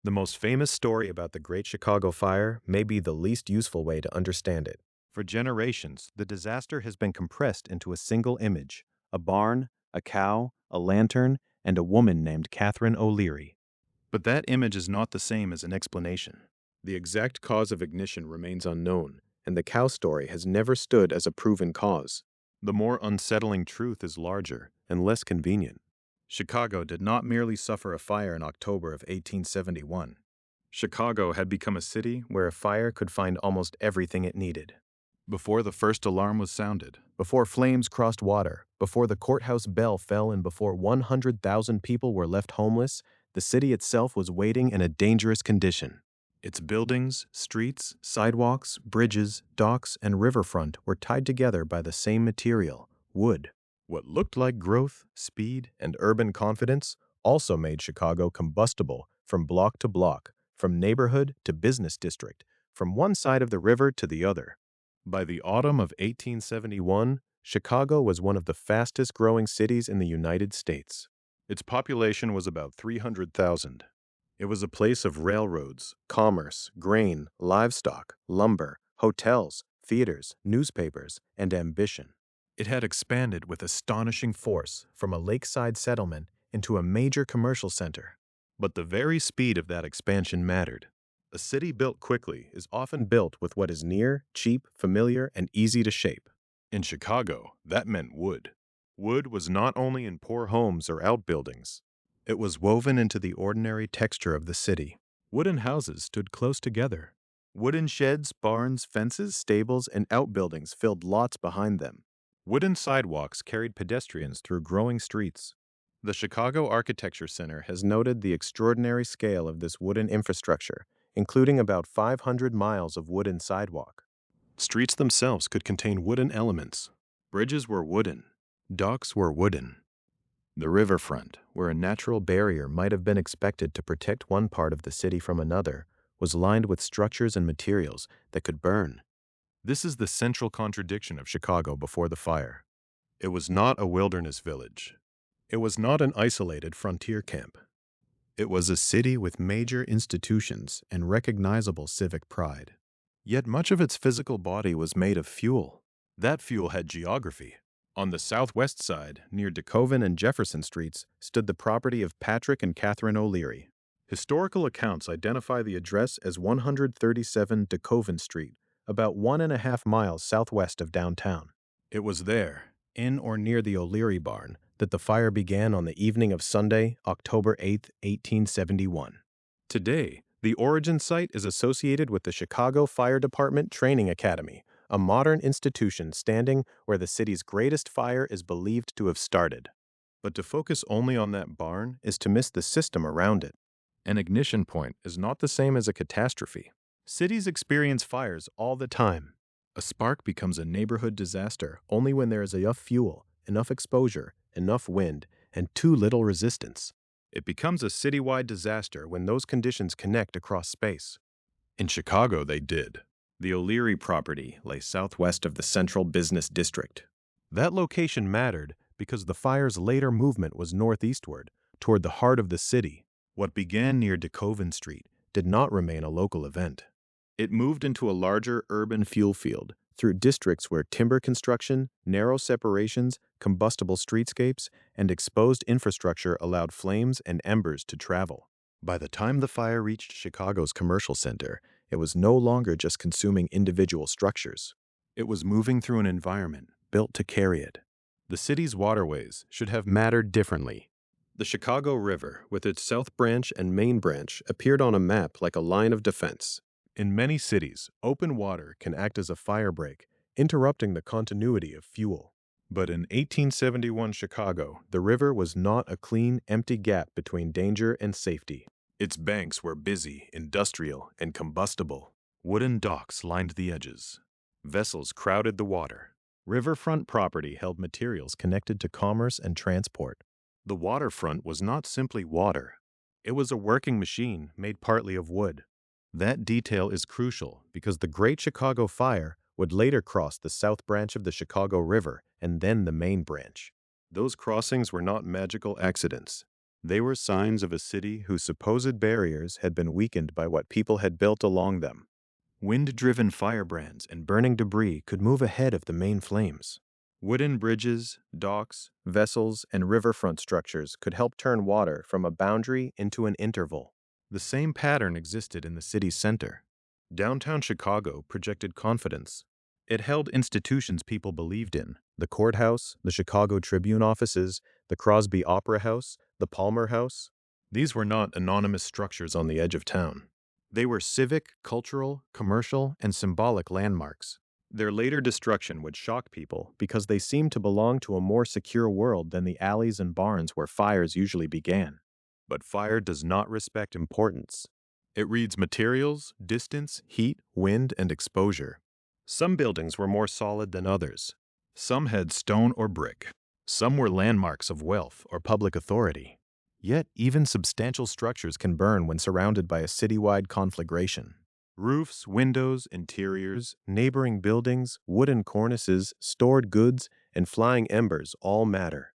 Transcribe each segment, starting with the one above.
The most famous story about the Great Chicago Fire may be the least useful way to understand it. For generations, the disaster has been compressed into a single image: a barn, a cow, a lantern, and a woman named Catherine O'Leary. But that image is not the same as an explanation. The exact cause of ignition remains unknown, and the cow story has never stood as a proven cause. The more unsettling truth is larger and less convenient. Chicago did not merely suffer a fire in October of 1871. Chicago had become a city where a fire could find almost everything it needed. Before the first alarm was sounded, before flames crossed water, before the courthouse bell fell, and before 100,000 people were left homeless, the city itself was waiting in a dangerous condition. Its buildings, streets, sidewalks, bridges, docks, and riverfront were tied together by the same material: wood. What looked like growth, speed, and urban confidence also made Chicago combustible from block to block, from neighborhood to business district, from one side of the river to the other. By the autumn of 1871, Chicago was one of the fastest-growing cities in the United States. Its population was about 300,000. It was a place of railroads, commerce, grain, livestock, lumber, hotels, theaters, newspapers, and ambition. It had expanded with astonishing force from a lakeside settlement into a major commercial center. But the very speed of that expansion mattered. A city built quickly is often built with what is near, cheap, familiar, and easy to shape. In Chicago, that meant wood. Wood was not only in poor homes or outbuildings. It was woven into the ordinary texture of the city. Wooden houses stood close together. Wooden sheds, barns, fences, stables, and outbuildings filled lots behind them. Wooden sidewalks carried pedestrians through growing streets. The Chicago Architecture Center has noted the extraordinary scale of this wooden infrastructure, including about 500 miles of wooden sidewalk. Streets themselves could contain wooden elements. Bridges were wooden. Docks were wooden. The riverfront, where a natural barrier might have been expected to protect one part of the city from another, was lined with structures and materials that could burn. This is the central contradiction of Chicago before the fire. It was not a wilderness village. It was not an isolated frontier camp. It was a city with major institutions and recognizable civic pride. Yet much of its physical body was made of fuel. That fuel had geography. On the southwest side, near DeKoven and Jefferson Streets, stood the property of Patrick and Catherine O'Leary. Historical accounts identify the address as 137 DeKoven Street, about 1.5 miles southwest of downtown. It was there, in or near the O'Leary barn, that the fire began on the evening of Sunday, October 8, 1871. Today, the origin site is associated with the Chicago Fire Department Training Academy, a modern institution standing where the city's greatest fire is believed to have started. But to focus only on that barn is to miss the system around it. An ignition point is not the same as a catastrophe. Cities experience fires all the time. A spark becomes a neighborhood disaster only when there is enough fuel, enough exposure, enough wind, and too little resistance. It becomes a citywide disaster when those conditions connect across space. In Chicago, they did. The O'Leary property lay southwest of the central business district. That location mattered because the fire's later movement was northeastward, toward the heart of the city. What began near DeKoven Street did not remain a local event. It moved into a larger urban fuel field, through districts where timber construction, narrow separations, combustible streetscapes, and exposed infrastructure allowed flames and embers to travel. By the time the fire reached Chicago's commercial center, it was no longer just consuming individual structures. It was moving through an environment built to carry it. The city's waterways should have mattered differently. The Chicago River, with its South Branch and Main Branch, appeared on a map like a line of defense. In many cities, open water can act as a fire break, interrupting the continuity of fuel. But in 1871 Chicago, the river was not a clean, empty gap between danger and safety. Its banks were busy, industrial, and combustible. Wooden docks lined the edges. Vessels crowded the water. Riverfront property held materials connected to commerce and transport. The waterfront was not simply water. It was a working machine made partly of wood. That detail is crucial because the Great Chicago Fire would later cross the South Branch of the Chicago River and then the Main Branch. Those crossings were not magical accidents. They were signs of a city whose supposed barriers had been weakened by what people had built along them. Wind-driven firebrands and burning debris could move ahead of the main flames. Wooden bridges, docks, vessels, and riverfront structures could help turn water from a boundary into an interval. The same pattern existed in the city's center. Downtown Chicago projected confidence. It held institutions people believed in: the courthouse, the Chicago Tribune offices, the Crosby Opera House, the Palmer House. These were not anonymous structures on the edge of town. They were civic, cultural, commercial, and symbolic landmarks. Their later destruction would shock people because they seemed to belong to a more secure world than the alleys and barns where fires usually began. But fire does not respect importance. It reads materials, distance, heat, wind, and exposure. Some buildings were more solid than others. Some had stone or brick. Some were landmarks of wealth or public authority. Yet, even substantial structures can burn when surrounded by a citywide conflagration. Roofs, windows, interiors, neighboring buildings, wooden cornices, stored goods, and flying embers all matter.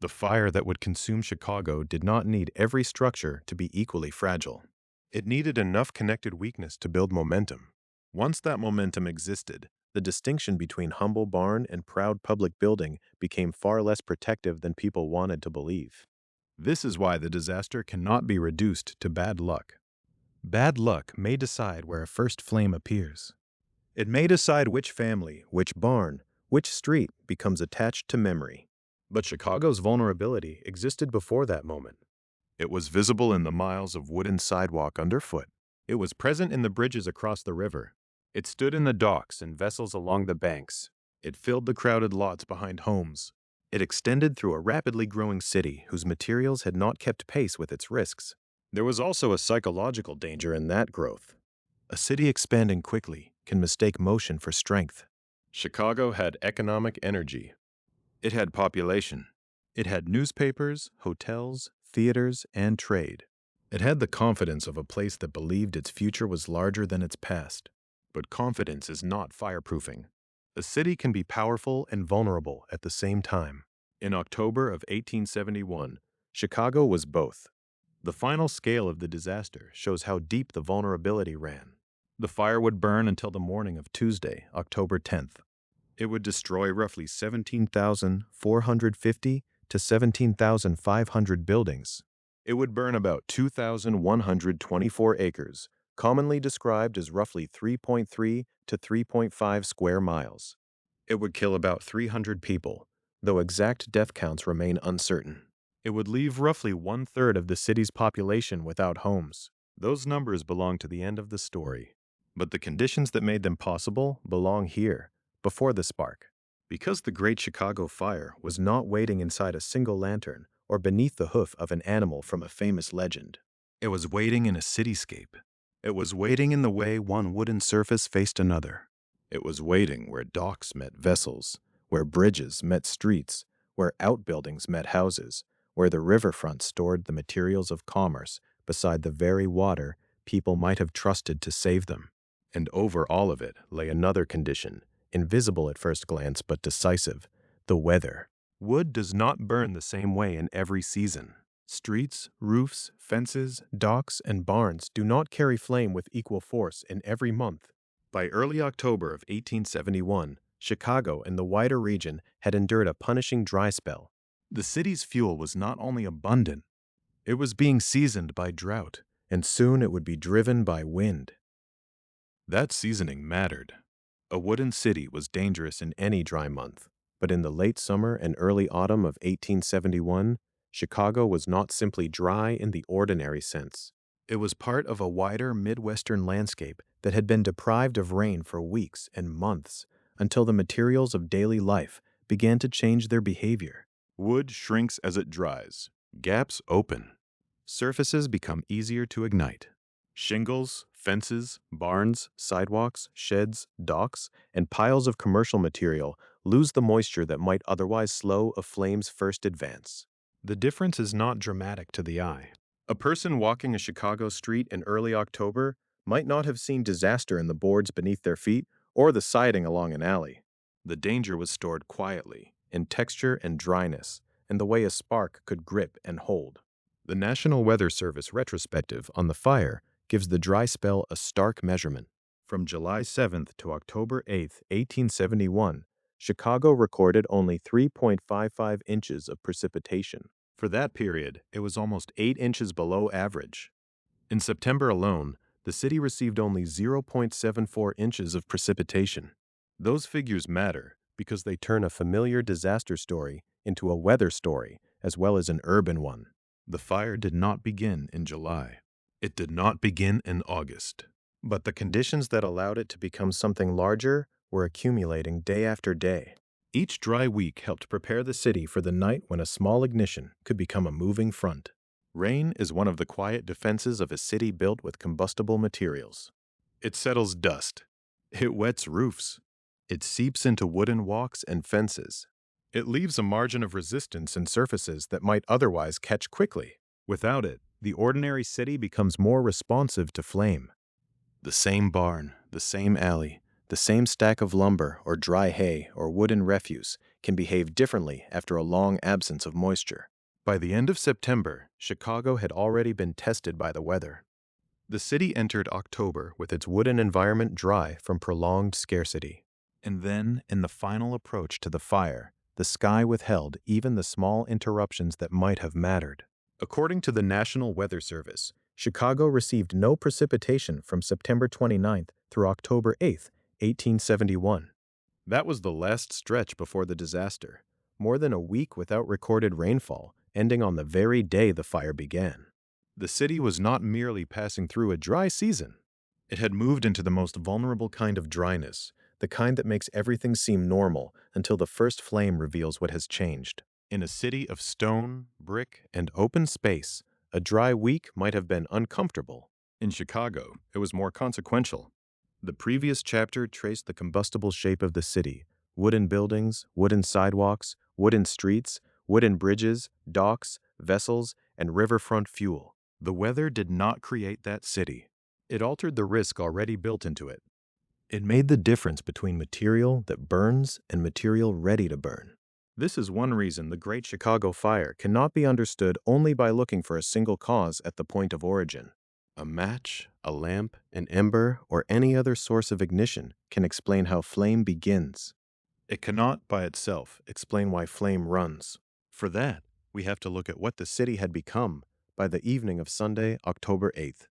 The fire that would consume Chicago did not need every structure to be equally fragile. It needed enough connected weakness to build momentum. Once that momentum existed, the distinction between humble barn and proud public building became far less protective than people wanted to believe. This is why the disaster cannot be reduced to bad luck. Bad luck may decide where a first flame appears. It may decide which family, which barn, which street becomes attached to memory. But Chicago's vulnerability existed before that moment. It was visible in the miles of wooden sidewalk underfoot. It was present in the bridges across the river. It stood in the docks and vessels along the banks. It filled the crowded lots behind homes. It extended through a rapidly growing city whose materials had not kept pace with its risks. There was also a psychological danger in that growth. A city expanding quickly can mistake motion for strength. Chicago had economic energy. It had population. It had newspapers, hotels, theaters, and trade. It had the confidence of a place that believed its future was larger than its past. But confidence is not fireproofing. A city can be powerful and vulnerable at the same time. In October of 1871, Chicago was both. The final scale of the disaster shows how deep the vulnerability ran. The fire would burn until the morning of Tuesday, October 10th. It would destroy roughly 17,450 to 17,500 buildings. It would burn about 2,124 acres, commonly described as roughly 3.3 to 3.5 square miles. It would kill about 300 people, though exact death counts remain uncertain. It would leave roughly one-third of the city's population without homes. Those numbers belong to the end of the story. But the conditions that made them possible belong here, before the spark. Because the Great Chicago Fire was not waiting inside a single lantern or beneath the hoof of an animal from a famous legend. It was waiting in a cityscape. It was waiting in the way one wooden surface faced another. It was waiting where docks met vessels, where bridges met streets, where outbuildings met houses, where the riverfront stored the materials of commerce beside the very water people might have trusted to save them. And over all of it lay another condition, invisible at first glance but decisive: the weather. Wood does not burn the same way in every season. Streets, roofs, fences, docks, and barns do not carry flame with equal force in every month. By early October of 1871, Chicago and the wider region had endured a punishing dry spell. The city's fuel was not only abundant, it was being seasoned by drought, and soon it would be driven by wind. That seasoning mattered. A wooden city was dangerous in any dry month, but in the late summer and early autumn of 1871, Chicago was not simply dry in the ordinary sense. It was part of a wider Midwestern landscape that had been deprived of rain for weeks and months until the materials of daily life began to change their behavior. Wood shrinks as it dries. Gaps open. Surfaces become easier to ignite. Shingles, fences, barns, sidewalks, sheds, docks, and piles of commercial material lose the moisture that might otherwise slow a flame's first advance. The difference is not dramatic to the eye. A person walking a Chicago street in early October might not have seen disaster in the boards beneath their feet or the siding along an alley. The danger was stored quietly, in texture and dryness, and the way a spark could grip and hold. The National Weather Service retrospective on the fire gives the dry spell a stark measurement. From July 7th to October 8th, 1871, Chicago recorded only 3.55 inches of precipitation. For that period, it was almost 8 inches below average. In September alone, the city received only 0.74 inches of precipitation. Those figures matter because they turn a familiar disaster story into a weather story as well as an urban one. The fire did not begin in July. It did not begin in August. But the conditions that allowed it to become something larger were accumulating day after day. Each dry week helped prepare the city for the night when a small ignition could become a moving front. Rain is one of the quiet defenses of a city built with combustible materials. It settles dust. It wets roofs. It seeps into wooden walks and fences. It leaves a margin of resistance in surfaces that might otherwise catch quickly. Without it, the ordinary city becomes more responsive to flame. The same barn, the same alley, the same stack of lumber or dry hay or wooden refuse can behave differently after a long absence of moisture. By the end of September, Chicago had already been tested by the weather. The city entered October with its wooden environment dry from prolonged scarcity. And then, in the final approach to the fire, the sky withheld even the small interruptions that might have mattered. According to the National Weather Service, Chicago received no precipitation from September 29th through October 8th, 1871. That was the last stretch before the disaster, more than a week without recorded rainfall, ending on the very day the fire began. The city was not merely passing through a dry season. It had moved into the most vulnerable kind of dryness, the kind that makes everything seem normal until the first flame reveals what has changed. In a city of stone, brick, and open space, a dry week might have been uncomfortable. In Chicago, it was more consequential. The previous chapter traced the combustible shape of the city: wooden buildings, wooden sidewalks, wooden streets, wooden bridges, docks, vessels, and riverfront fuel. The weather did not create that city. It altered the risk already built into it. It made the difference between material that burns and material ready to burn. This is one reason the Great Chicago Fire cannot be understood only by looking for a single cause at the point of origin. A match, a lamp, an ember, or any other source of ignition can explain how flame begins. It cannot, by itself, explain why flame runs. For that, we have to look at what the city had become by the evening of Sunday, October 8th.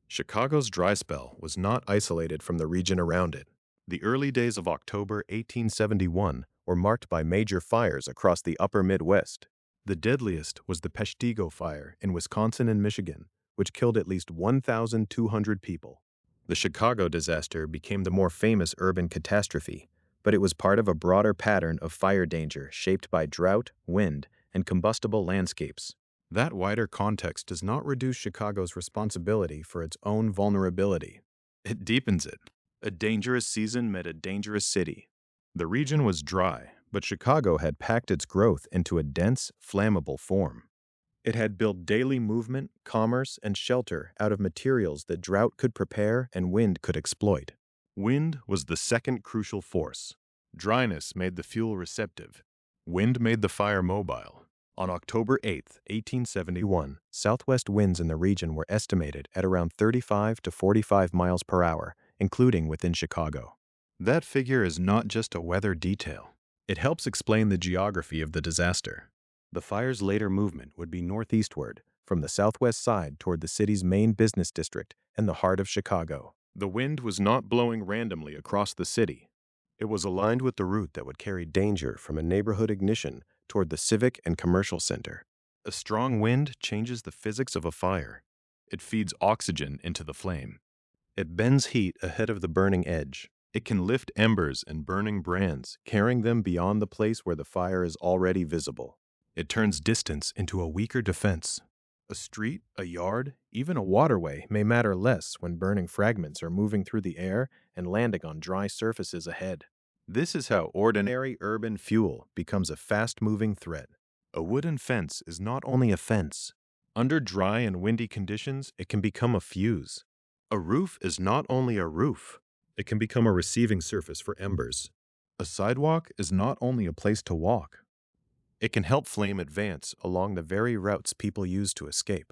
Chicago's dry spell was not isolated from the region around it. The early days of October 1871 were marked by major fires across the upper Midwest. The deadliest was the Peshtigo Fire in Wisconsin and Michigan, which killed at least 1,200 people. The Chicago disaster became the more famous urban catastrophe, but it was part of a broader pattern of fire danger shaped by drought, wind, and combustible landscapes. That wider context does not reduce Chicago's responsibility for its own vulnerability. It deepens it. A dangerous season met a dangerous city. The region was dry, but Chicago had packed its growth into a dense, flammable form. It had built daily movement, commerce, and shelter out of materials that drought could prepare and wind could exploit. Wind was the second crucial force. Dryness made the fuel receptive. Wind made the fire mobile. On October 8, 1871, southwest winds in the region were estimated at around 35 to 45 miles per hour, including within Chicago. That figure is not just a weather detail. It helps explain the geography of the disaster. The fire's later movement would be northeastward, from the southwest side toward the city's main business district and the heart of Chicago. The wind was not blowing randomly across the city. It was aligned with the route that would carry danger from a neighborhood ignition toward the civic and commercial center. A strong wind changes the physics of a fire. It feeds oxygen into the flame. It bends heat ahead of the burning edge. It can lift embers and burning brands, carrying them beyond the place where the fire is already visible. It turns distance into a weaker defense. A street, a yard, even a waterway may matter less when burning fragments are moving through the air and landing on dry surfaces ahead. This is how ordinary urban fuel becomes a fast-moving threat. A wooden fence is not only a fence. Under dry and windy conditions, it can become a fuse. A roof is not only a roof. It can become a receiving surface for embers. A sidewalk is not only a place to walk. It can help flame advance along the very routes people use to escape.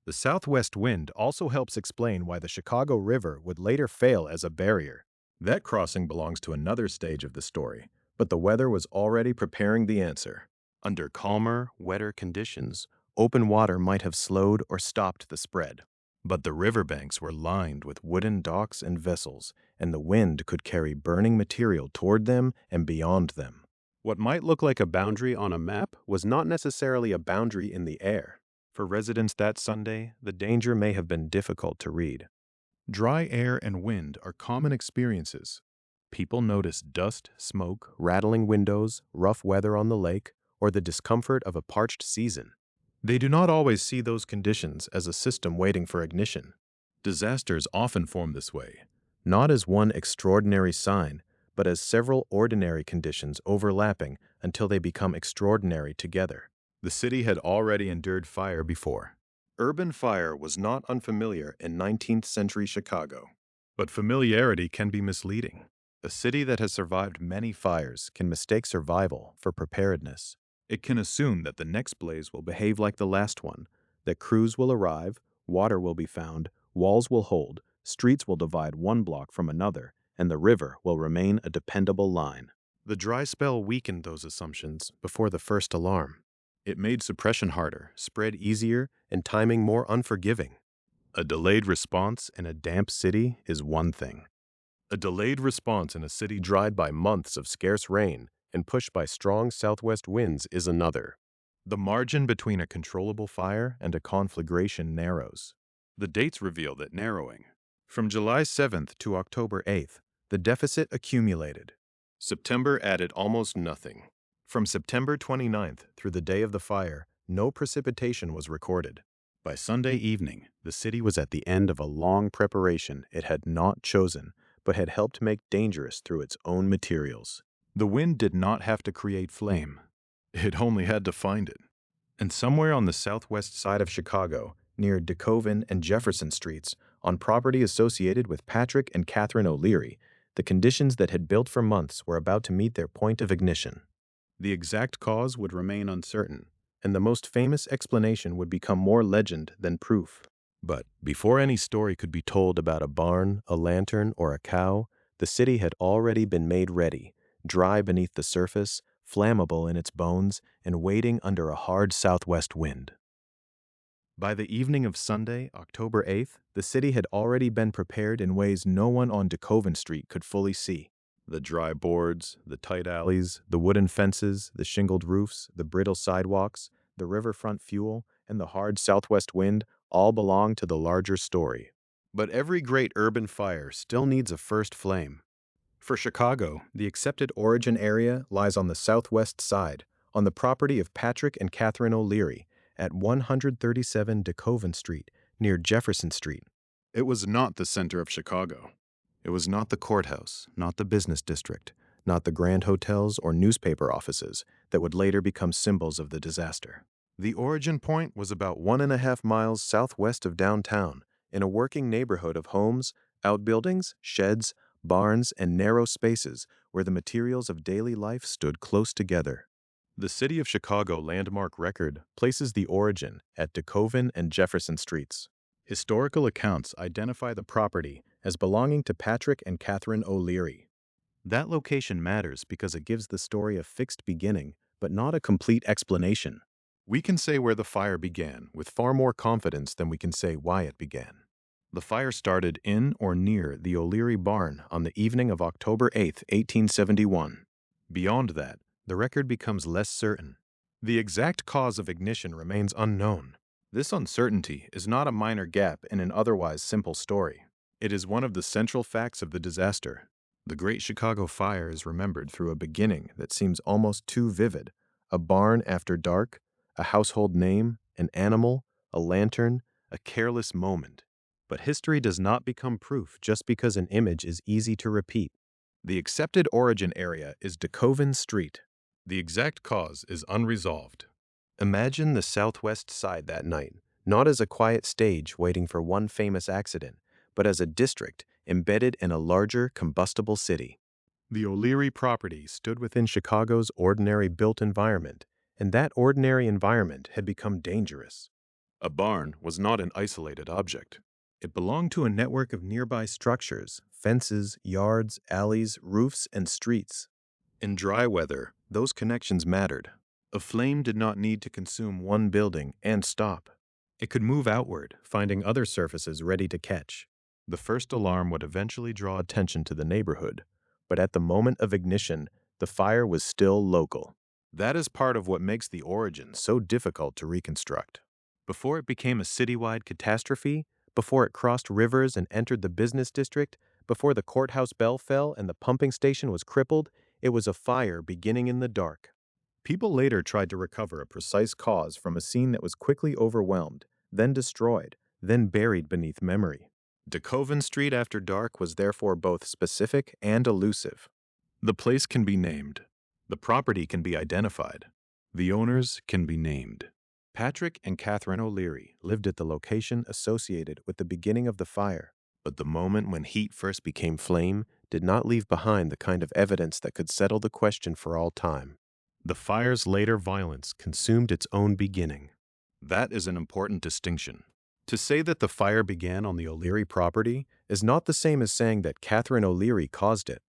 The southwest wind also helps explain why the Chicago River would later fail as a barrier. That crossing belongs to another stage of the story, but the weather was already preparing the answer. Under calmer, wetter conditions, open water might have slowed or stopped the spread. But the riverbanks were lined with wooden docks and vessels, and the wind could carry burning material toward them and beyond them. What might look like a boundary on a map was not necessarily a boundary in the air. For residents that Sunday, the danger may have been difficult to read. Dry air and wind are common experiences. People notice dust, smoke, rattling windows, rough weather on the lake, or the discomfort of a parched season. They do not always see those conditions as a system waiting for ignition. Disasters often form this way, not as one extraordinary sign, but as several ordinary conditions overlapping until they become extraordinary together. The city had already endured fire before. Urban fire was not unfamiliar in 19th century Chicago. But familiarity can be misleading. A city that has survived many fires can mistake survival for preparedness. It can assume that the next blaze will behave like the last one, that crews will arrive, water will be found, walls will hold, streets will divide one block from another, and the river will remain a dependable line. The dry spell weakened those assumptions before the first alarm. It made suppression harder, spread easier, and timing more unforgiving. A delayed response in a damp city is one thing. A delayed response in a city dried by months of scarce rain and pushed by strong southwest winds is another. The margin between a controllable fire and a conflagration narrows. The dates reveal that narrowing. From July 7th to October 8th, the deficit accumulated. September added almost nothing. From September 29th through the day of the fire, no precipitation was recorded. By Sunday evening, the city was at the end of a long preparation it had not chosen, but had helped make dangerous through its own materials. The wind did not have to create flame. It only had to find it. And somewhere on the southwest side of Chicago, near DeKoven and Jefferson Streets, on property associated with Patrick and Catherine O'Leary, the conditions that had built for months were about to meet their point of ignition. The exact cause would remain uncertain, and the most famous explanation would become more legend than proof. But before any story could be told about a barn, a lantern, or a cow, the city had already been made ready, dry beneath the surface, flammable in its bones, and waiting under a hard southwest wind. By the evening of Sunday, October 8th, the city had already been prepared in ways no one on DeKoven Street could fully see. The dry boards, the tight alleys, the wooden fences, the shingled roofs, the brittle sidewalks, the riverfront fuel, and the hard southwest wind all belong to the larger story. But every great urban fire still needs a first flame. For Chicago, the accepted origin area lies on the southwest side, on the property of Patrick and Catherine O'Leary, at 137 DeKoven Street, near Jefferson Street. It was not the center of Chicago. It was not the courthouse, not the business district, not the grand hotels or newspaper offices that would later become symbols of the disaster. The origin point was about 1.5 miles southwest of downtown, in a working neighborhood of homes, outbuildings, sheds, barns, and narrow spaces where the materials of daily life stood close together. The City of Chicago landmark record places the origin at DeKoven and Jefferson Streets. Historical accounts identify the property as belonging to Patrick and Catherine O'Leary. That location matters because it gives the story a fixed beginning, but not a complete explanation. We can say where the fire began with far more confidence than we can say why it began. The fire started in or near the O'Leary barn on the evening of October 8, 1871. Beyond that, the record becomes less certain. The exact cause of ignition remains unknown. This uncertainty is not a minor gap in an otherwise simple story. It is one of the central facts of the disaster. The Great Chicago Fire is remembered through a beginning that seems almost too vivid: a barn after dark, a household name, an animal, a lantern, a careless moment. But history does not become proof just because an image is easy to repeat. The accepted origin area is DeKoven Street. The exact cause is unresolved. Imagine the southwest side that night, not as a quiet stage waiting for one famous accident, but as a district embedded in a larger, combustible city. The O'Leary property stood within Chicago's ordinary built environment, and that ordinary environment had become dangerous. A barn was not an isolated object. It belonged to a network of nearby structures, fences, yards, alleys, roofs, and streets. In dry weather, those connections mattered. A flame did not need to consume one building and stop. It could move outward, finding other surfaces ready to catch. The first alarm would eventually draw attention to the neighborhood, but at the moment of ignition, the fire was still local. That is part of what makes the origin so difficult to reconstruct. Before it became a citywide catastrophe, before it crossed rivers and entered the business district, before the courthouse bell fell and the pumping station was crippled, it was a fire beginning in the dark. People later tried to recover a precise cause from a scene that was quickly overwhelmed, then destroyed, then buried beneath memory. DeKoven Street after dark was therefore both specific and elusive. The place can be named. The property can be identified. The owners can be named. Patrick and Catherine O'Leary lived at the location associated with the beginning of the fire, but the moment when heat first became flame did not leave behind the kind of evidence that could settle the question for all time. The fire's later violence consumed its own beginning. That is an important distinction. To say that the fire began on the O'Leary property is not the same as saying that Catherine O'Leary caused it.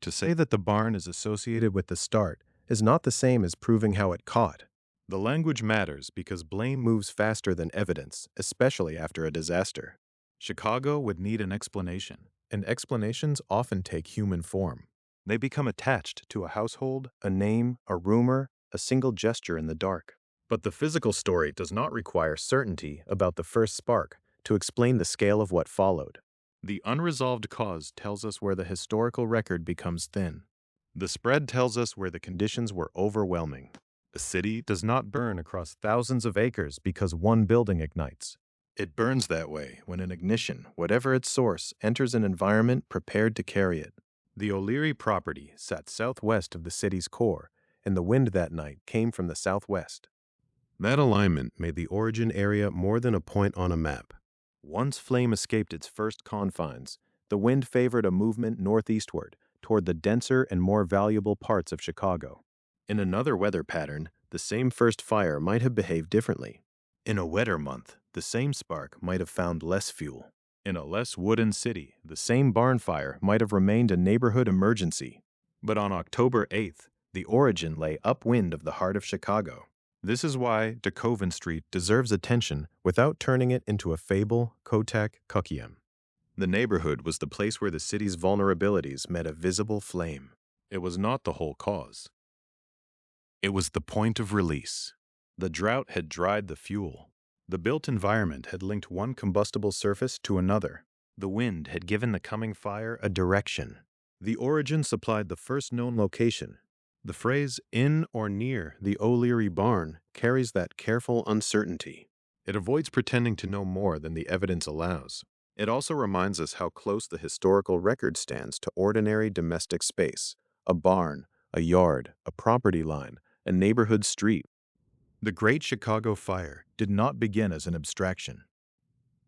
To say that the barn is associated with the start is not the same as proving how it caught. The language matters because blame moves faster than evidence, especially after a disaster. Chicago would need an explanation, and explanations often take human form. They become attached to a household, a name, a rumor, a single gesture in the dark. But the physical story does not require certainty about the first spark to explain the scale of what followed. The unresolved cause tells us where the historical record becomes thin. The spread tells us where the conditions were overwhelming. A city does not burn across thousands of acres because one building ignites. It burns that way when an ignition, whatever its source, enters an environment prepared to carry it. The O'Leary property sat southwest of the city's core, and the wind that night came from the southwest. That alignment made the origin area more than a point on a map. Once flame escaped its first confines, the wind favored a movement northeastward toward the denser and more valuable parts of Chicago. In another weather pattern, the same first fire might have behaved differently. In a wetter month, the same spark might have found less fuel. In a less wooden city, the same barn fire might have remained a neighborhood emergency. But on October 8th, the origin lay upwind of the heart of Chicago. This is why DeKoven Street deserves attention without turning it into a fable, Kotak, Kukyam. The neighborhood was the place where the city's vulnerabilities met a visible flame. It was not the whole cause. It was the point of release. The drought had dried the fuel. The built environment had linked one combustible surface to another. The wind had given the coming fire a direction. The origin supplied the first known location. The phrase "in or near the O'Leary barn" carries that careful uncertainty. It avoids pretending to know more than the evidence allows. It also reminds us how close the historical record stands to ordinary domestic space: a barn, a yard, a property line, a neighborhood street. The Great Chicago Fire did not begin as an abstraction.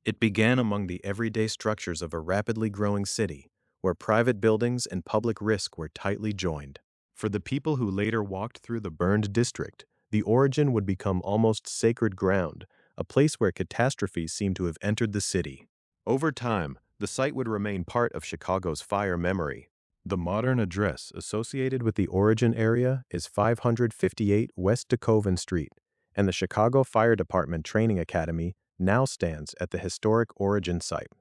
It began among the everyday structures of a rapidly growing city, where private buildings and public risk were tightly joined. For the people who later walked through the burned district, the origin would become almost sacred ground, a place where catastrophes seemed to have entered the city. Over time, the site would remain part of Chicago's fire memory. The modern address associated with the origin area is 558 West DeKoven Street, and the Chicago Fire Department Training Academy now stands at the historic origin site.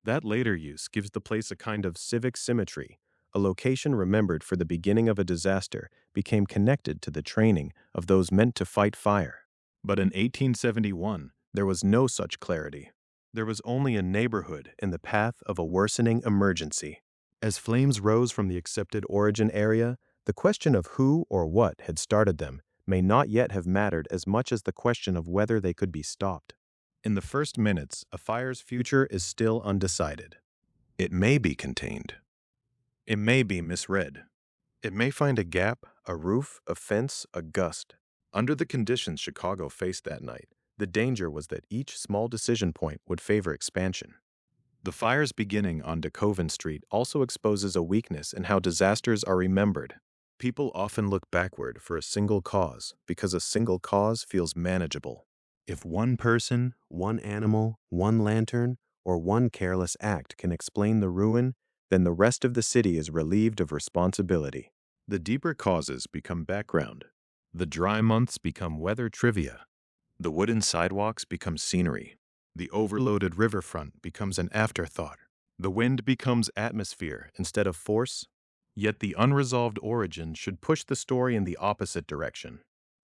That later use gives the place a kind of civic symmetry. A location remembered for the beginning of a disaster became connected to the training of those meant to fight fire. But in 1871, there was no such clarity. There was only a neighborhood in the path of a worsening emergency. As flames rose from the accepted origin area, the question of who or what had started them may not yet have mattered as much as the question of whether they could be stopped. In the first minutes, a fire's future is still undecided. It may be contained. It may be misread. It may find a gap, a roof, a fence, a gust. Under the conditions Chicago faced that night, the danger was that each small decision point would favor expansion. The fire's beginning on DeKoven Street also exposes a weakness in how disasters are remembered. People often look backward for a single cause because a single cause feels manageable. If one person, one animal, one lantern, or one careless act can explain the ruin, then the rest of the city is relieved of responsibility. The deeper causes become background. The dry months become weather trivia. The wooden sidewalks become scenery. The overloaded riverfront becomes an afterthought. The wind becomes atmosphere instead of force. Yet the unresolved origin should push the story in the opposite direction.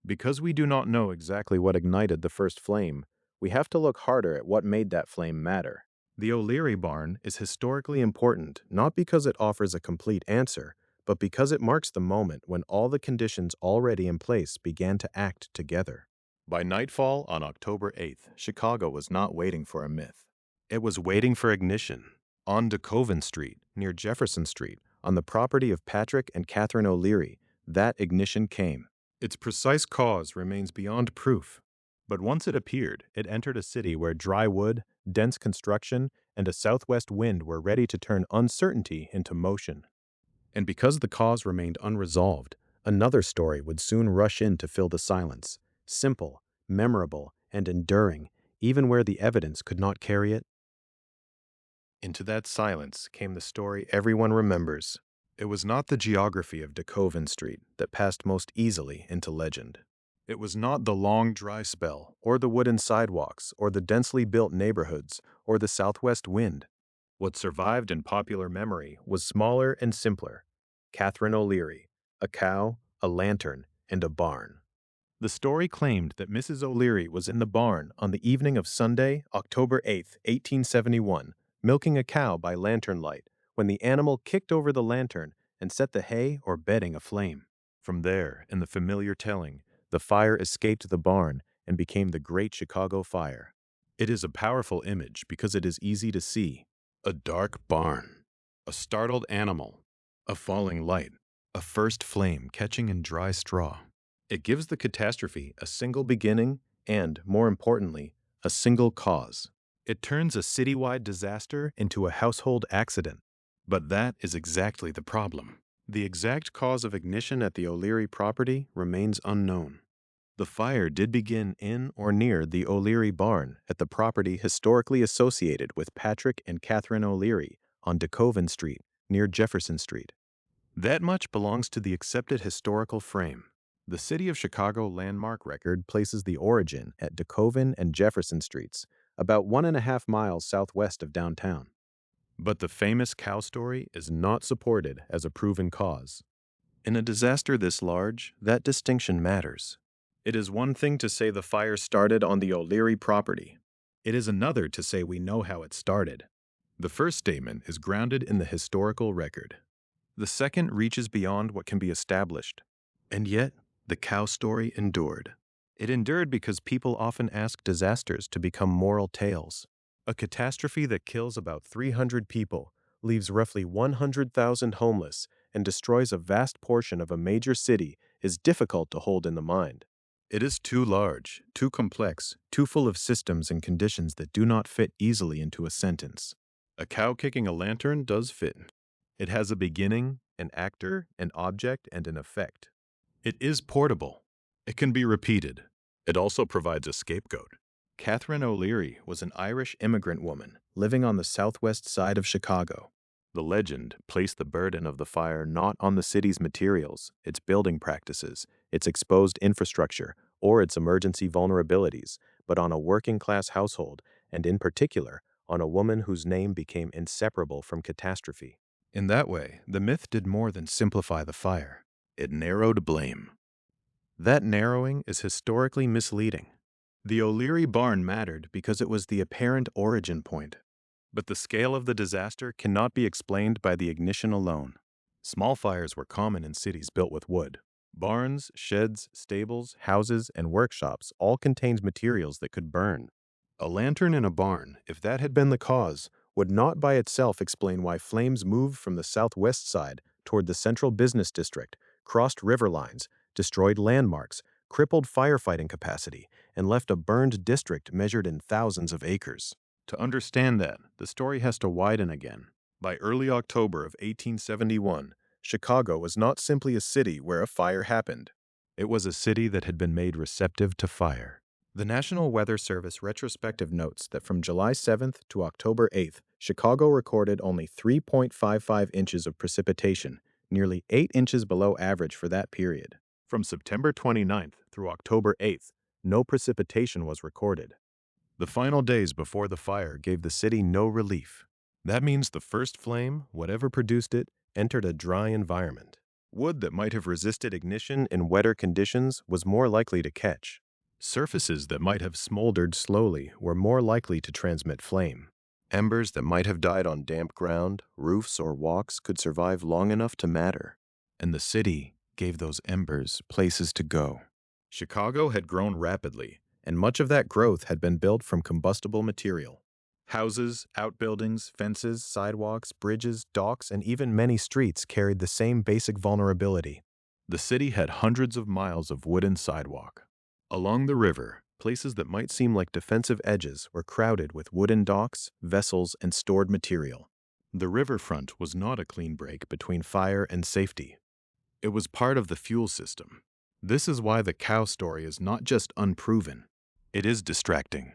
Because we do not know exactly what ignited the first flame, we have to look harder at what made that flame matter. The O'Leary barn is historically important not because it offers a complete answer, but because it marks the moment when all the conditions already in place began to act together. By nightfall on October 8th, Chicago was not waiting for a myth. It was waiting for ignition. On DeKoven Street, near Jefferson Street, on the property of Patrick and Catherine O'Leary, that ignition came. Its precise cause remains beyond proof. But once it appeared, it entered a city where dry wood, dense construction, and a southwest wind were ready to turn uncertainty into motion. And because the cause remained unresolved, another story would soon rush in to fill the silence, simple, memorable, and enduring, even where the evidence could not carry it. Into that silence came the story everyone remembers. It was not the geography of DeKoven Street that passed most easily into legend. It was not the long dry spell, or the wooden sidewalks, or the densely built neighborhoods, or the southwest wind. What survived in popular memory was smaller and simpler. Catherine O'Leary, a cow, a lantern, and a barn. The story claimed that Mrs. O'Leary was in the barn on the evening of Sunday, October 8, 1871, milking a cow by lantern light, when the animal kicked over the lantern and set the hay or bedding aflame. From there, in the familiar telling, the fire escaped the barn and became the Great Chicago Fire. It is a powerful image because it is easy to see. A dark barn, a startled animal, a falling light, a first flame catching in dry straw. It gives the catastrophe a single beginning and, more importantly, a single cause. It turns a citywide disaster into a household accident. But that is exactly the problem. The exact cause of ignition at the O'Leary property remains unknown. The fire did begin in or near the O'Leary barn at the property historically associated with Patrick and Catherine O'Leary on DeKoven Street near Jefferson Street. That much belongs to the accepted historical frame. The City of Chicago landmark record places the origin at DeKoven and Jefferson Streets, about 1.5 miles southwest of downtown. But the famous cow story is not supported as a proven cause. In a disaster this large, that distinction matters. It is one thing to say the fire started on the O'Leary property. It is another to say we know how it started. The first statement is grounded in the historical record. The second reaches beyond what can be established. And yet, the cow story endured. It endured because people often ask disasters to become moral tales. A catastrophe that kills about 300 people, leaves roughly 100,000 homeless, and destroys a vast portion of a major city is difficult to hold in the mind. It is too large, too complex, too full of systems and conditions that do not fit easily into a sentence. A cow kicking a lantern does fit. It has a beginning, an actor, an object, and an effect. It is portable. It can be repeated. It also provides a scapegoat. Catherine O'Leary was an Irish immigrant woman living on the southwest side of Chicago. The legend placed the burden of the fire not on the city's materials, its building practices, its exposed infrastructure, or its emergency vulnerabilities, but on a working-class household, and in particular, on a woman whose name became inseparable from catastrophe. In that way, the myth did more than simplify the fire. It narrowed blame. That narrowing is historically misleading. The O'Leary barn mattered because it was the apparent origin point. But the scale of the disaster cannot be explained by the ignition alone. Small fires were common in cities built with wood. Barns, sheds, stables, houses, and workshops all contained materials that could burn. A lantern in a barn, if that had been the cause, would not by itself explain why flames moved from the southwest side toward the central business district, crossed river lines, destroyed landmarks, crippled firefighting capacity, and left a burned district measured in thousands of acres. To understand that, the story has to widen again. By early October of 1871, Chicago was not simply a city where a fire happened. It was a city that had been made receptive to fire. The National Weather Service retrospective notes that from July 7th to October 8th, Chicago recorded only 3.55 inches of precipitation, nearly 8 inches below average for that period. From September 29th through October 8th, no precipitation was recorded. The final days before the fire gave the city no relief. That means the first flame, whatever produced it, entered a dry environment. Wood that might have resisted ignition in wetter conditions was more likely to catch. Surfaces that might have smoldered slowly were more likely to transmit flame. Embers that might have died on damp ground, roofs, or walks could survive long enough to matter. And the city gave those embers places to go. Chicago had grown rapidly, and much of that growth had been built from combustible material. Houses, outbuildings, fences, sidewalks, bridges, docks, and even many streets carried the same basic vulnerability. The city had hundreds of miles of wooden sidewalk. Along the river, places that might seem like defensive edges were crowded with wooden docks, vessels, and stored material. The riverfront was not a clean break between fire and safety. It was part of the fuel system. This is why the cow story is not just unproven. It is distracting.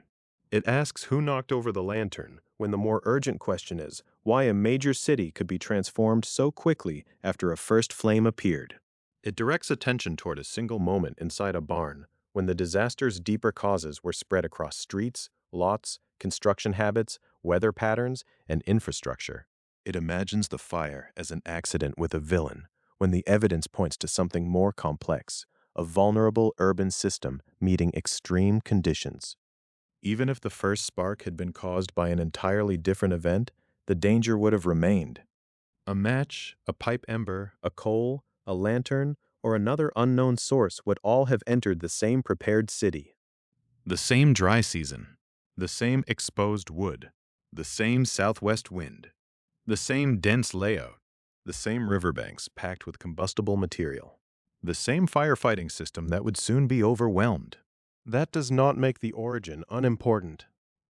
It asks who knocked over the lantern, when the more urgent question is why a major city could be transformed so quickly after a first flame appeared. It directs attention toward a single moment inside a barn, when the disaster's deeper causes were spread across streets, lots, construction habits, weather patterns, and infrastructure. It imagines the fire as an accident with a villain, when the evidence points to something more complex, a vulnerable urban system meeting extreme conditions. Even if the first spark had been caused by an entirely different event, the danger would have remained. A match, a pipe ember, a coal, a lantern, or another unknown source would all have entered the same prepared city. The same dry season, the same exposed wood, the same southwest wind, the same dense layout, the same riverbanks packed with combustible material, the same firefighting system that would soon be overwhelmed. That does not make the origin unimportant.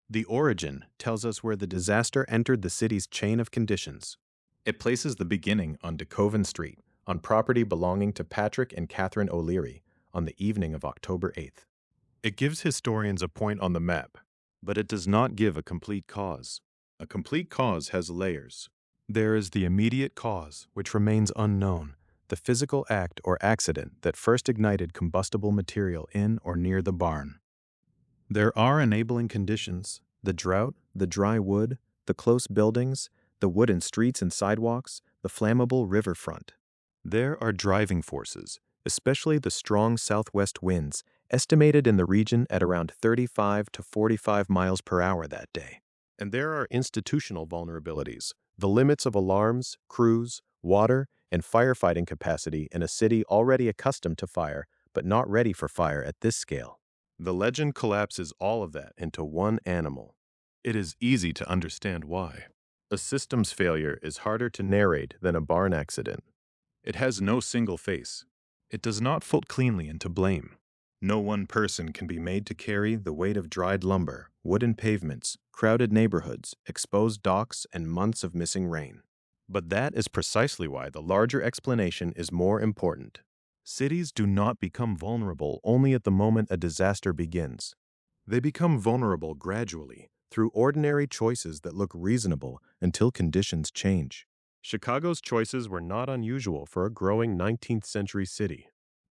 The origin tells us where the disaster entered the city's chain of conditions. It places the beginning on DeKoven Street, on property belonging to Patrick and Catherine O'Leary, on the evening of October 8th. It gives historians a point on the map, but it does not give a complete cause. A complete cause has layers. There is the immediate cause, which remains unknown, the physical act or accident that first ignited combustible material in or near the barn. There are enabling conditions: the drought, the dry wood, the close buildings, the wooden streets and sidewalks, the flammable riverfront. There are driving forces, especially the strong southwest winds, estimated in the region at around 35 to 45 miles per hour that day. And there are institutional vulnerabilities, the limits of alarms, crews, water, and firefighting capacity in a city already accustomed to fire but not ready for fire at this scale. The legend collapses all of that into one animal. It is easy to understand why. A system's failure is harder to narrate than a barn accident. It has no single face. It does not fold cleanly into blame. No one person can be made to carry the weight of dried lumber, wooden pavements, crowded neighborhoods, exposed docks, and months of missing rain. But that is precisely why the larger explanation is more important. Cities do not become vulnerable only at the moment a disaster begins. They become vulnerable gradually, through ordinary choices that look reasonable until conditions change. Chicago's choices were not unusual for a growing 19th century city.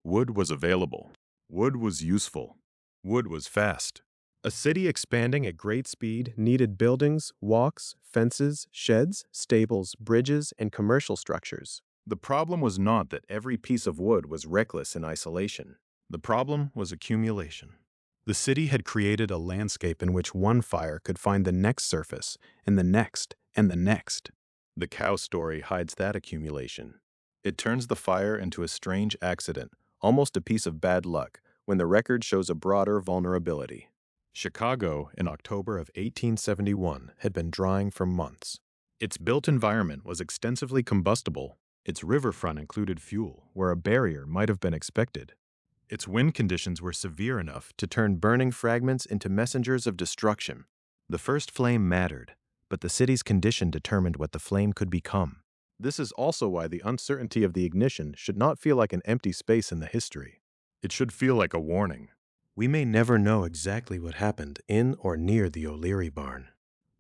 Wood was available. Wood was useful. Wood was fast. A city expanding at great speed needed buildings, walks, fences, sheds, stables, bridges, and commercial structures. The problem was not that every piece of wood was reckless in isolation. The problem was accumulation. The city had created a landscape in which one fire could find the next surface, and the next, and the next. The cow story hides that accumulation. It turns the fire into a strange accident, almost a piece of bad luck, when the record shows a broader vulnerability. Chicago, in October of 1871, had been drying for months. Its built environment was extensively combustible. Its riverfront included fuel, where a barrier might have been expected. Its wind conditions were severe enough to turn burning fragments into messengers of destruction. The first flame mattered, but the city's condition determined what the flame could become. This is also why the uncertainty of the ignition should not feel like an empty space in the history. It should feel like a warning. We may never know exactly what happened in or near the O'Leary barn.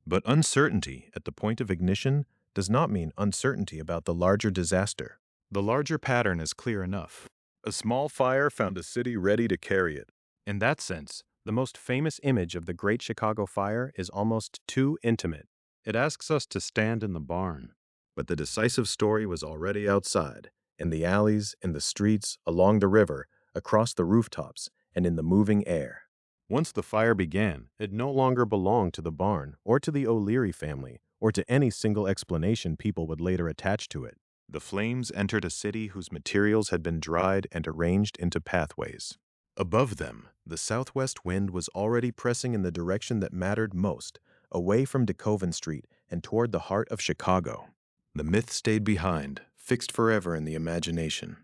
But uncertainty at the point of ignition does not mean uncertainty about the larger disaster. The larger pattern is clear enough. A small fire found a city ready to carry it. In that sense, the most famous image of the Great Chicago Fire is almost too intimate. It asks us to stand in the barn. But the decisive story was already outside, in the alleys, in the streets, along the river, across the rooftops, and in the moving air. Once the fire began, it no longer belonged to the barn, or to the O'Leary family, or to any single explanation people would later attach to it. The flames entered a city whose materials had been dried and arranged into pathways. Above them, the southwest wind was already pressing in the direction that mattered most, away from DeKoven Street and toward the heart of Chicago. The myth stayed behind, fixed forever in the imagination.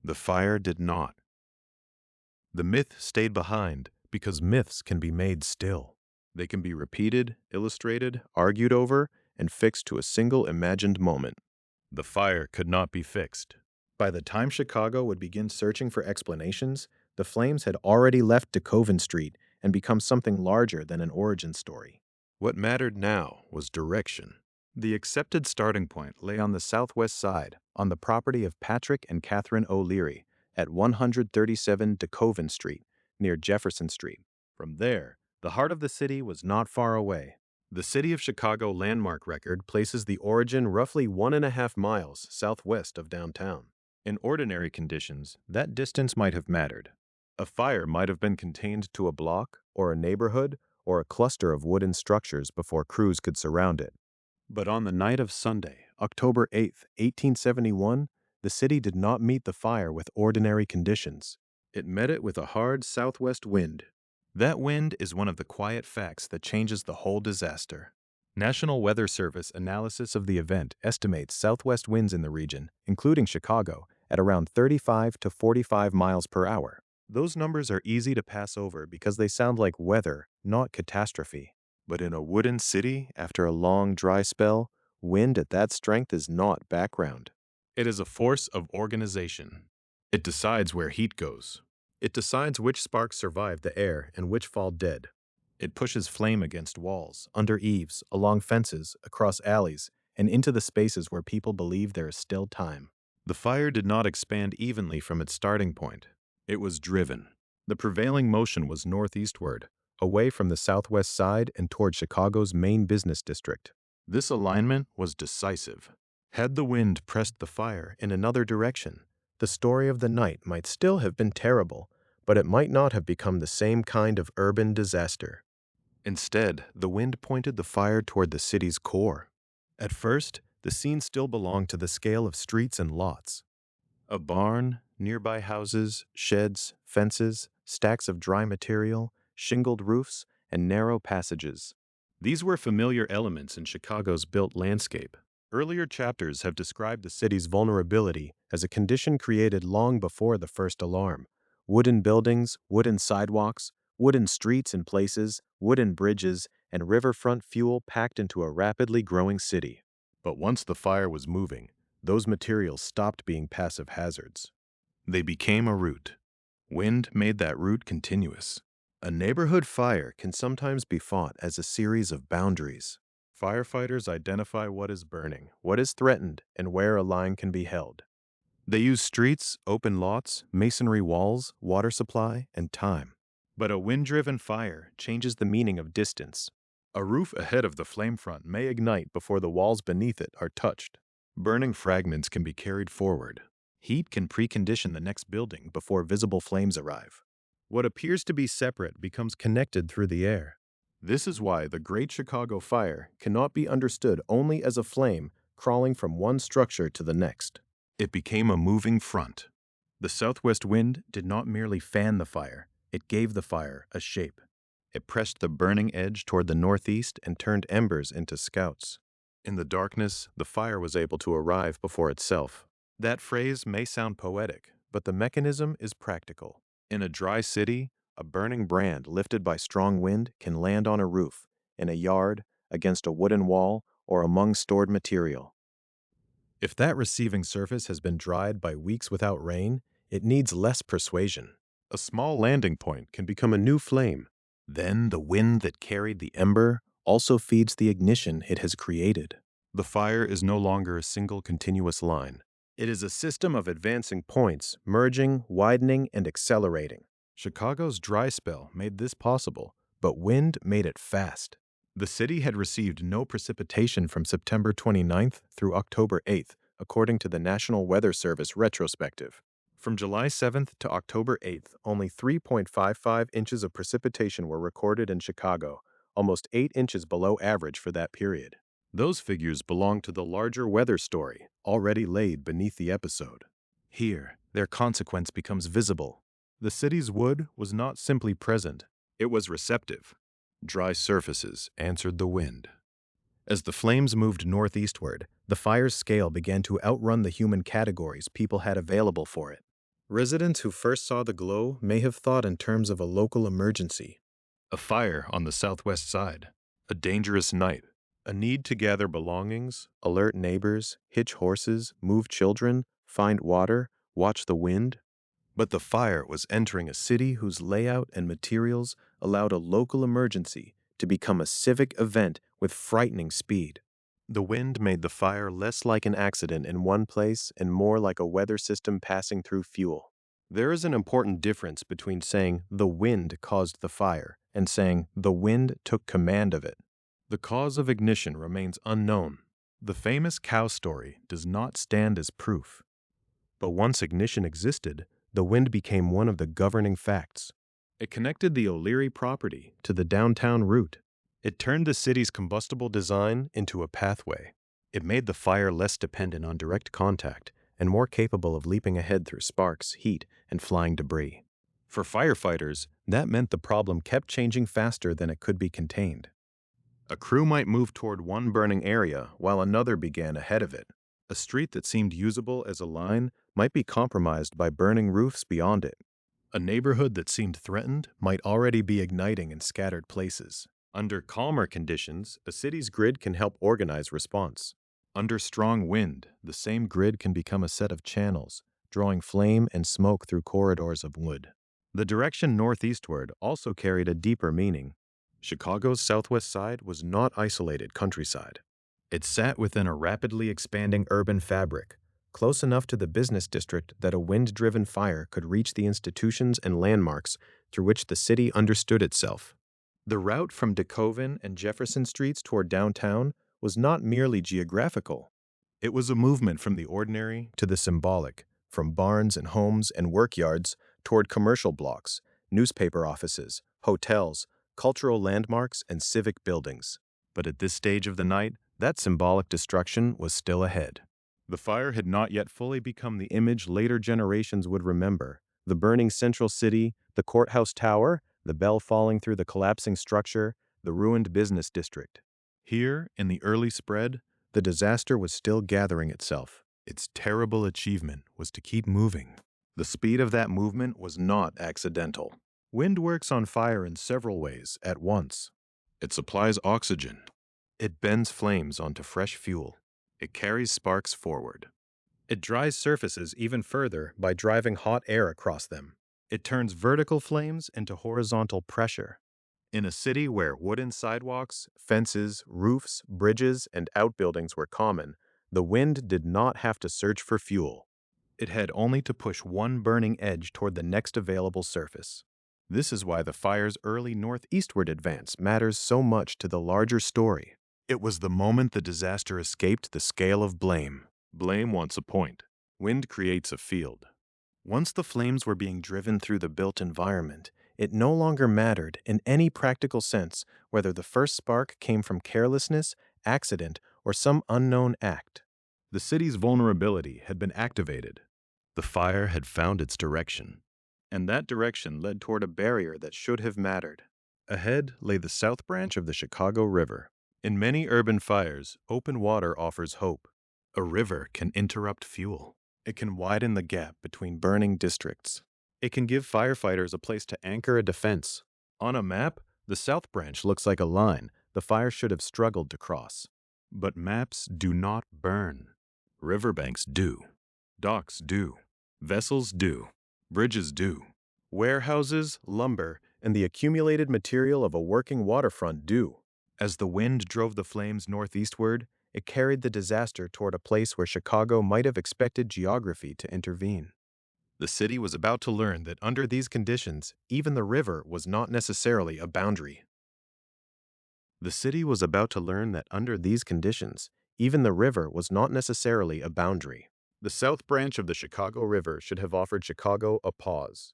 The fire did not. The myth stayed behind because myths can be made still. They can be repeated, illustrated, argued over, and fixed to a single imagined moment. The fire could not be fixed. By the time Chicago would begin searching for explanations, the flames had already left DeKoven Street and become something larger than an origin story. What mattered now was direction. The accepted starting point lay on the southwest side, on the property of Patrick and Catherine O'Leary, at 137 DeKoven Street, near Jefferson Street. From there, the heart of the city was not far away. The City of Chicago landmark record places the origin roughly 1.5 miles southwest of downtown. In ordinary conditions, that distance might have mattered. A fire might have been contained to a block, or a neighborhood, or a cluster of wooden structures before crews could surround it. But on the night of Sunday, October 8, 1871, the city did not meet the fire with ordinary conditions. It met it with a hard southwest wind. That wind is one of the quiet facts that changes the whole disaster. National Weather Service analysis of the event estimates southwest winds in the region, including Chicago, at around 35 to 45 miles per hour. Those numbers are easy to pass over because they sound like weather, not catastrophe. But in a wooden city, after a long dry spell, wind at that strength is not background. It is a force of organization. It decides where heat goes. It decides which sparks survive the air and which fall dead. It pushes flame against walls, under eaves, along fences, across alleys, and into the spaces where people believe there is still time. The fire did not expand evenly from its starting point. It was driven. The prevailing motion was northeastward, away from the southwest side and toward Chicago's main business district. This alignment was decisive. Had the wind pressed the fire in another direction, the story of the night might still have been terrible, but it might not have become the same kind of urban disaster. Instead, the wind pointed the fire toward the city's core. At first, the scene still belonged to the scale of streets and lots. A barn, nearby houses, sheds, fences, stacks of dry material, shingled roofs, and narrow passages. These were familiar elements in Chicago's built landscape. Earlier chapters have described the city's vulnerability as a condition created long before the first alarm. Wooden buildings, wooden sidewalks, wooden streets in places, wooden bridges, and riverfront fuel packed into a rapidly growing city. But once the fire was moving, those materials stopped being passive hazards. They became a route. Wind made that route continuous. A neighborhood fire can sometimes be fought as a series of boundaries. Firefighters identify what is burning, what is threatened, and where a line can be held. They use streets, open lots, masonry walls, water supply, and time. But a wind-driven fire changes the meaning of distance. A roof ahead of the flame front may ignite before the walls beneath it are touched. Burning fragments can be carried forward. Heat can precondition the next building before visible flames arrive. What appears to be separate becomes connected through the air. This is why the Great Chicago Fire cannot be understood only as a flame crawling from one structure to the next. It became a moving front. The southwest wind did not merely fan the fire, it gave the fire a shape. It pressed the burning edge toward the northeast and turned embers into scouts. In the darkness, the fire was able to arrive before itself. That phrase may sound poetic, but the mechanism is practical. In a dry city, a burning brand lifted by strong wind can land on a roof, in a yard, against a wooden wall, or among stored material. If that receiving surface has been dried by weeks without rain, it needs less persuasion. A small landing point can become a new flame. Then the wind that carried the ember also feeds the ignition it has created. The fire is no longer a single continuous line. It is a system of advancing points, merging, widening, and accelerating. Chicago's dry spell made this possible, but wind made it fast. The city had received no precipitation from September 29th through October 8th, according to the National Weather Service retrospective. From July 7th to October 8th, only 3.55 inches of precipitation were recorded in Chicago, almost 8 inches below average for that period. Those figures belong to the larger weather story, already laid beneath the episode. Here, their consequence becomes visible. The city's wood was not simply present, it was receptive. Dry surfaces answered the wind. As the flames moved northeastward, the fire's scale began to outrun the human categories people had available for it. Residents who first saw the glow may have thought in terms of a local emergency. A fire on the southwest side, a dangerous night, a need to gather belongings, alert neighbors, hitch horses, move children, find water, watch the wind. But the fire was entering a city whose layout and materials allowed a local emergency to become a civic event with frightening speed. The wind made the fire less like an accident in one place and more like a weather system passing through fuel. There is an important difference between saying the wind caused the fire and saying the wind took command of it. The cause of ignition remains unknown. The famous cow story does not stand as proof. But once ignition existed, the wind became one of the governing facts. It connected the O'Leary property to the downtown route. It turned the city's combustible design into a pathway. It made the fire less dependent on direct contact and more capable of leaping ahead through sparks, heat, and flying debris. For firefighters, that meant the problem kept changing faster than it could be contained. A crew might move toward one burning area while another began ahead of it. A street that seemed usable as a line might be compromised by burning roofs beyond it. A neighborhood that seemed threatened might already be igniting in scattered places. Under calmer conditions, a city's grid can help organize response. Under strong wind, the same grid can become a set of channels, drawing flame and smoke through corridors of wood. The direction northeastward also carried a deeper meaning. Chicago's southwest side was not isolated countryside. It sat within a rapidly expanding urban fabric, close enough to the business district that a wind-driven fire could reach the institutions and landmarks through which the city understood itself. The route from DeKoven and Jefferson Streets toward downtown was not merely geographical. It was a movement from the ordinary to the symbolic, from barns and homes and workyards toward commercial blocks, newspaper offices, hotels, cultural landmarks, and civic buildings. But at this stage of the night, that symbolic destruction was still ahead. The fire had not yet fully become the image later generations would remember. The burning central city, the courthouse tower, the bell falling through the collapsing structure, the ruined business district. Here, in the early spread, the disaster was still gathering itself. Its terrible achievement was to keep moving. The speed of that movement was not accidental. Wind works on fire in several ways at once. It supplies oxygen. It bends flames onto fresh fuel. It carries sparks forward. It dries surfaces even further by driving hot air across them. It turns vertical flames into horizontal pressure. In a city where wooden sidewalks, fences, roofs, bridges, and outbuildings were common, the wind did not have to search for fuel. It had only to push one burning edge toward the next available surface. This is why the fire's early northeastward advance matters so much to the larger story. It was the moment the disaster escaped the scale of blame. Blame wants a point. Wind creates a field. Once the flames were being driven through the built environment, it no longer mattered in any practical sense whether the first spark came from carelessness, accident, or some unknown act. The city's vulnerability had been activated. The fire had found its direction. And that direction led toward a barrier that should have mattered. Ahead lay the south branch of the Chicago River. In many urban fires, open water offers hope. A river can interrupt fuel. It can widen the gap between burning districts. It can give firefighters a place to anchor a defense. On a map, the south branch looks like a line the fire should have struggled to cross. But maps do not burn. Riverbanks do. Docks do. Vessels do. Bridges do. Warehouses, lumber, and the accumulated material of a working waterfront do. As the wind drove the flames northeastward, it carried the disaster toward a place where Chicago might have expected geography to intervene. The city was about to learn that under these conditions, even the river was not necessarily a boundary. The city was about to learn that under these conditions, even the river was not necessarily a boundary. The south branch of the Chicago River should have offered Chicago a pause.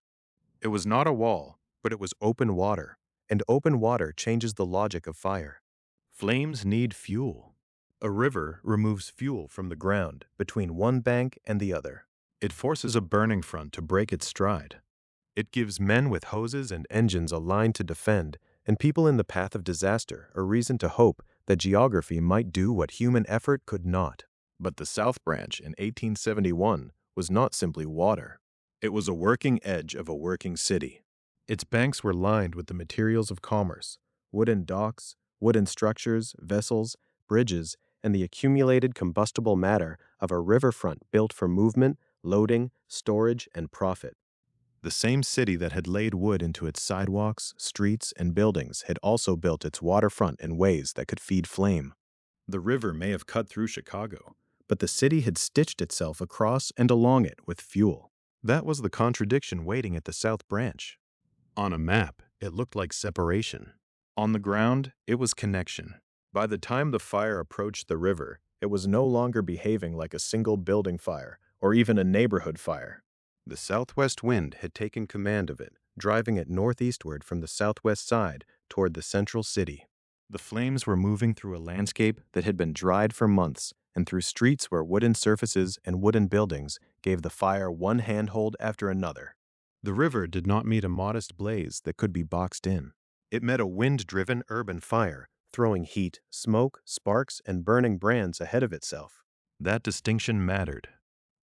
It was not a wall, but it was open water, and open water changes the logic of fire. Flames need fuel. A river removes fuel from the ground between one bank and the other. It forces a burning front to break its stride. It gives men with hoses and engines a line to defend, and people in the path of disaster a reason to hope that geography might do what human effort could not. But the South Branch in 1871 was not simply water. It was a working edge of a working city. Its banks were lined with the materials of commerce: wooden docks, wooden structures, vessels, bridges, and the accumulated combustible matter of a riverfront built for movement, loading, storage, and profit. The same city that had laid wood into its sidewalks, streets, and buildings had also built its waterfront in ways that could feed flame. The river may have cut through Chicago, but the city had stitched itself across and along it with fuel. That was the contradiction waiting at the South Branch. On a map, it looked like separation. On the ground, it was connection. By the time the fire approached the river, it was no longer behaving like a single building fire or even a neighborhood fire. The southwest wind had taken command of it, driving it northeastward from the southwest side toward the central city. The flames were moving through a landscape that had been dried for months and through streets where wooden surfaces and wooden buildings gave the fire one handhold after another. The river did not meet a modest blaze that could be boxed in. It met a wind-driven urban fire, throwing heat, smoke, sparks, and burning brands ahead of itself. That distinction mattered.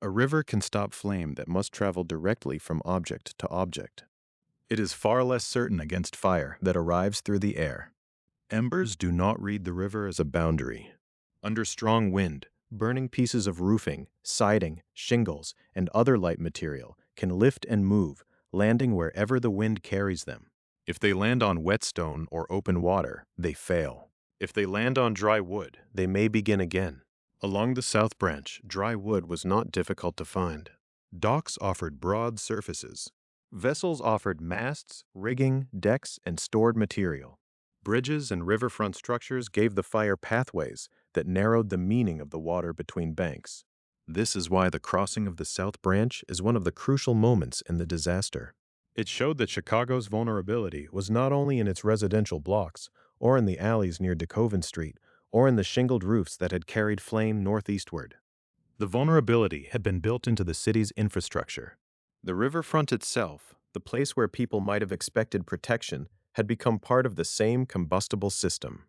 A river can stop flame that must travel directly from object to object. It is far less certain against fire that arrives through the air. Embers do not read the river as a boundary. Under strong wind, burning pieces of roofing, siding, shingles, and other light material can lift and move, landing wherever the wind carries them. If they land on wet stone or open water, they fail. If they land on dry wood, they may begin again. Along the South Branch, dry wood was not difficult to find. Docks offered broad surfaces. Vessels offered masts, rigging, decks, and stored material. Bridges and riverfront structures gave the fire pathways that narrowed the meaning of the water between banks. This is why the crossing of the South Branch is one of the crucial moments in the disaster. It showed that Chicago's vulnerability was not only in its residential blocks, or in the alleys near DeKoven Street, or in the shingled roofs that had carried flame northeastward. The vulnerability had been built into the city's infrastructure. The riverfront itself, the place where people might have expected protection, had become part of the same combustible system.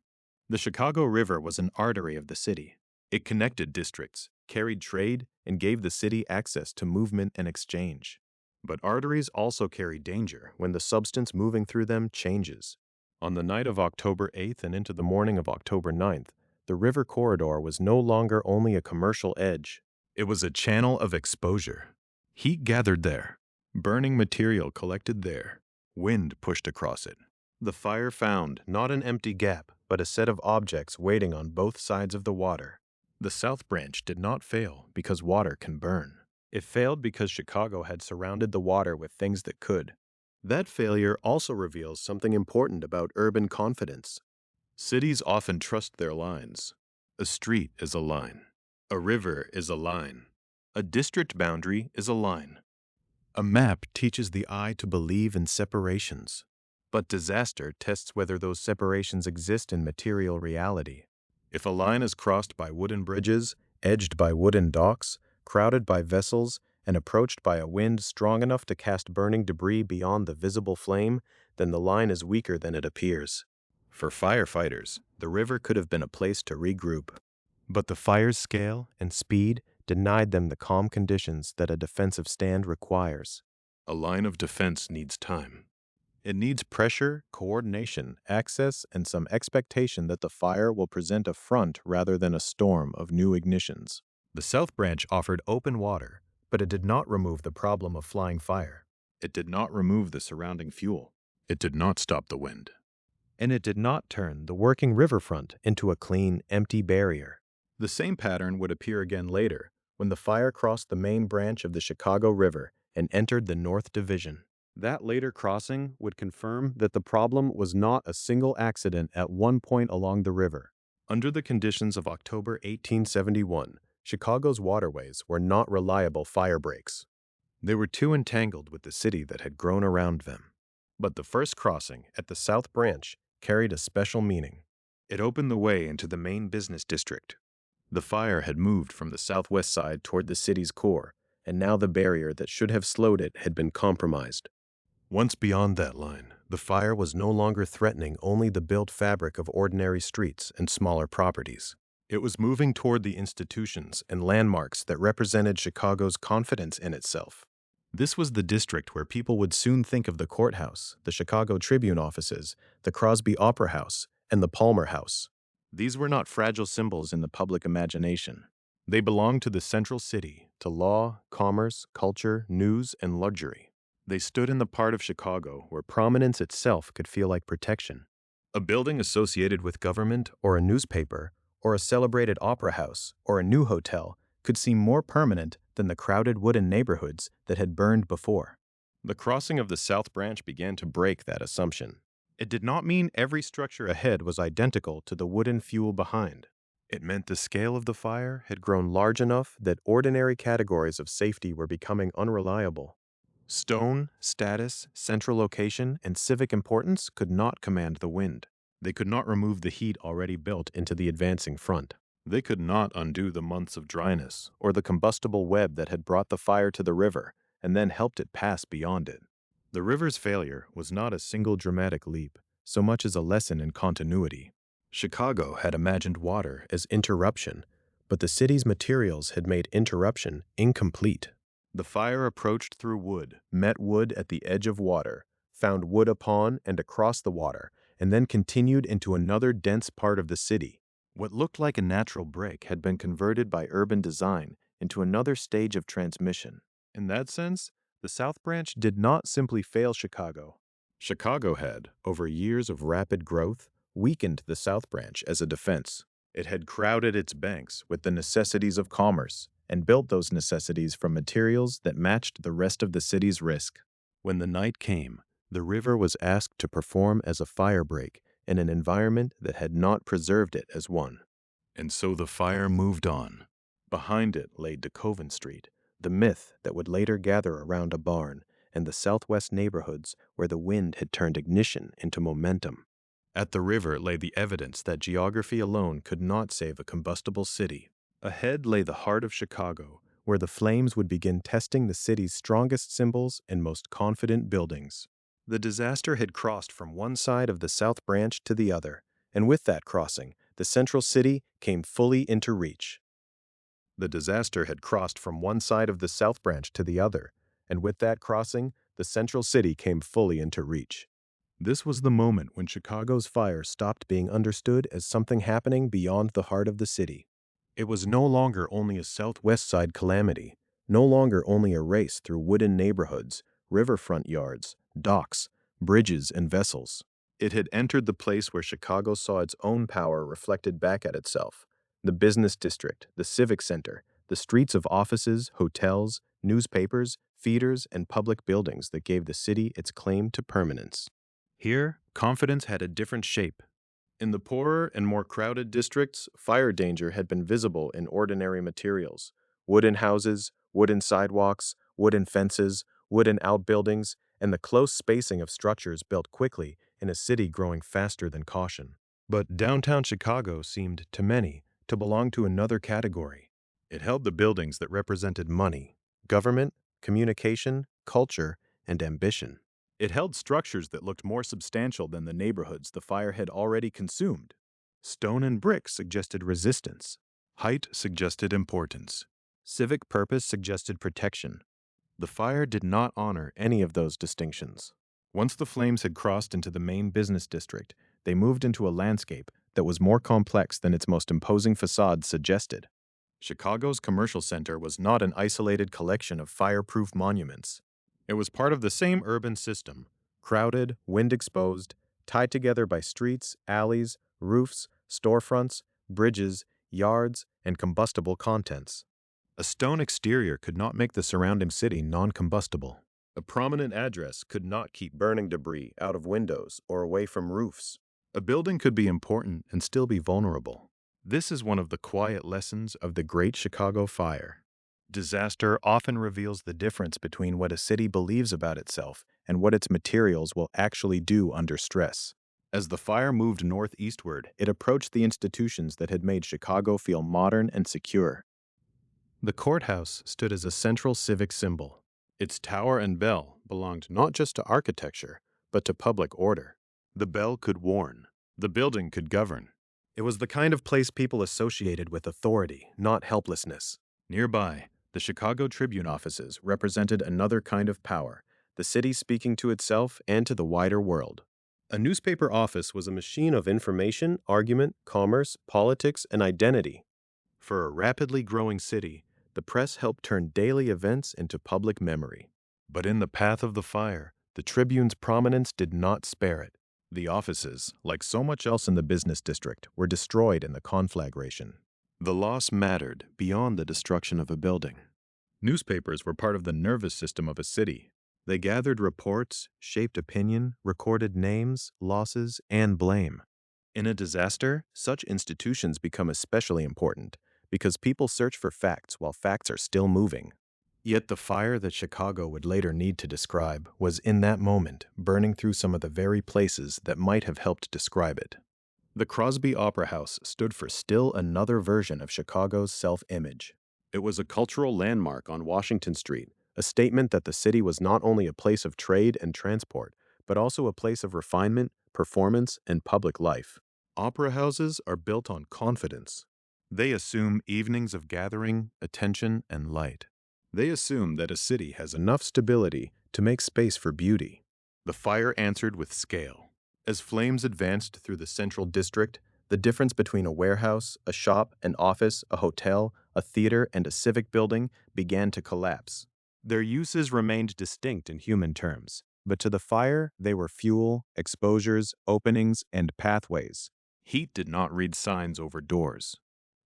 The Chicago River was an artery of the city. It connected districts, carried trade, and gave the city access to movement and exchange. But arteries also carry danger when the substance moving through them changes. On the night of October 8th and into the morning of October 9th, the river corridor was no longer only a commercial edge. It was a channel of exposure. Heat gathered there. Burning material collected there. Wind pushed across it. The fire found not an empty gap, but a set of objects waiting on both sides of the water. The South Branch did not fail because water can burn. It failed because Chicago had surrounded the water with things that could. That failure also reveals something important about urban confidence. Cities often trust their lines. A street is a line. A river is a line. A district boundary is a line. A map teaches the eye to believe in separations. But disaster tests whether those separations exist in material reality. If a line is crossed by wooden bridges, edged by wooden docks, crowded by vessels, and approached by a wind strong enough to cast burning debris beyond the visible flame, then the line is weaker than it appears. For firefighters, the river could have been a place to regroup. But the fire's scale and speed denied them the calm conditions that a defensive stand requires. A line of defense needs time. It needs pressure, coordination, access, and some expectation that the fire will present a front rather than a storm of new ignitions. The South Branch offered open water, but it did not remove the problem of flying fire. It did not remove the surrounding fuel. It did not stop the wind. And it did not turn the working riverfront into a clean, empty barrier. The same pattern would appear again later, when the fire crossed the main branch of the Chicago River and entered the North Division. That later crossing would confirm that the problem was not a single accident at one point along the river. Under the conditions of October 1871, Chicago's waterways were not reliable fire breaks. They were too entangled with the city that had grown around them. But the first crossing at the South Branch carried a special meaning. It opened the way into the main business district. The fire had moved from the southwest side toward the city's core, and now the barrier that should have slowed it had been compromised. Once beyond that line, the fire was no longer threatening only the built fabric of ordinary streets and smaller properties. It was moving toward the institutions and landmarks that represented Chicago's confidence in itself. This was the district where people would soon think of the courthouse, the Chicago Tribune offices, the Crosby Opera House, and the Palmer House. These were not fragile symbols in the public imagination. They belonged to the central city, to law, commerce, culture, news, and luxury. They stood in the part of Chicago where prominence itself could feel like protection. A building associated with government or a newspaper or a celebrated opera house or a new hotel could seem more permanent than the crowded wooden neighborhoods that had burned before. The crossing of the South Branch began to break that assumption. It did not mean every structure ahead was identical to the wooden fuel behind. It meant the scale of the fire had grown large enough that ordinary categories of safety were becoming unreliable. Stone, status, central location, and civic importance could not command the wind. They could not remove the heat already built into the advancing front. They could not undo the months of dryness or the combustible web that had brought the fire to the river and then helped it pass beyond it. The river's failure was not a single dramatic leap, so much as a lesson in continuity. Chicago had imagined water as interruption, but the city's materials had made interruption incomplete. The fire approached through wood, met wood at the edge of water, found wood upon and across the water, and then continued into another dense part of the city. What looked like a natural break had been converted by urban design into another stage of transmission. In that sense, the South Branch did not simply fail Chicago. Chicago had, over years of rapid growth, weakened the South Branch as a defense. It had crowded its banks with the necessities of commerce and built those necessities from materials that matched the rest of the city's risk. When the night came, the river was asked to perform as a fire break in an environment that had not preserved it as one. And so the fire moved on. Behind it lay DeKoven Street, the myth that would later gather around a barn, and the southwest neighborhoods where the wind had turned ignition into momentum. At the river lay the evidence that geography alone could not save a combustible city. Ahead lay the heart of Chicago, where the flames would begin testing the city's strongest symbols and most confident buildings. The disaster had crossed from one side of the South Branch to the other, and with that crossing, the central city came fully into reach. The disaster had crossed from one side of the South Branch to the other, and with that crossing, the central city came fully into reach. This was the moment when Chicago's fire stopped being understood as something happening beyond the heart of the city. It was no longer only a southwest side calamity, no longer only a race through wooden neighborhoods, riverfront yards, docks, bridges, and vessels. It had entered the place where Chicago saw its own power reflected back at itself. The business district, the civic center, the streets of offices, hotels, newspapers, theaters, and public buildings that gave the city its claim to permanence. Here, confidence had a different shape. In the poorer and more crowded districts, fire danger had been visible in ordinary materials: wooden houses, wooden sidewalks, wooden fences, wooden outbuildings, and the close spacing of structures built quickly in a city growing faster than caution. But downtown Chicago seemed, to many, to belong to another category. It held the buildings that represented money, government, communication, culture, and ambition. It held structures that looked more substantial than the neighborhoods the fire had already consumed. Stone and brick suggested resistance. Height suggested importance. Civic purpose suggested protection. The fire did not honor any of those distinctions. Once the flames had crossed into the main business district, they moved into a landscape that was more complex than its most imposing facade suggested. Chicago's commercial center was not an isolated collection of fireproof monuments. It was part of the same urban system, crowded, wind-exposed, tied together by streets, alleys, roofs, storefronts, bridges, yards, and combustible contents. A stone exterior could not make the surrounding city non-combustible. A prominent address could not keep burning debris out of windows or away from roofs. A building could be important and still be vulnerable. This is one of the quiet lessons of the Great Chicago Fire. Disaster often reveals the difference between what a city believes about itself and what its materials will actually do under stress. As the fire moved northeastward, it approached the institutions that had made Chicago feel modern and secure. The courthouse stood as a central civic symbol. Its tower and bell belonged not just to architecture, but to public order. The bell could warn. The building could govern. It was the kind of place people associated with authority, not helplessness. Nearby, the Chicago Tribune offices represented another kind of power, the city speaking to itself and to the wider world. A newspaper office was a machine of information, argument, commerce, politics, and identity. For a rapidly growing city, the press helped turn daily events into public memory. But in the path of the fire, the Tribune's prominence did not spare it. The offices, like so much else in the business district, were destroyed in the conflagration. The loss mattered beyond the destruction of a building. Newspapers were part of the nervous system of a city. They gathered reports, shaped opinion, recorded names, losses, and blame. In a disaster, such institutions become especially important because people search for facts while facts are still moving. Yet the fire that Chicago would later need to describe was in that moment burning through some of the very places that might have helped describe it. The Crosby Opera House stood for still another version of Chicago's self-image. It was a cultural landmark on Washington Street, a statement that the city was not only a place of trade and transport, but also a place of refinement, performance, and public life. Opera houses are built on confidence. They assume evenings of gathering, attention, and light. They assume that a city has enough stability to make space for beauty. The fire answered with scale. As flames advanced through the central district, the difference between a warehouse, a shop, an office, a hotel, a theater, and a civic building began to collapse. Their uses remained distinct in human terms, but to the fire they were fuel, exposures, openings, and pathways. Heat did not read signs over doors.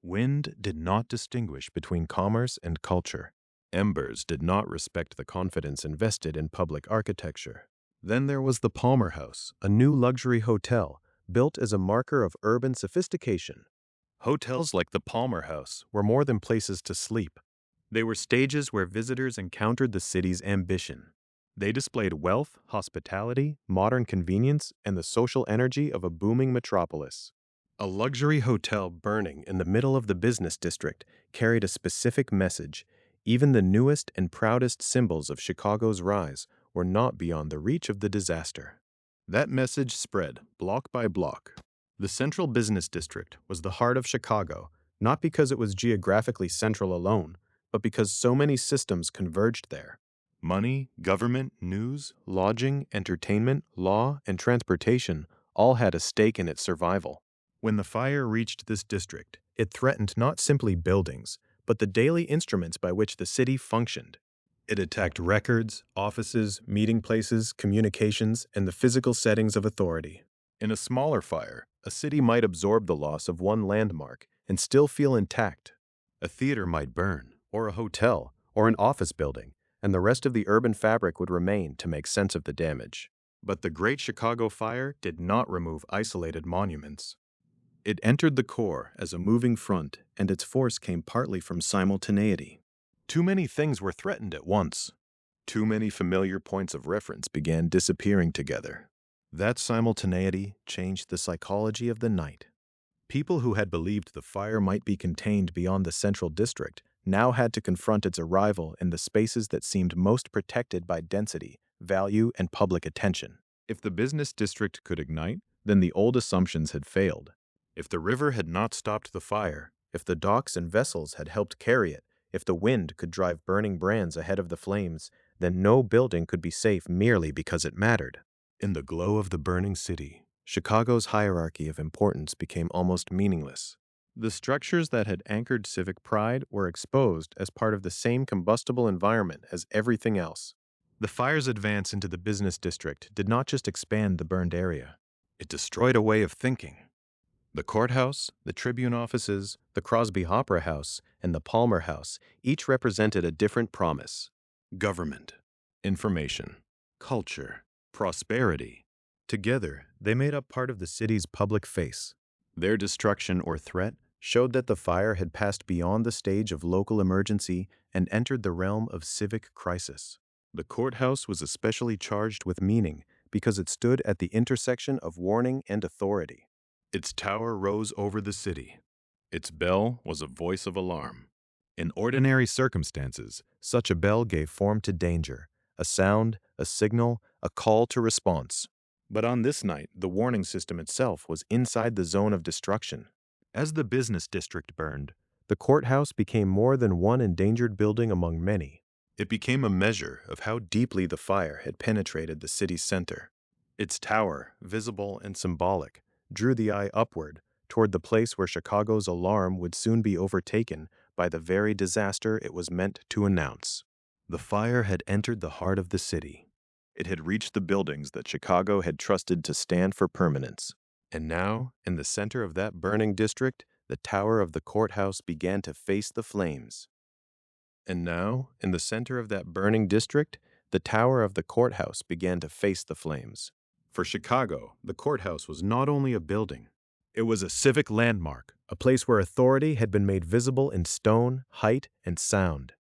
Wind did not distinguish between commerce and culture. Embers did not respect the confidence invested in public architecture. Then there was the Palmer House, a new luxury hotel built as a marker of urban sophistication. Hotels like the Palmer House were more than places to sleep. They were stages where visitors encountered the city's ambition. They displayed wealth, hospitality, modern convenience, and the social energy of a booming metropolis. A luxury hotel burning in the middle of the business district carried a specific message. Even the newest and proudest symbols of Chicago's rise were not beyond the reach of the disaster. That message spread block by block. The central business district was the heart of Chicago, not because it was geographically central alone, but because so many systems converged there. Money, government, news, lodging, entertainment, law, and transportation all had a stake in its survival. When the fire reached this district, it threatened not simply buildings, but the daily instruments by which the city functioned. It attacked records, offices, meeting places, communications, and the physical settings of authority. In a smaller fire, a city might absorb the loss of one landmark and still feel intact. A theater might burn, or a hotel, or an office building, and the rest of the urban fabric would remain to make sense of the damage. But the Great Chicago Fire did not remove isolated monuments. It entered the core as a moving front, and its force came partly from simultaneity. Too many things were threatened at once. Too many familiar points of reference began disappearing together. That simultaneity changed the psychology of the night. People who had believed the fire might be contained beyond the central district now had to confront its arrival in the spaces that seemed most protected by density, value, and public attention. If the business district could ignite, then the old assumptions had failed. If the river had not stopped the fire, if the docks and vessels had helped carry it, if the wind could drive burning brands ahead of the flames, then no building could be safe merely because it mattered. In the glow of the burning city, Chicago's hierarchy of importance became almost meaningless. The structures that had anchored civic pride were exposed as part of the same combustible environment as everything else. The fire's advance into the business district did not just expand the burned area, it destroyed a way of thinking. The courthouse, the Tribune offices, the Crosby Opera House, and the Palmer House each represented a different promise: government, information, culture, prosperity. Together, they made up part of the city's public face. Their destruction or threat showed that the fire had passed beyond the stage of local emergency and entered the realm of civic crisis. The courthouse was especially charged with meaning because it stood at the intersection of warning and authority. Its tower rose over the city. Its bell was a voice of alarm. In ordinary circumstances, such a bell gave form to danger, a sound, a signal, a call to response. But on this night, the warning system itself was inside the zone of destruction. As the business district burned, the courthouse became more than one endangered building among many. It became a measure of how deeply the fire had penetrated the city's center. Its tower, visible and symbolic, drew the eye upward toward the place where Chicago's alarm would soon be overtaken by the very disaster it was meant to announce. The fire had entered the heart of the city. It had reached the buildings that Chicago had trusted to stand for permanence. And now, in the center of that burning district, the tower of the courthouse began to face the flames. And now, in the center of that burning district, the tower of the courthouse began to face the flames. For Chicago, the courthouse was not only a building, it was a civic landmark, a place where authority had been made visible in stone, height, and sound.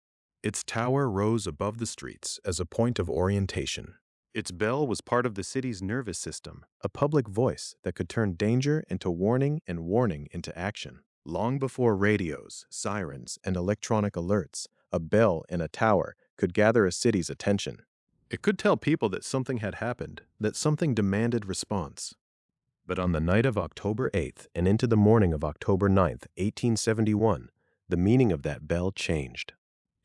Its tower rose above the streets as a point of orientation. Its bell was part of the city's nervous system, a public voice that could turn danger into warning and warning into action. Long before radios, sirens, and electronic alerts, a bell in a tower could gather a city's attention. It could tell people that something had happened, that something demanded response. But on the night of October 8th and into the morning of October 9th, 1871, the meaning of that bell changed.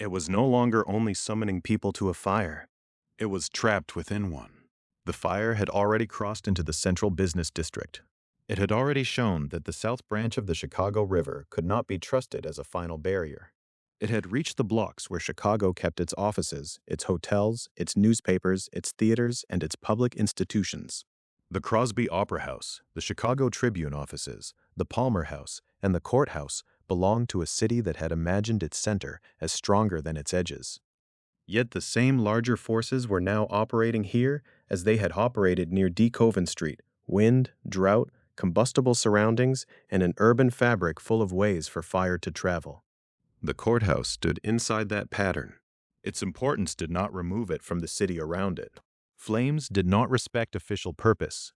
It was no longer only summoning people to a fire. It was trapped within one. The fire had already crossed into the central business district. It had already shown that the south branch of the Chicago River could not be trusted as a final barrier. It had reached the blocks where Chicago kept its offices, its hotels, its newspapers, its theaters, and its public institutions. The Crosby Opera House, the Chicago Tribune offices, the Palmer House, and the courthouse belonged to a city that had imagined its center as stronger than its edges. Yet the same larger forces were now operating here as they had operated near DeKoven Street: wind, drought, combustible surroundings, and an urban fabric full of ways for fire to travel. The courthouse stood inside that pattern. Its importance did not remove it from the city around it. Flames did not respect official purpose.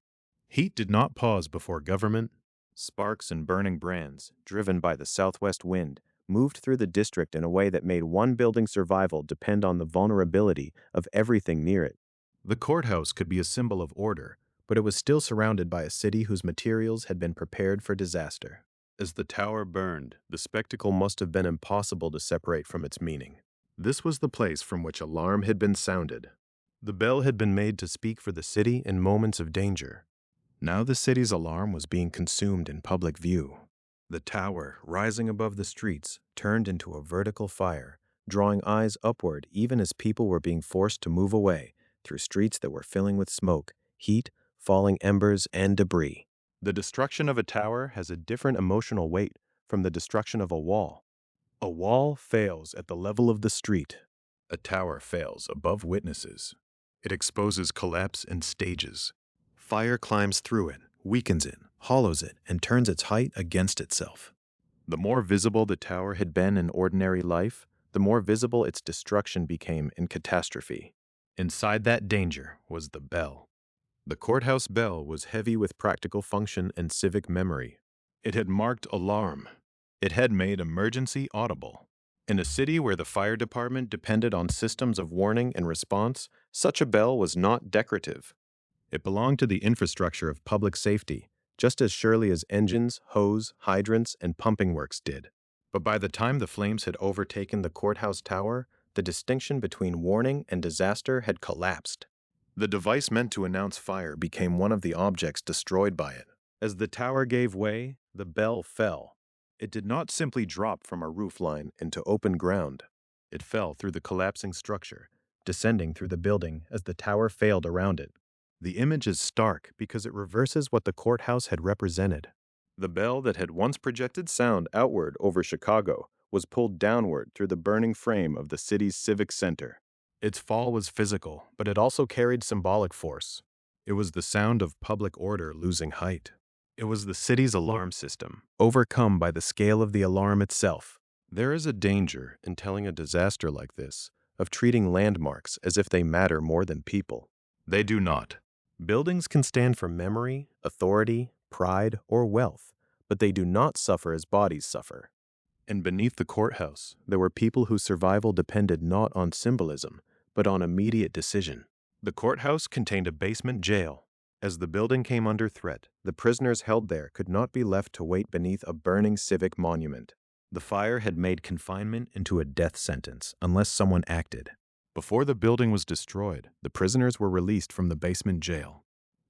Heat did not pause before government. Sparks and burning brands, driven by the southwest wind, moved through the district in a way that made one building's survival depend on the vulnerability of everything near it. The courthouse could be a symbol of order, but it was still surrounded by a city whose materials had been prepared for disaster. As the tower burned, the spectacle must have been impossible to separate from its meaning. This was the place from which alarm had been sounded. The bell had been made to speak for the city in moments of danger. Now the city's alarm was being consumed in public view. The tower, rising above the streets, turned into a vertical fire, drawing eyes upward even as people were being forced to move away through streets that were filling with smoke, heat, falling embers, and debris. The destruction of a tower has a different emotional weight from the destruction of a wall. A wall fails at the level of the street. A tower fails above witnesses. It exposes collapse in stages. Fire climbs through it, weakens it, hollows it, and turns its height against itself. The more visible the tower had been in ordinary life, the more visible its destruction became in catastrophe. Inside that danger was the bell. The courthouse bell was heavy with practical function and civic memory. It had marked alarm. It had made emergency audible. In a city where the fire department depended on systems of warning and response, such a bell was not decorative. It belonged to the infrastructure of public safety, just as surely as engines, hose, hydrants, and pumping works did. But by the time the flames had overtaken the courthouse tower, the distinction between warning and disaster had collapsed. The device meant to announce fire became one of the objects destroyed by it. As the tower gave way, the bell fell. It did not simply drop from a roof line into open ground. It fell through the collapsing structure, descending through the building as the tower failed around it. The image is stark because it reverses what the courthouse had represented. The bell that had once projected sound outward over Chicago was pulled downward through the burning frame of the city's civic center. Its fall was physical, but it also carried symbolic force. It was the sound of public order losing height. It was the city's alarm system, overcome by the scale of the alarm itself. There is a danger in telling a disaster like this, of treating landmarks as if they matter more than people. They do not. Buildings can stand for memory, authority, pride, or wealth, but they do not suffer as bodies suffer. And beneath the courthouse, there were people whose survival depended not on symbolism, but on immediate decision. The courthouse contained a basement jail. As the building came under threat, the prisoners held there could not be left to wait beneath a burning civic monument. The fire had made confinement into a death sentence unless someone acted. Before the building was destroyed, the prisoners were released from the basement jail.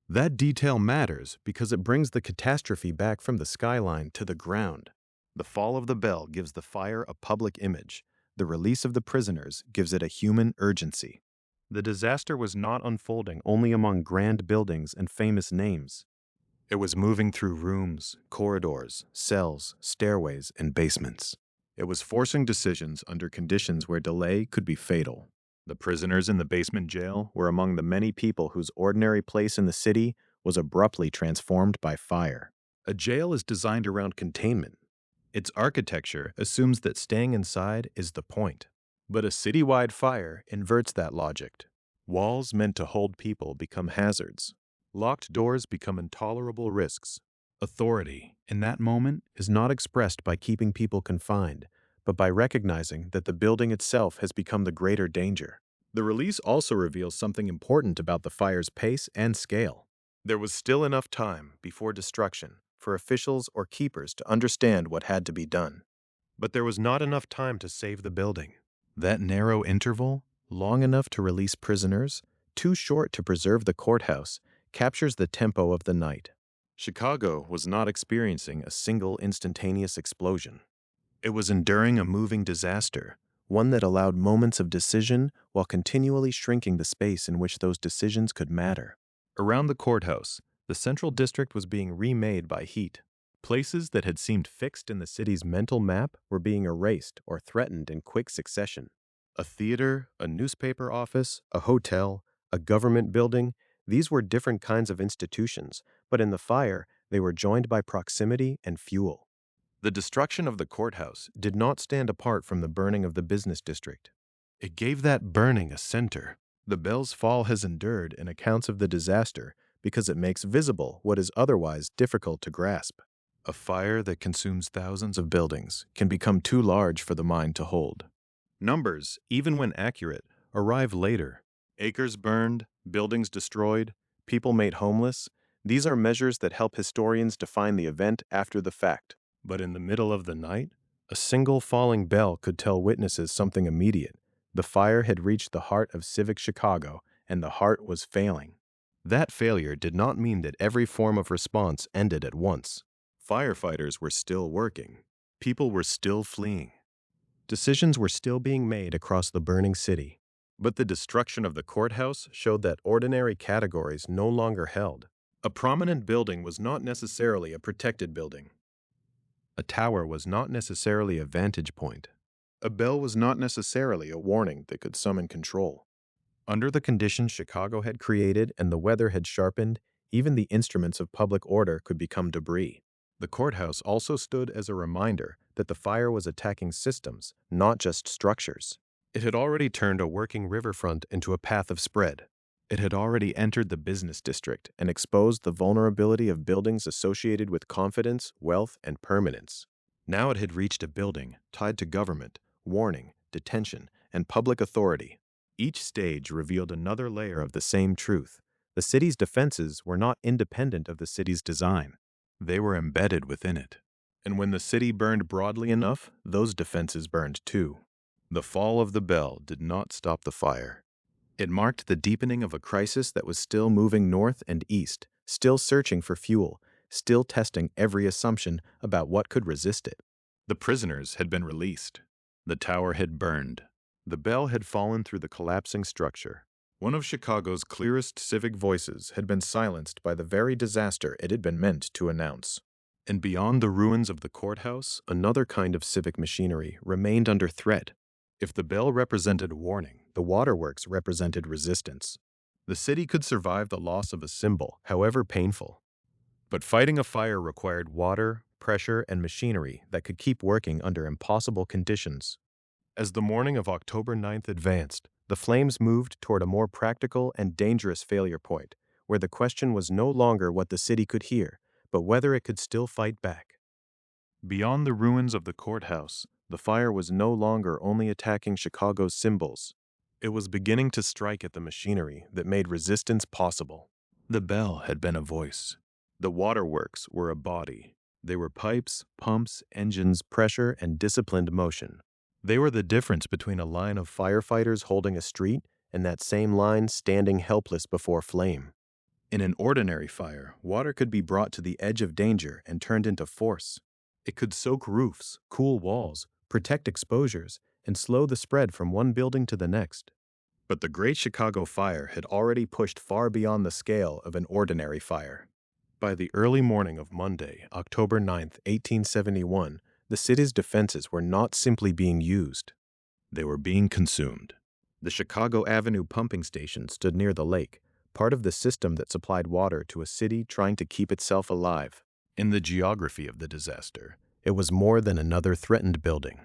That detail matters because it brings the catastrophe back from the skyline to the ground. The fall of the bell gives the fire a public image. The release of the prisoners gives it a human urgency. The disaster was not unfolding only among grand buildings and famous names. It was moving through rooms, corridors, cells, stairways, and basements. It was forcing decisions under conditions where delay could be fatal. The prisoners in the basement jail were among the many people whose ordinary place in the city was abruptly transformed by fire. A jail is designed around containment. Its architecture assumes that staying inside is the point. But a citywide fire inverts that logic. Walls meant to hold people become hazards. Locked doors become intolerable risks. Authority, in that moment, is not expressed by keeping people confined, but by recognizing that the building itself has become the greater danger. The release also reveals something important about the fire's pace and scale. There was still enough time before destruction for officials or keepers to understand what had to be done. But there was not enough time to save the building. That narrow interval, long enough to release prisoners, too short to preserve the courthouse, captures the tempo of the night. Chicago was not experiencing a single instantaneous explosion. It was enduring a moving disaster, one that allowed moments of decision while continually shrinking the space in which those decisions could matter. Around the courthouse, the central district was being remade by heat. Places that had seemed fixed in the city's mental map were being erased or threatened in quick succession. A theater, a newspaper office, a hotel, a government building, these were different kinds of institutions, but in the fire, they were joined by proximity and fuel. The destruction of the courthouse did not stand apart from the burning of the business district. It gave that burning a center. The bell's fall has endured in accounts of the disaster because it makes visible what is otherwise difficult to grasp. A fire that consumes thousands of buildings can become too large for the mind to hold. Numbers, even when accurate, arrive later. Acres burned, buildings destroyed, people made homeless. These are measures that help historians define the event after the fact. But in the middle of the night, a single falling bell could tell witnesses something immediate. The fire had reached the heart of civic Chicago, and the heart was failing. That failure did not mean that every form of response ended at once. Firefighters were still working. People were still fleeing. Decisions were still being made across the burning city. But the destruction of the courthouse showed that ordinary categories no longer held. A prominent building was not necessarily a protected building. A tower was not necessarily a vantage point. A bell was not necessarily a warning that could summon control. Under the conditions Chicago had created and the weather had sharpened, even the instruments of public order could become debris. The courthouse also stood as a reminder that the fire was attacking systems, not just structures. It had already turned a working riverfront into a path of spread. It had already entered the business district and exposed the vulnerability of buildings associated with confidence, wealth, and permanence. Now it had reached a building tied to government, warning, detention, and public authority. Each stage revealed another layer of the same truth. The city's defenses were not independent of the city's design. They were embedded within it. And when the city burned broadly enough, those defenses burned too. The fall of the bell did not stop the fire. It marked the deepening of a crisis that was still moving north and east, still searching for fuel, still testing every assumption about what could resist it. The prisoners had been released. The tower had burned. The bell had fallen through the collapsing structure. One of Chicago's clearest civic voices had been silenced by the very disaster it had been meant to announce. And beyond the ruins of the courthouse, another kind of civic machinery remained under threat. If the bell represented warning, the waterworks represented resistance. The city could survive the loss of a symbol, however painful. But fighting a fire required water, pressure, and machinery that could keep working under impossible conditions. As the morning of October 9th advanced, the flames moved toward a more practical and dangerous failure point, where the question was no longer what the city could hear, but whether it could still fight back. Beyond the ruins of the courthouse, the fire was no longer only attacking Chicago's symbols. It was beginning to strike at the machinery that made resistance possible. The bell had been a voice. The waterworks were a body. They were pipes, pumps, engines, pressure, and disciplined motion. They were the difference between a line of firefighters holding a street and that same line standing helpless before flame. In an ordinary fire, water could be brought to the edge of danger and turned into force. It could soak roofs, cool walls, protect exposures, and slow the spread from one building to the next. But the Great Chicago Fire had already pushed far beyond the scale of an ordinary fire. By the early morning of Monday, October 9th, 1871, the city's defenses were not simply being used. They were being consumed. The Chicago Avenue pumping station stood near the lake, part of the system that supplied water to a city trying to keep itself alive. In the geography of the disaster, it was more than another threatened building.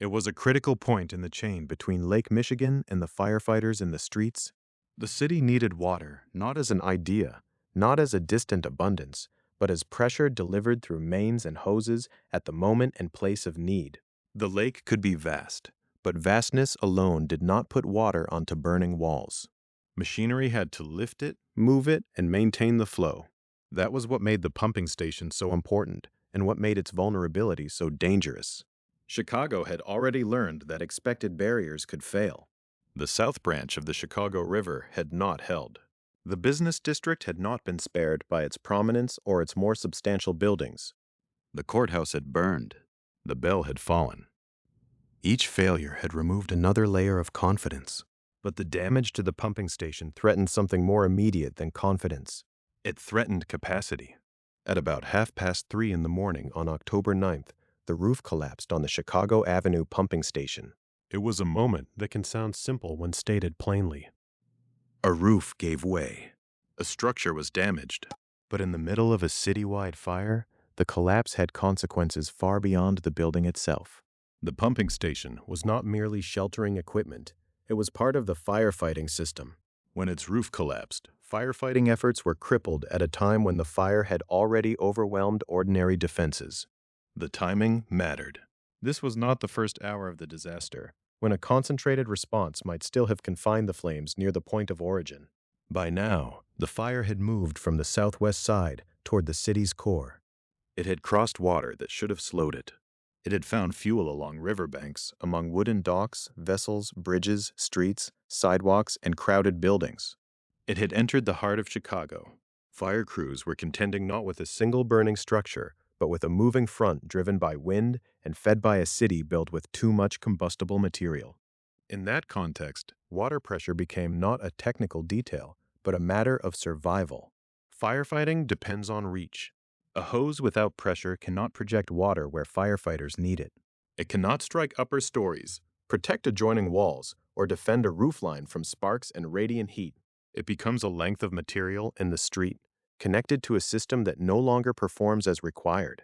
It was a critical point in the chain between Lake Michigan and the firefighters in the streets. The city needed water, not as an idea, not as a distant abundance, but as pressure delivered through mains and hoses at the moment and place of need. The lake could be vast, but vastness alone did not put water onto burning walls. Machinery had to lift it, move it, and maintain the flow. That was what made the pumping station so important, and what made its vulnerability so dangerous. Chicago had already learned that expected barriers could fail. The south branch of the Chicago River had not held. The business district had not been spared by its prominence or its more substantial buildings. The courthouse had burned. The bell had fallen. Each failure had removed another layer of confidence. But the damage to the pumping station threatened something more immediate than confidence. It threatened capacity. At about 3:30 in the morning on October 9th, the roof collapsed on the Chicago Avenue pumping station. It was a moment that can sound simple when stated plainly. A roof gave way. A structure was damaged. But in the middle of a citywide fire, the collapse had consequences far beyond the building itself. The pumping station was not merely sheltering equipment. It was part of the firefighting system. When its roof collapsed, firefighting efforts were crippled at a time when the fire had already overwhelmed ordinary defenses. The timing mattered. This was not the first hour of the disaster, when a concentrated response might still have confined the flames near the point of origin. By now, the fire had moved from the southwest side toward the city's core. It had crossed water that should have slowed it. It had found fuel along riverbanks, among wooden docks, vessels, bridges, streets, sidewalks, and crowded buildings. It had entered the heart of Chicago. Fire crews were contending not with a single burning structure, but with a moving front driven by wind and fed by a city built with too much combustible material. In that context, water pressure became not a technical detail, but a matter of survival. Firefighting depends on reach. A hose without pressure cannot project water where firefighters need it. It cannot strike upper stories, protect adjoining walls, or defend a roofline from sparks and radiant heat. It becomes a length of material in the street, connected to a system that no longer performs as required.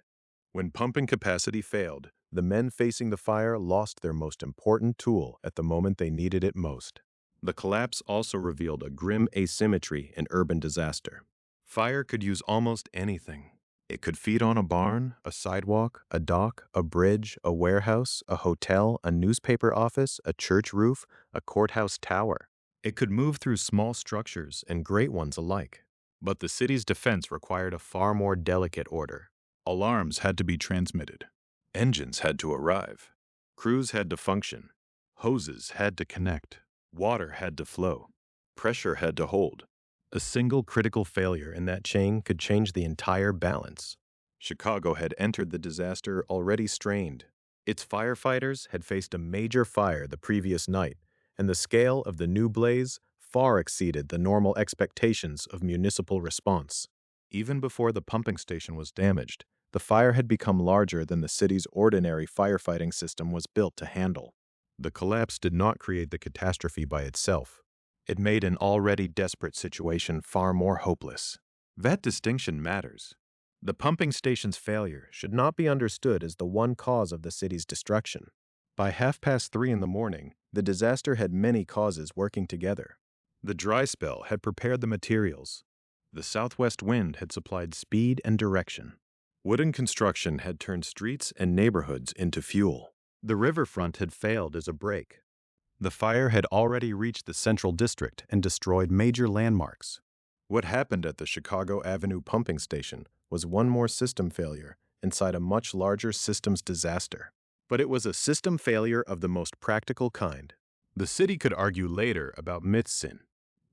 When pumping capacity failed, the men facing the fire lost their most important tool at the moment they needed it most. The collapse also revealed a grim asymmetry in urban disaster. Fire could use almost anything. It could feed on a barn, a sidewalk, a dock, a bridge, a warehouse, a hotel, a newspaper office, a church roof, a courthouse tower. It could move through small structures and great ones alike. But the city's defense required a far more delicate order. Alarms had to be transmitted. Engines had to arrive. Crews had to function. Hoses had to connect. Water had to flow. Pressure had to hold. A single critical failure in that chain could change the entire balance. Chicago had entered the disaster already strained. Its firefighters had faced a major fire the previous night, and the scale of the new blaze far exceeded the normal expectations of municipal response. Even before the pumping station was damaged, the fire had become larger than the city's ordinary firefighting system was built to handle. The collapse did not create the catastrophe by itself. It made an already desperate situation far more hopeless. That distinction matters. The pumping station's failure should not be understood as the one cause of the city's destruction. By 3:30 in the morning, the disaster had many causes working together. The dry spell had prepared the materials. The southwest wind had supplied speed and direction. Wooden construction had turned streets and neighborhoods into fuel. The riverfront had failed as a brake. The fire had already reached the central district and destroyed major landmarks. What happened at the Chicago Avenue pumping station was one more system failure inside a much larger systems disaster. But it was a system failure of the most practical kind. The city could argue later about Mythsin.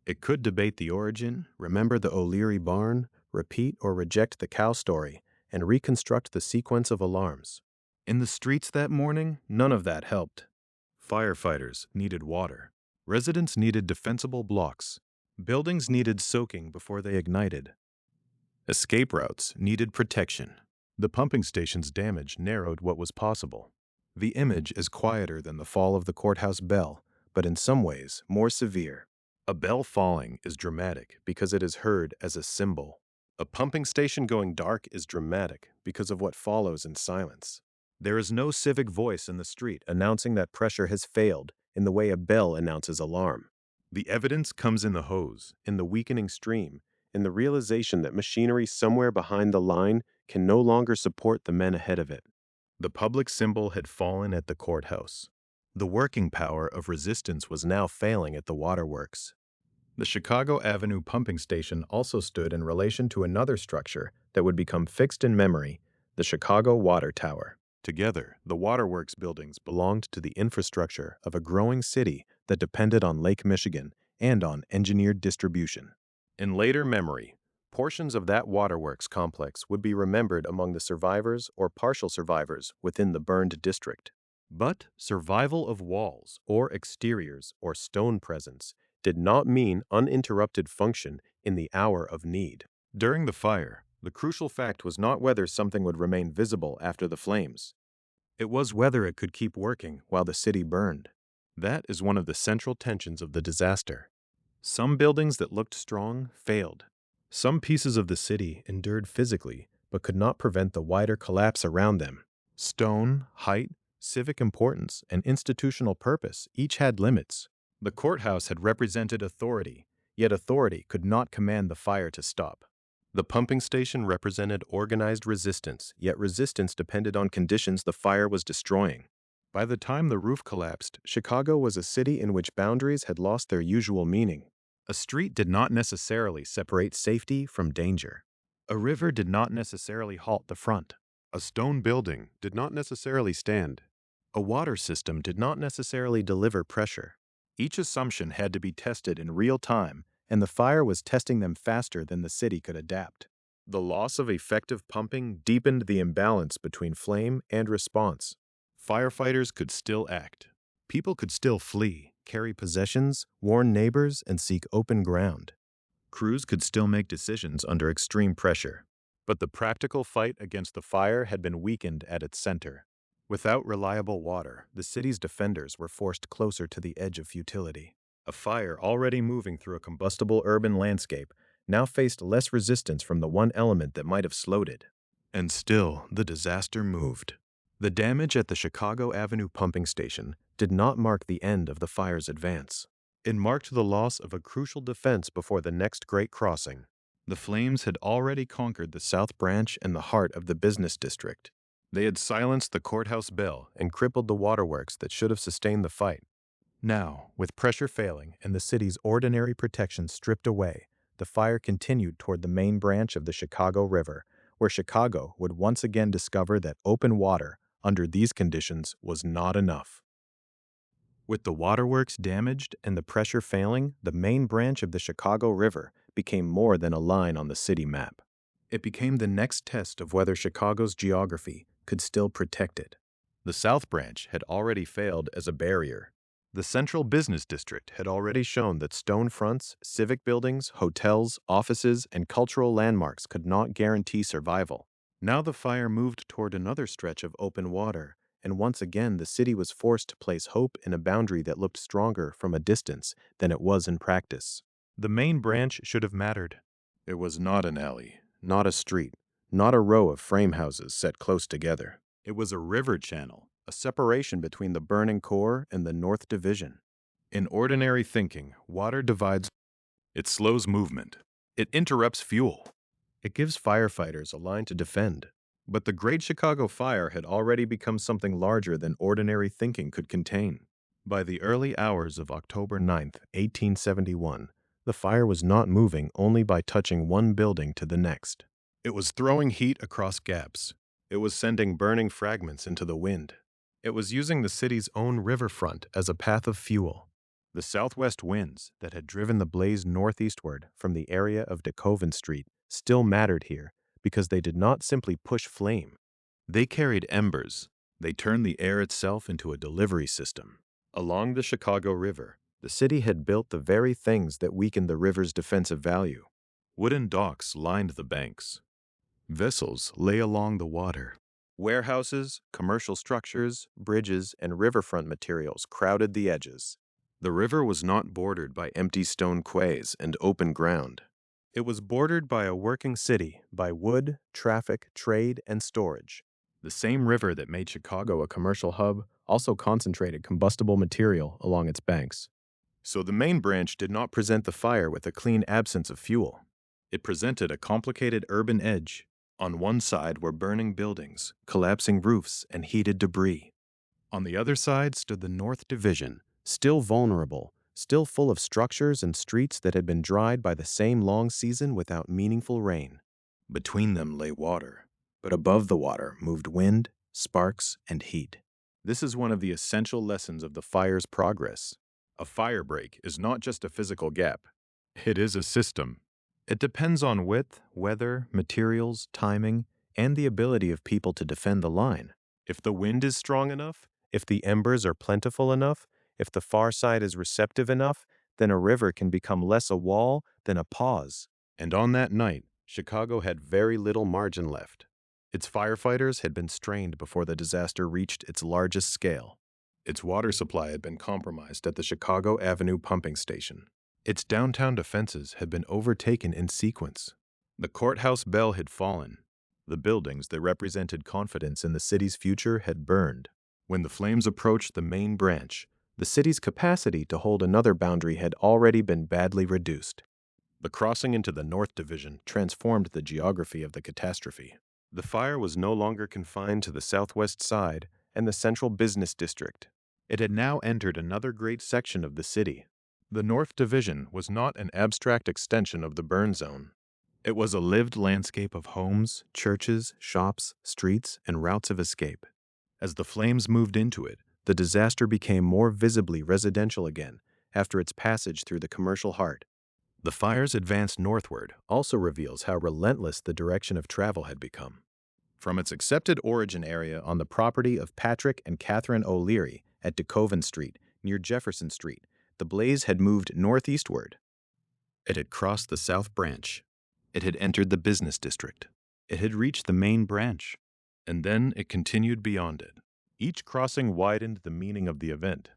It could debate the origin, remember the O'Leary barn, repeat or reject the cow story, and reconstruct the sequence of alarms. In the streets that morning, none of that helped. Firefighters needed water. Residents needed defensible blocks. Buildings needed soaking before they ignited. Escape routes needed protection. The pumping station's damage narrowed what was possible. The image is quieter than the fall of the courthouse bell, but in some ways more severe. A bell falling is dramatic because it is heard as a symbol. A pumping station going dark is dramatic because of what follows in silence. There is no civic voice in the street announcing that pressure has failed in the way a bell announces alarm. The evidence comes in the hose, in the weakening stream, in the realization that machinery somewhere behind the line can no longer support the men ahead of it. The public symbol had fallen at the courthouse. The working power of resistance was now failing at the waterworks. The Chicago Avenue pumping station also stood in relation to another structure that would become fixed in memory, the Chicago Water Tower. Together, the waterworks buildings belonged to the infrastructure of a growing city that depended on Lake Michigan and on engineered distribution. In later memory, portions of that waterworks complex would be remembered among the survivors or partial survivors within the burned district. But survival of walls or exteriors or stone presence did not mean uninterrupted function in the hour of need. During the fire, the crucial fact was not whether something would remain visible after the flames. It was whether it could keep working while the city burned. That is one of the central tensions of the disaster. Some buildings that looked strong failed. Some pieces of the city endured physically, but could not prevent the wider collapse around them. Stone, height, civic importance, and institutional purpose each had limits. The courthouse had represented authority, yet authority could not command the fire to stop. The pumping station represented organized resistance, yet resistance depended on conditions the fire was destroying. By the time the roof collapsed, Chicago was a city in which boundaries had lost their usual meaning. A street did not necessarily separate safety from danger. A river did not necessarily halt the front. A stone building did not necessarily stand. A water system did not necessarily deliver pressure. Each assumption had to be tested in real time, and the fire was testing them faster than the city could adapt. The loss of effective pumping deepened the imbalance between flame and response. Firefighters could still act. People could still flee, carry possessions, warn neighbors, and seek open ground. Crews could still make decisions under extreme pressure. But the practical fight against the fire had been weakened at its center. Without reliable water, the city's defenders were forced closer to the edge of futility. A fire already moving through a combustible urban landscape now faced less resistance from the one element that might have slowed it. And still, the disaster moved. The damage at the Chicago Avenue pumping station did not mark the end of the fire's advance. It marked the loss of a crucial defense before the next great crossing. The flames had already conquered the South Branch and the heart of the business district. They had silenced the courthouse bell and crippled the waterworks that should have sustained the fight. Now, with pressure failing and the city's ordinary protection stripped away, the fire continued toward the main branch of the Chicago River, where Chicago would once again discover that open water, under these conditions, was not enough. With the waterworks damaged and the pressure failing, the main branch of the Chicago River became more than a line on the city map. It became the next test of whether Chicago's geography could still protect it. The South Branch had already failed as a barrier. The central business district had already shown that stone fronts, civic buildings, hotels, offices, and cultural landmarks could not guarantee survival. Now the fire moved toward another stretch of open water, and once again the city was forced to place hope in a boundary that looked stronger from a distance than it was in practice. The main branch should have mattered. It was not an alley, not a street, not a row of frame houses set close together. It was a river channel, a separation between the burning core and the North Division. In ordinary thinking, water divides. It slows movement. It interrupts fuel. It gives firefighters a line to defend. But the Great Chicago Fire had already become something larger than ordinary thinking could contain. By the early hours of October 9th, 1871, the fire was not moving only by touching one building to the next. It was throwing heat across gaps. It was sending burning fragments into the wind. It was using the city's own riverfront as a path of fuel. The southwest winds that had driven the blaze northeastward from the area of DeKoven Street still mattered here because they did not simply push flame. They carried embers. They turned the air itself into a delivery system. Along the Chicago River, the city had built the very things that weakened the river's defensive value. Wooden docks lined the banks. Vessels lay along the water. Warehouses, commercial structures, bridges, and riverfront materials crowded the edges. The river was not bordered by empty stone quays and open ground. It was bordered by a working city, by wood, traffic, trade, and storage. The same river that made Chicago a commercial hub also concentrated combustible material along its banks. So the main branch did not present the fire with a clean absence of fuel. It presented a complicated urban edge. On one side were burning buildings, collapsing roofs, and heated debris. On the other side stood the North Division, still vulnerable, still full of structures and streets that had been dried by the same long season without meaningful rain. Between them lay water, but above the water moved wind, sparks, and heat. This is one of the essential lessons of the fire's progress. A fire break is not just a physical gap. It is a system. It depends on width, weather, materials, timing, and the ability of people to defend the line. If the wind is strong enough, if the embers are plentiful enough, if the far side is receptive enough, then a river can become less a wall than a pause. And on that night, Chicago had very little margin left. Its firefighters had been strained before the disaster reached its largest scale. Its water supply had been compromised at the Chicago Avenue pumping station. Its downtown defenses had been overtaken in sequence. The courthouse bell had fallen. The buildings that represented confidence in the city's future had burned. When the flames approached the main branch, the city's capacity to hold another boundary had already been badly reduced. The crossing into the North Division transformed the geography of the catastrophe. The fire was no longer confined to the southwest side and the central business district. It had now entered another great section of the city. The North Division was not an abstract extension of the burn zone. It was a lived landscape of homes, churches, shops, streets, and routes of escape. As the flames moved into it, the disaster became more visibly residential again after its passage through the commercial heart. The fire's advance northward also reveals how relentless the direction of travel had become. From its accepted origin area on the property of Patrick and Catherine O'Leary at DeKoven Street near Jefferson Street, the blaze had moved northeastward. It had crossed the South Branch. It had entered the business district. It had reached the main branch. And then it continued beyond it. Each crossing widened the meaning of the event.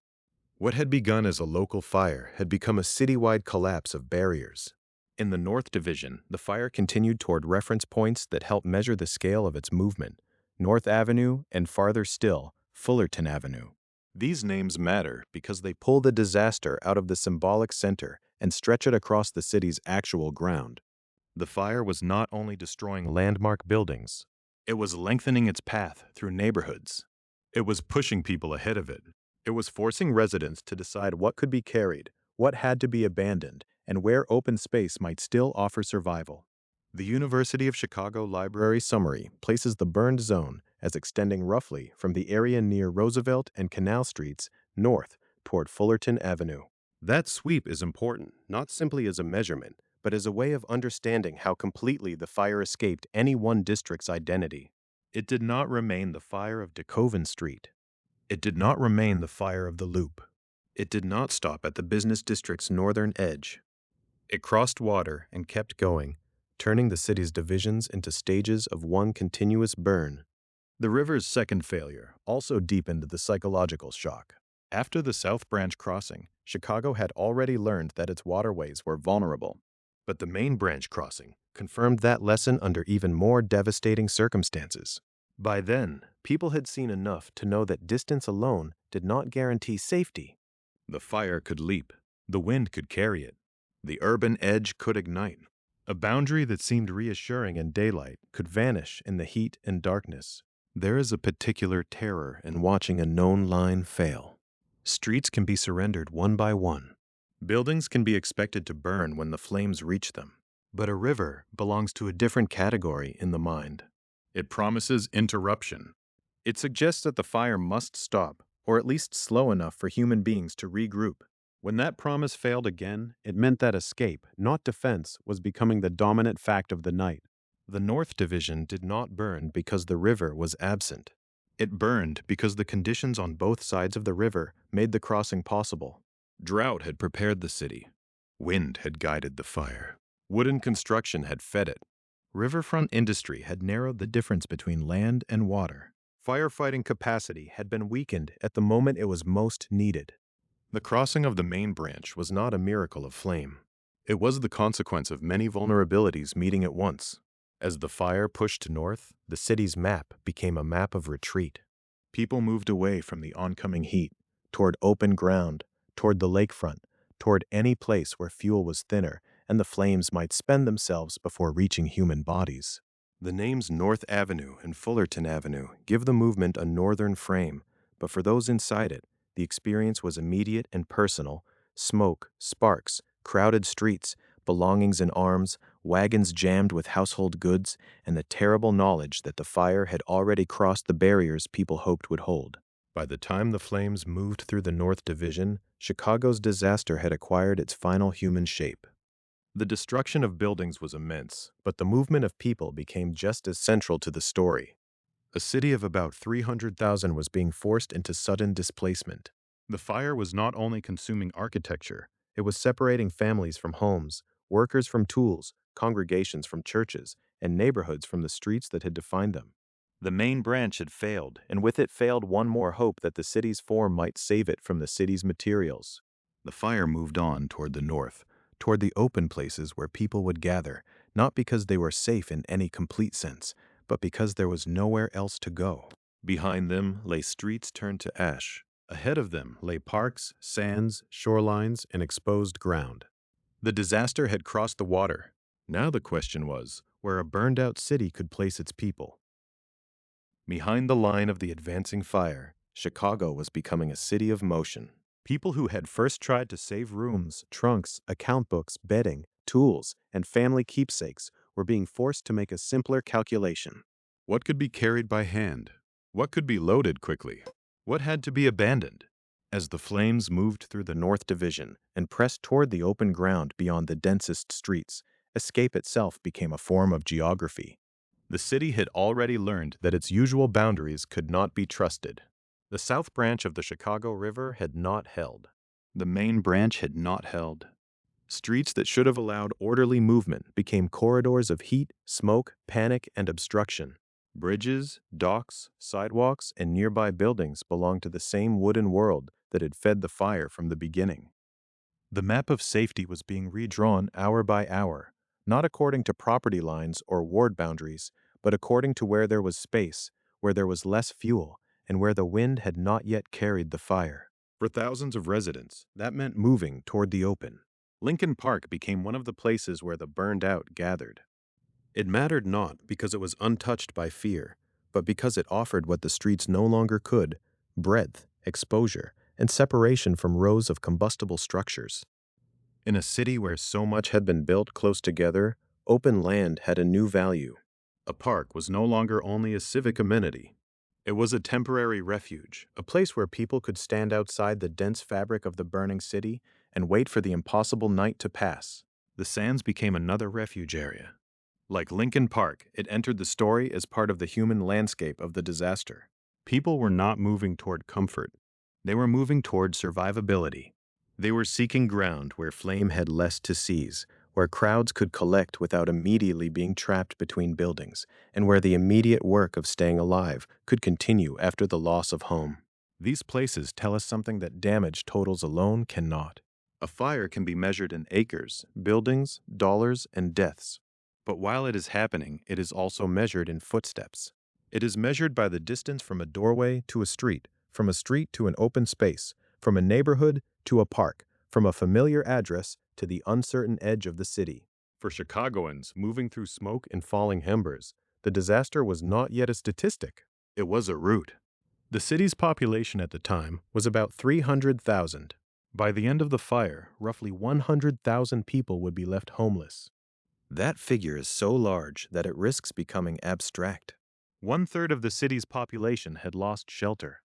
What had begun as a local fire had become a citywide collapse of barriers. In the North Division, the fire continued toward reference points that helped measure the scale of its movement: North Avenue and, farther still, Fullerton Avenue. These names matter because they pull the disaster out of the symbolic center and stretch it across the city's actual ground. The fire was not only destroying landmark buildings, it was lengthening its path through neighborhoods. It was pushing people ahead of it. It was forcing residents to decide what could be carried, what had to be abandoned, and where open space might still offer survival. The University of Chicago Library Summary places the burned zone as extending roughly from the area near Roosevelt and Canal Streets north toward Fullerton Avenue. That sweep is important, not simply as a measurement, but as a way of understanding how completely the fire escaped any one district's identity. It did not remain the fire of DeKoven Street. It did not remain the fire of the loop. It did not stop at the business district's northern edge. It crossed water and kept going, turning the city's divisions into stages of one continuous burn. The river's second failure also deepened the psychological shock. After the South Branch crossing, Chicago had already learned that its waterways were vulnerable. But the main branch crossing confirmed that lesson under even more devastating circumstances. By then, people had seen enough to know that distance alone did not guarantee safety. The fire could leap. The wind could carry it. The urban edge could ignite. A boundary that seemed reassuring in daylight could vanish in the heat and darkness. There is a particular terror in watching a known line fail. Streets can be surrendered one by one. Buildings can be expected to burn when the flames reach them. But a river belongs to a different category in the mind. It promises interruption. It suggests that the fire must stop, or at least slow enough for human beings to regroup. When that promise failed again, it meant that escape, not defense, was becoming the dominant fact of the night. The North Division did not burn because the river was absent. It burned because the conditions on both sides of the river made the crossing possible. Drought had prepared the city. Wind had guided the fire. Wooden construction had fed it. Riverfront industry had narrowed the difference between land and water. Firefighting capacity had been weakened at the moment it was most needed. The crossing of the main branch was not a miracle of flame. It was the consequence of many vulnerabilities meeting at once. As the fire pushed north, the city's map became a map of retreat. People moved away from the oncoming heat, toward open ground, toward the lakefront, toward any place where fuel was thinner and the flames might spend themselves before reaching human bodies. The names North Avenue and Fullerton Avenue give the movement a northern frame, but for those inside it, the experience was immediate and personal. Smoke, sparks, crowded streets, belongings in arms, wagons jammed with household goods, and the terrible knowledge that the fire had already crossed the barriers people hoped would hold. By the time the flames moved through the North Division, Chicago's disaster had acquired its final human shape. The destruction of buildings was immense, but the movement of people became just as central to the story. A city of about 300,000 was being forced into sudden displacement. The fire was not only consuming architecture, it was separating families from homes, workers from tools, congregations from churches, and neighborhoods from the streets that had defined them. The main branch had failed, and with it failed one more hope that the city's form might save it from the city's materials. The fire moved on toward the north, toward the open places where people would gather, not because they were safe in any complete sense, but because there was nowhere else to go. Behind them lay streets turned to ash. Ahead of them lay parks, sands, shorelines, and exposed ground. The disaster had crossed the water. Now the question was where a burned-out city could place its people. Behind the line of the advancing fire, Chicago was becoming a city of motion. People who had first tried to save rooms, trunks, account books, bedding, tools, and family keepsakes were being forced to make a simpler calculation. What could be carried by hand? What could be loaded quickly? What had to be abandoned? As the flames moved through the North Division and pressed toward the open ground beyond the densest streets, escape itself became a form of geography. The city had already learned that its usual boundaries could not be trusted. The South Branch of the Chicago River had not held. The main branch had not held. Streets that should have allowed orderly movement became corridors of heat, smoke, panic, and obstruction. Bridges, docks, sidewalks, and nearby buildings belonged to the same wooden world that had fed the fire from the beginning. The map of safety was being redrawn hour by hour, not according to property lines or ward boundaries, but according to where there was space, where there was less fuel, and where the wind had not yet carried the fire. For thousands of residents, that meant moving toward the open. Lincoln Park became one of the places where the burned out gathered. It mattered not because it was untouched by fear, but because it offered what the streets no longer could: breadth, exposure, and separation from rows of combustible structures. In a city where so much had been built close together, open land had a new value. A park was no longer only a civic amenity. It was a temporary refuge, a place where people could stand outside the dense fabric of the burning city and wait for the impossible night to pass. The sands became another refuge area. Like Lincoln Park, it entered the story as part of the human landscape of the disaster. People were not moving toward comfort. They were moving toward survivability. They were seeking ground where flame had less to seize, where crowds could collect without immediately being trapped between buildings, and where the immediate work of staying alive could continue after the loss of home. These places tell us something that damage totals alone cannot. A fire can be measured in acres, buildings, dollars, and deaths. But while it is happening, it is also measured in footsteps. It is measured by the distance from a doorway to a street, from a street to an open space, from a neighborhood to a park, from a familiar address to the uncertain edge of the city. For Chicagoans moving through smoke and falling embers, the disaster was not yet a statistic. It was a root. The city's population at the time was about 300,000. By the end of the fire, roughly 100,000 people would be left homeless. That figure is so large that it risks becoming abstract. 1/3 of the city's population had lost shelter.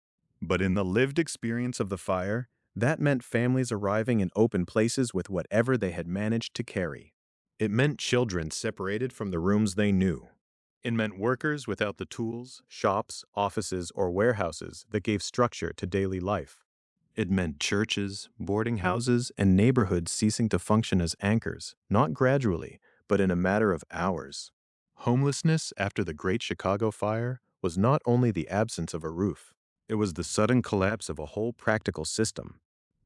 But in the lived experience of the fire, that meant families arriving in open places with whatever they had managed to carry. It meant children separated from the rooms they knew. It meant workers without the tools, shops, offices, or warehouses that gave structure to daily life. It meant churches, boarding houses, and neighborhoods ceasing to function as anchors, not gradually, but in a matter of hours. Homelessness after the Great Chicago Fire was not only the absence of a roof, it was the sudden collapse of a whole practical system.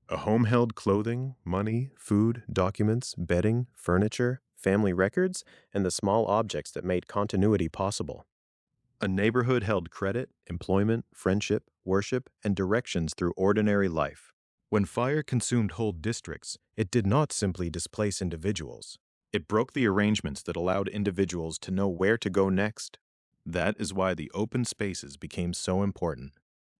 A home held clothing, money, food, documents, bedding, furniture, family records, and the small objects that made continuity possible. A neighborhood held credit, employment, friendship, worship, and directions through ordinary life. When fire consumed whole districts, it did not simply displace individuals. It broke the arrangements that allowed individuals to know where to go next. That is why the open spaces became so important.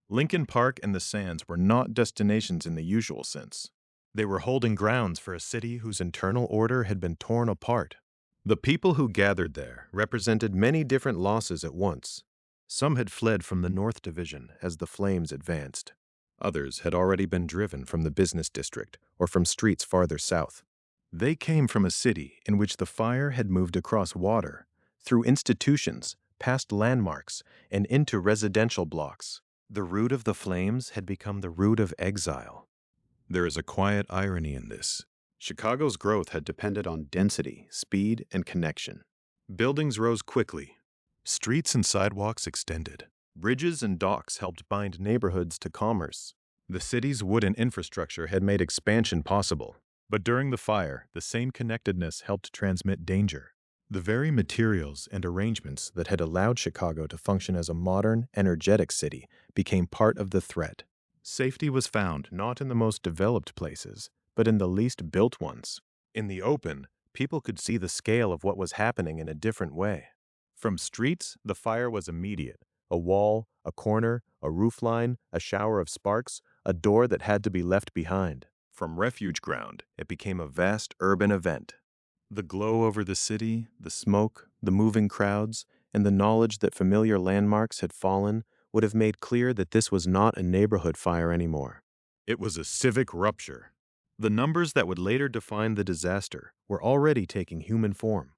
Lincoln Park and the Sands were not destinations in the usual sense. They were holding grounds for a city whose internal order had been torn apart. The people who gathered there represented many different losses at once. Some had fled from the North Division as the flames advanced. Others had already been driven from the business district or from streets farther south. They came from a city in which the fire had moved across water, through institutions, past landmarks, and into residential blocks. The root of the flames had become the root of exile. There is a quiet irony in this. Chicago's growth had depended on density, speed, and connection. Buildings rose quickly. Streets and sidewalks extended. Bridges and docks helped bind neighborhoods to commerce. The city's wooden infrastructure had made expansion possible. But during the fire, the same connectedness helped transmit danger. The very materials and arrangements that had allowed Chicago to function as a modern, energetic city became part of the threat. Safety was found not in the most developed places, but in the least built ones. In the open, people could see the scale of what was happening in a different way. From streets, the fire was immediate. A wall, a corner, a roofline, a shower of sparks, a door that had to be left behind. From refuge ground, it became a vast urban event. The glow over the city, the smoke, the moving crowds, and the knowledge that familiar landmarks had fallen would have made clear that this was not a neighborhood fire anymore. It was a civic rupture. The numbers that would later define the disaster were already taking human form.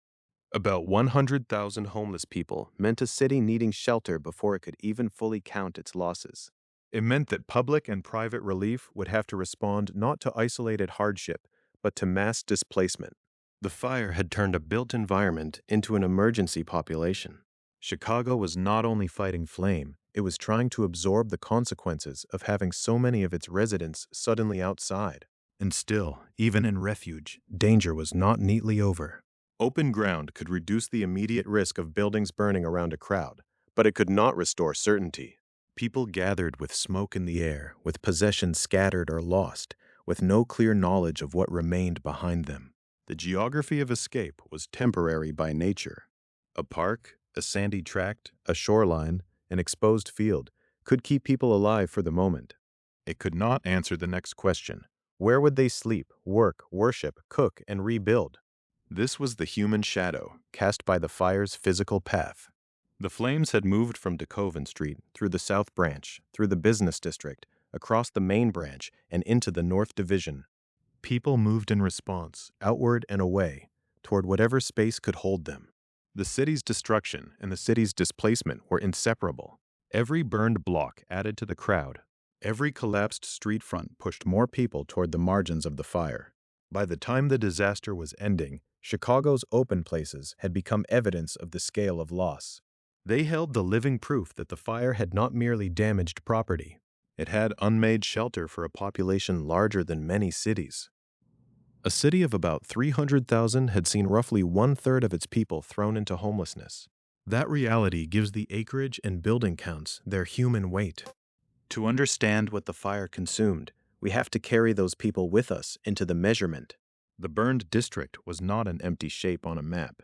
About 100,000 homeless people meant a city needing shelter before it could even fully count its losses. It meant that public and private relief would have to respond not to isolated hardship, but to mass displacement. The fire had turned a built environment into an emergency population. Chicago was not only fighting flame, it was trying to absorb the consequences of having so many of its residents suddenly outside. And still, even in refuge, danger was not neatly over. Open ground could reduce the immediate risk of buildings burning around a crowd, but it could not restore certainty. People gathered with smoke in the air, with possessions scattered or lost, with no clear knowledge of what remained behind them. The geography of escape was temporary by nature. A park, a sandy tract, a shoreline, an exposed field could keep people alive for the moment. It could not answer the next question. Where would they sleep, work, worship, cook, and rebuild? This was the human shadow cast by the fire's physical path. The flames had moved from DeKoven Street, through the South Branch, through the business district, across the main branch, and into the North Division. People moved in response, outward and away, toward whatever space could hold them. The city's destruction and the city's displacement were inseparable. Every burned block added to the crowd. Every collapsed street front pushed more people toward the margins of the fire. By the time the disaster was ending, Chicago's open places had become evidence of the scale of loss. They held the living proof that the fire had not merely damaged property. It had unmade shelter for a population larger than many cities. A city of about 300,000 had seen roughly one-third of its people thrown into homelessness. That reality gives the acreage and building counts their human weight. To understand what the fire consumed, we have to carry those people with us into the measurement. The burned district was not an empty shape on a map.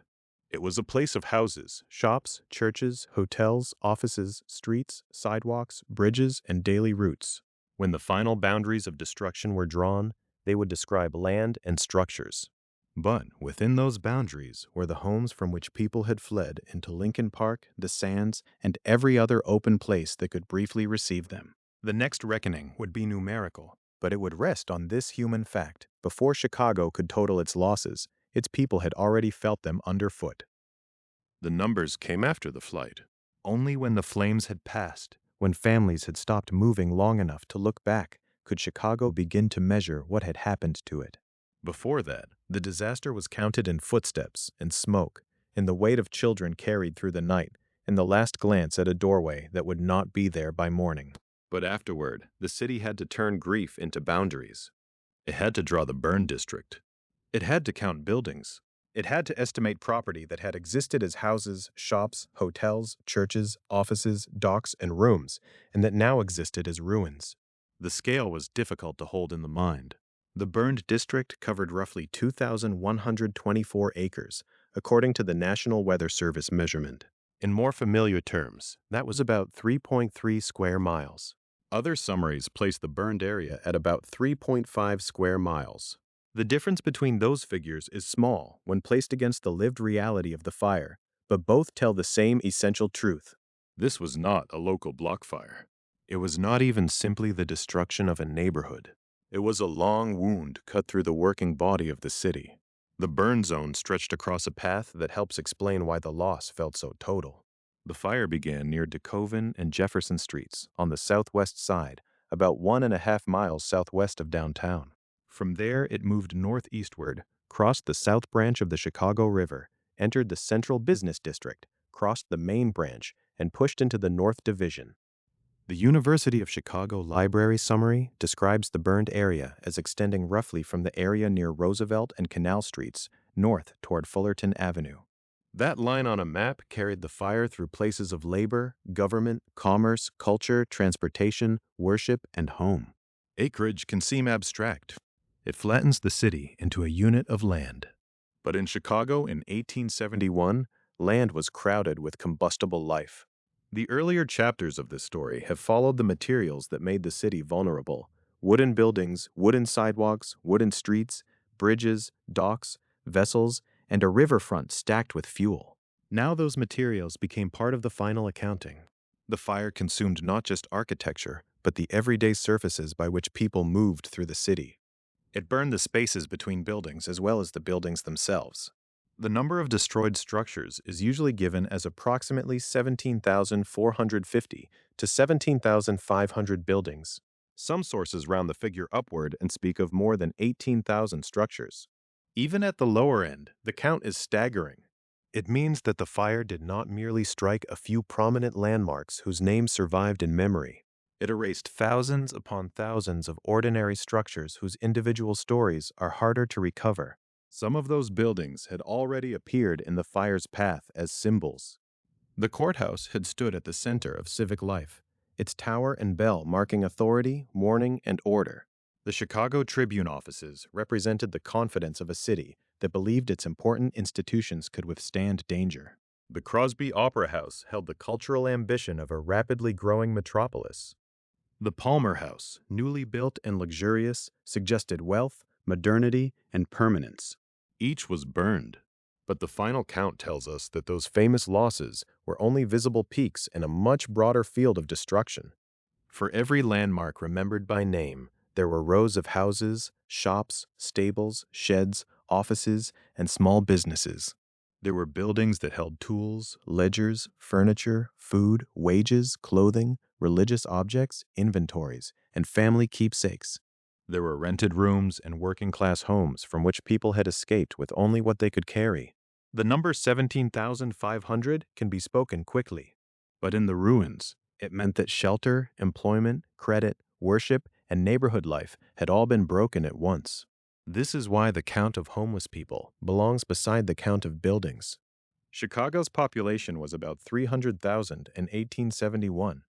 It was a place of houses, shops, churches, hotels, offices, streets, sidewalks, bridges, and daily routes. When the final boundaries of destruction were drawn, they would describe land and structures. But within those boundaries were the homes from which people had fled into Lincoln Park, the Sands, and every other open place that could briefly receive them. The next reckoning would be numerical, but it would rest on this human fact. Before Chicago could total its losses, its people had already felt them underfoot. The numbers came after the flight. Only when the flames had passed, when families had stopped moving long enough to look back, could Chicago begin to measure what had happened to it. Before that, the disaster was counted in footsteps and smoke, in the weight of children carried through the night, in the last glance at a doorway that would not be there by morning. But afterward, the city had to turn grief into boundaries. It had to draw the burn district. It had to count buildings. It had to estimate property that had existed as houses, shops, hotels, churches, offices, docks, and rooms, and that now existed as ruins. The scale was difficult to hold in the mind. The burned district covered roughly 2,124 acres, according to the National Weather Service measurement. In more familiar terms, that was about 3.3 square miles. Other summaries place the burned area at about 3.5 square miles. The difference between those figures is small when placed against the lived reality of the fire, but both tell the same essential truth. This was not a local block fire. It was not even simply the destruction of a neighborhood. It was a long wound cut through the working body of the city. The burn zone stretched across a path that helps explain why the loss felt so total. The fire began near DeKoven and Jefferson Streets on the southwest side, about 1.5 miles southwest of downtown. From there, it moved northeastward, crossed the South Branch of the Chicago River, entered the Central Business District, crossed the Main Branch, and pushed into the North Division. The University of Chicago Library Summary describes the burned area as extending roughly from the area near Roosevelt and Canal Streets north toward Fullerton Avenue. That line on a map carried the fire through places of labor, government, commerce, culture, transportation, worship, and home. Acreage can seem abstract. It flattens the city into a unit of land. But in Chicago in 1871, land was crowded with combustible life. The earlier chapters of this story have followed the materials that made the city vulnerable: wooden buildings, wooden sidewalks, wooden streets, bridges, docks, vessels, and a riverfront stacked with fuel. Now those materials became part of the final accounting. The fire consumed not just architecture, but the everyday surfaces by which people moved through the city. It burned the spaces between buildings as well as the buildings themselves. The number of destroyed structures is usually given as approximately 17,450 to 17,500 buildings. Some sources round the figure upward and speak of more than 18,000 structures. Even at the lower end, the count is staggering. It means that the fire did not merely strike a few prominent landmarks whose names survived in memory. It erased thousands upon thousands of ordinary structures whose individual stories are harder to recover. Some of those buildings had already appeared in the fire's path as symbols. The courthouse had stood at the center of civic life, its tower and bell marking authority, warning, and order. The Chicago Tribune offices represented the confidence of a city that believed its important institutions could withstand danger. The Crosby Opera House held the cultural ambition of a rapidly growing metropolis. The Palmer House, newly built and luxurious, suggested wealth, modernity, and permanence. Each was burned, but the final count tells us that those famous losses were only visible peaks in a much broader field of destruction. For every landmark remembered by name, there were rows of houses, shops, stables, sheds, offices, and small businesses. There were buildings that held tools, ledgers, furniture, food, wages, clothing, religious objects, inventories, and family keepsakes. There were rented rooms and working-class homes from which people had escaped with only what they could carry. The number 17,500 can be spoken quickly, but in the ruins, it meant that shelter, employment, credit, worship, and neighborhood life had all been broken at once. This is why the count of homeless people belongs beside the count of buildings. Chicago's population was about 300,000 in 1871.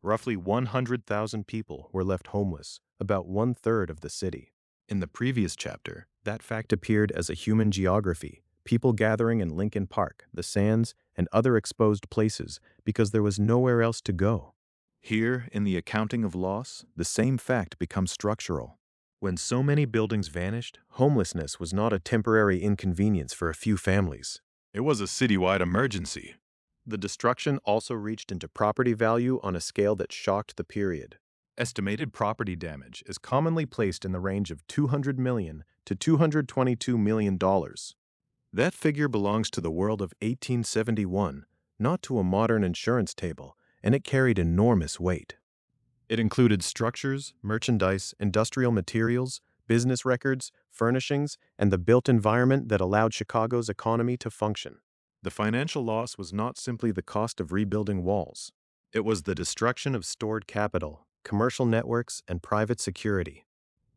Roughly 100,000 people were left homeless, about one-third of the city. In the previous chapter, that fact appeared as a human geography, people gathering in Lincoln Park, the sands, and other exposed places because there was nowhere else to go. Here, in the accounting of loss, the same fact becomes structural. When so many buildings vanished, homelessness was not a temporary inconvenience for a few families. It was a citywide emergency. The destruction also reached into property value on a scale that shocked the period. Estimated property damage is commonly placed in the range of $200 million to $222 million. That figure belongs to the world of 1871, not to a modern insurance table, and it carried enormous weight. It included structures, merchandise, industrial materials, business records, furnishings, and the built environment that allowed Chicago's economy to function. The financial loss was not simply the cost of rebuilding walls. It was the destruction of stored capital, commercial networks, and private security.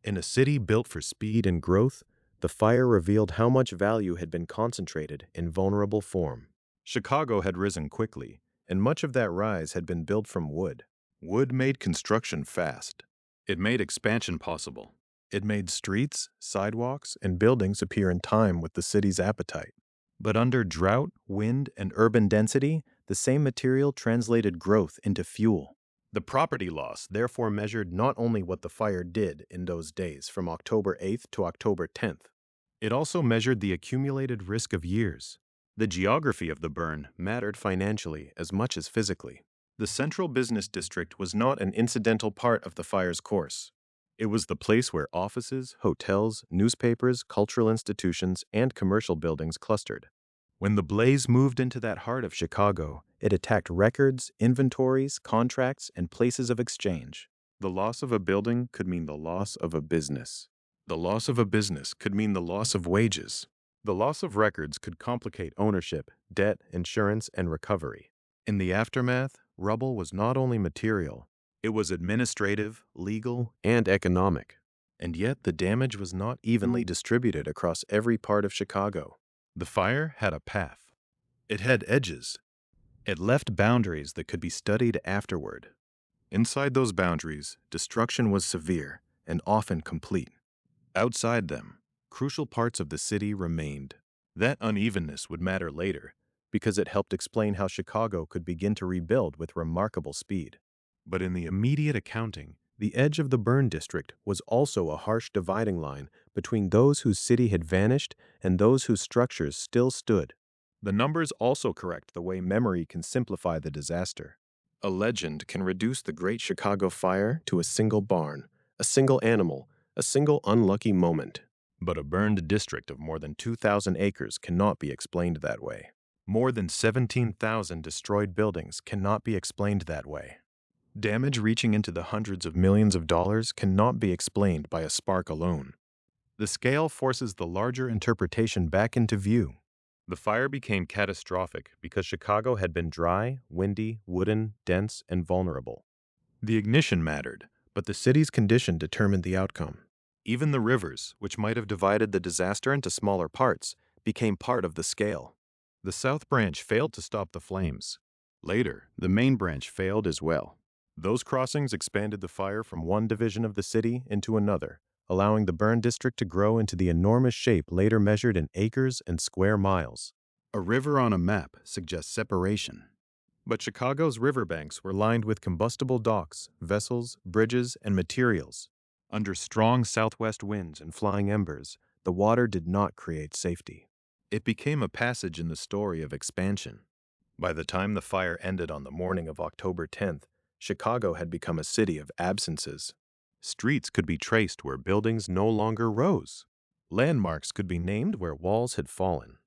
In a city built for speed and growth, the fire revealed how much value had been concentrated in vulnerable form. Chicago had risen quickly, and much of that rise had been built from wood. Wood made construction fast. It made expansion possible. It made streets, sidewalks, and buildings appear in time with the city's appetite. But under drought, wind, and urban density, the same material translated growth into fuel. The property loss therefore measured not only what the fire did in those days from October 8th to October 10th. It also measured the accumulated risk of years. The geography of the burn mattered financially as much as physically. The central business district was not an incidental part of the fire's course. It was the place where offices, hotels, newspapers, cultural institutions, and commercial buildings clustered. When the blaze moved into that heart of Chicago, it attacked records, inventories, contracts, and places of exchange. The loss of a building could mean the loss of a business. The loss of a business could mean the loss of wages. The loss of records could complicate ownership, debt, insurance, and recovery. In the aftermath, rubble was not only material, it was administrative, legal, and economic. And yet the damage was not evenly distributed across every part of Chicago. The fire had a path. It had edges. It left boundaries that could be studied afterward. Inside those boundaries, destruction was severe and often complete. Outside them, crucial parts of the city remained. That unevenness would matter later, because it helped explain how Chicago could begin to rebuild with remarkable speed. But in the immediate accounting, the edge of the burn district was also a harsh dividing line between those whose city had vanished and those whose structures still stood. The numbers also correct the way memory can simplify the disaster. A legend can reduce the Great Chicago Fire to a single barn, a single animal, a single unlucky moment. But a burned district of more than 2,000 acres cannot be explained that way. More than 17,000 destroyed buildings cannot be explained that way. Damage reaching into the hundreds of millions of dollars cannot be explained by a spark alone. The scale forces the larger interpretation back into view. The fire became catastrophic because Chicago had been dry, windy, wooden, dense, and vulnerable. The ignition mattered, but the city's condition determined the outcome. Even the rivers, which might have divided the disaster into smaller parts, became part of the scale. The South Branch failed to stop the flames. Later, the main branch failed as well. Those crossings expanded the fire from one division of the city into another, allowing the burn district to grow into the enormous shape later measured in acres and square miles. A river on a map suggests separation. But Chicago's riverbanks were lined with combustible docks, vessels, bridges, and materials. Under strong southwest winds and flying embers, the water did not create safety. It became a passage in the story of expansion. By the time the fire ended on the morning of October 10th, Chicago had become a city of absences. Streets could be traced where buildings no longer rose. Landmarks could be named where walls had fallen.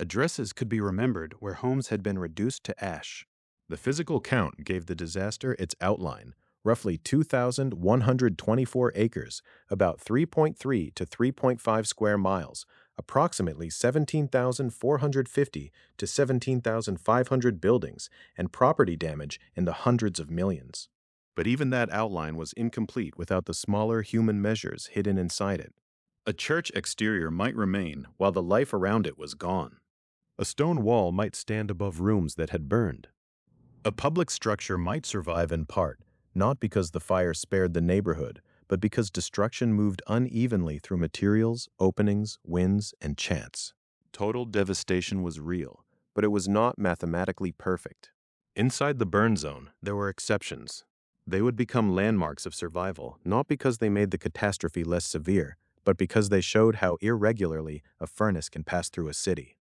Addresses could be remembered where homes had been reduced to ash. The physical count gave the disaster its outline, roughly 2,124 acres, about 3.3 to 3.5 square miles, approximately 17,450 to 17,500 buildings, and property damage in the hundreds of millions. But even that outline was incomplete without the smaller human measures hidden inside it. A church exterior might remain while the life around it was gone. A stone wall might stand above rooms that had burned. A public structure might survive in part, not because the fire spared the neighborhood, but because destruction moved unevenly through materials, openings, winds, and chance. Total devastation was real, but it was not mathematically perfect. Inside the burn zone, there were exceptions. They would become landmarks of survival, not because they made the catastrophe less severe, but because they showed how irregularly a furnace can pass through a city.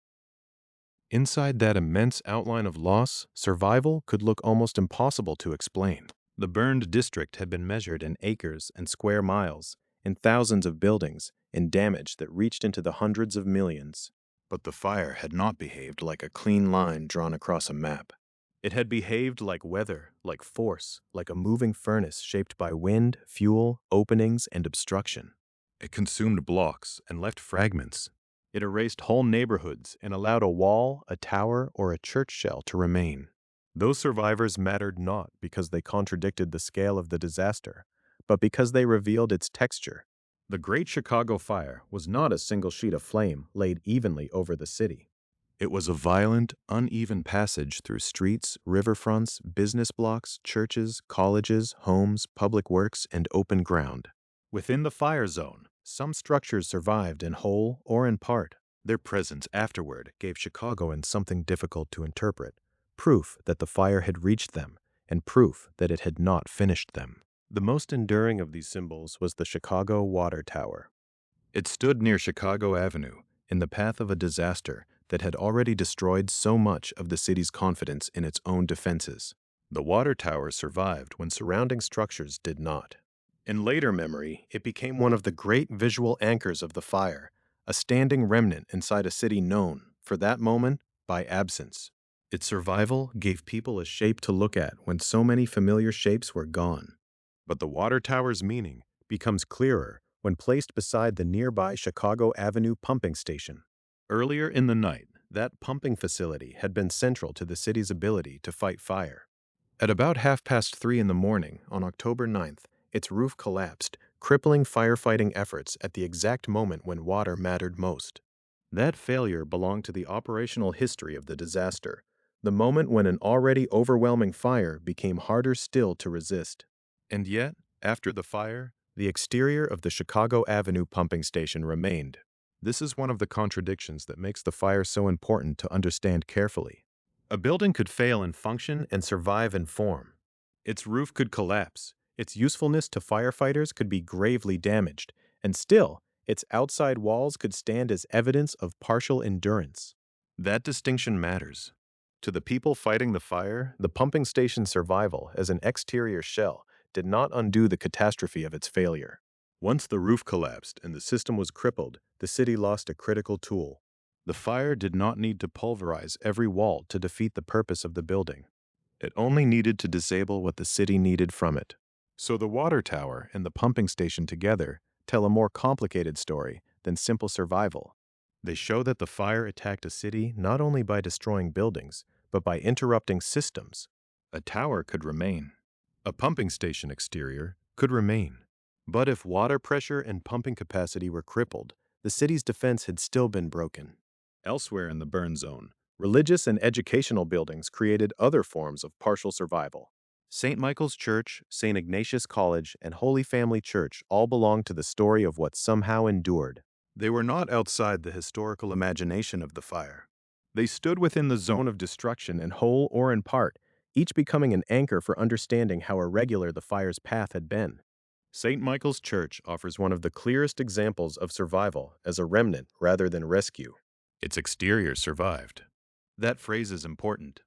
Inside that immense outline of loss, survival could look almost impossible to explain. The burned district had been measured in acres and square miles, in thousands of buildings, in damage that reached into the hundreds of millions. But the fire had not behaved like a clean line drawn across a map. It had behaved like weather, like force, like a moving furnace shaped by wind, fuel, openings, and obstruction. It consumed blocks and left fragments. It erased whole neighborhoods and allowed a wall, a tower, or a church shell to remain. Those survivors mattered not because they contradicted the scale of the disaster, but because they revealed its texture. The Great Chicago Fire was not a single sheet of flame laid evenly over the city. It was a violent, uneven passage through streets, riverfronts, business blocks, churches, colleges, homes, public works, and open ground. Within the fire zone, some structures survived in whole or in part. Their presence afterward gave Chicagoans something difficult to interpret, proof that the fire had reached them, and proof that it had not finished them. The most enduring of these symbols was the Chicago Water Tower. It stood near Chicago Avenue, in the path of a disaster that had already destroyed so much of the city's confidence in its own defenses. The water tower survived when surrounding structures did not. In later memory, it became one of the great visual anchors of the fire, a standing remnant inside a city known, for that moment, by absence. Its survival gave people a shape to look at when so many familiar shapes were gone. But the water tower's meaning becomes clearer when placed beside the nearby Chicago Avenue pumping station. Earlier in the night, that pumping facility had been central to the city's ability to fight fire. At about 3:30 in the morning on October 9th, its roof collapsed, crippling firefighting efforts at the exact moment when water mattered most. That failure belonged to the operational history of the disaster, the moment when an already overwhelming fire became harder still to resist. And yet, after the fire, the exterior of the Chicago Avenue pumping station remained. This is one of the contradictions that makes the fire so important to understand carefully. A building could fail in function and survive in form. Its roof could collapse. Its usefulness to firefighters could be gravely damaged, and still, its outside walls could stand as evidence of partial endurance. That distinction matters. To the people fighting the fire, the pumping station's survival as an exterior shell did not undo the catastrophe of its failure. Once the roof collapsed and the system was crippled, the city lost a critical tool. The fire did not need to pulverize every wall to defeat the purpose of the building. It only needed to disable what the city needed from it. So the water tower and the pumping station together tell a more complicated story than simple survival. They show that the fire attacked a city not only by destroying buildings, but by interrupting systems. A tower could remain. A pumping station exterior could remain. But if water pressure and pumping capacity were crippled, the city's defense had still been broken. Elsewhere in the burn zone, religious and educational buildings created other forms of partial survival. St. Michael's Church, St. Ignatius College, and Holy Family Church all belong to the story of what somehow endured. They were not outside the historical imagination of the fire. They stood within the zone of destruction in whole or in part, each becoming an anchor for understanding how irregular the fire's path had been. St. Michael's Church offers one of the clearest examples of survival as a remnant rather than rescue. Its exterior survived. That phrase is important.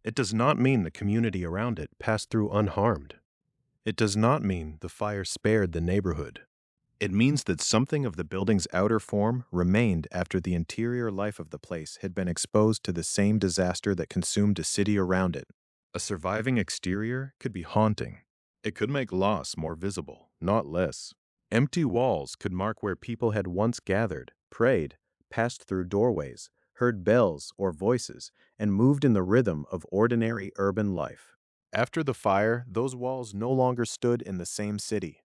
It does not mean the community around it passed through unharmed. It does not mean the fire spared the neighborhood. It means that something of the building's outer form remained after the interior life of the place had been exposed to the same disaster that consumed a city around it. A surviving exterior could be haunting. It could make loss more visible, not less. Empty walls could mark where people had once gathered, prayed, passed through doorways, heard bells or voices, and moved in the rhythm of ordinary urban life. After the fire, those walls no longer stood in the same city.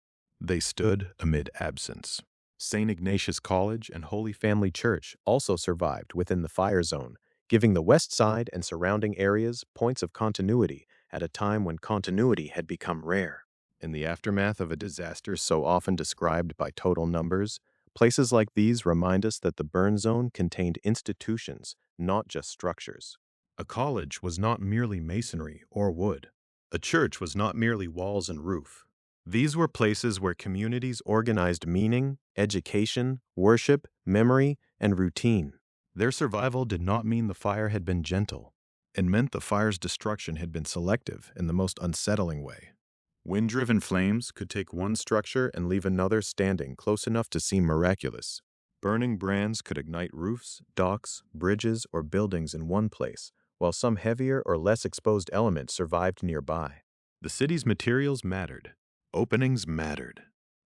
They stood amid absence. St. Ignatius College and Holy Family Church also survived within the fire zone, giving the west side and surrounding areas points of continuity at a time when continuity had become rare. In the aftermath of a disaster so often described by total numbers, places like these remind us that the burn zone contained institutions, not just structures. A college was not merely masonry or wood. A church was not merely walls and roof. These were places where communities organized meaning, education, worship, memory, and routine. Their survival did not mean the fire had been gentle. It meant the fire's destruction had been selective in the most unsettling way. Wind-driven flames could take one structure and leave another standing close enough to seem miraculous. Burning brands could ignite roofs, docks, bridges, or buildings in one place, while some heavier or less exposed elements survived nearby. The city's materials mattered. Openings mattered.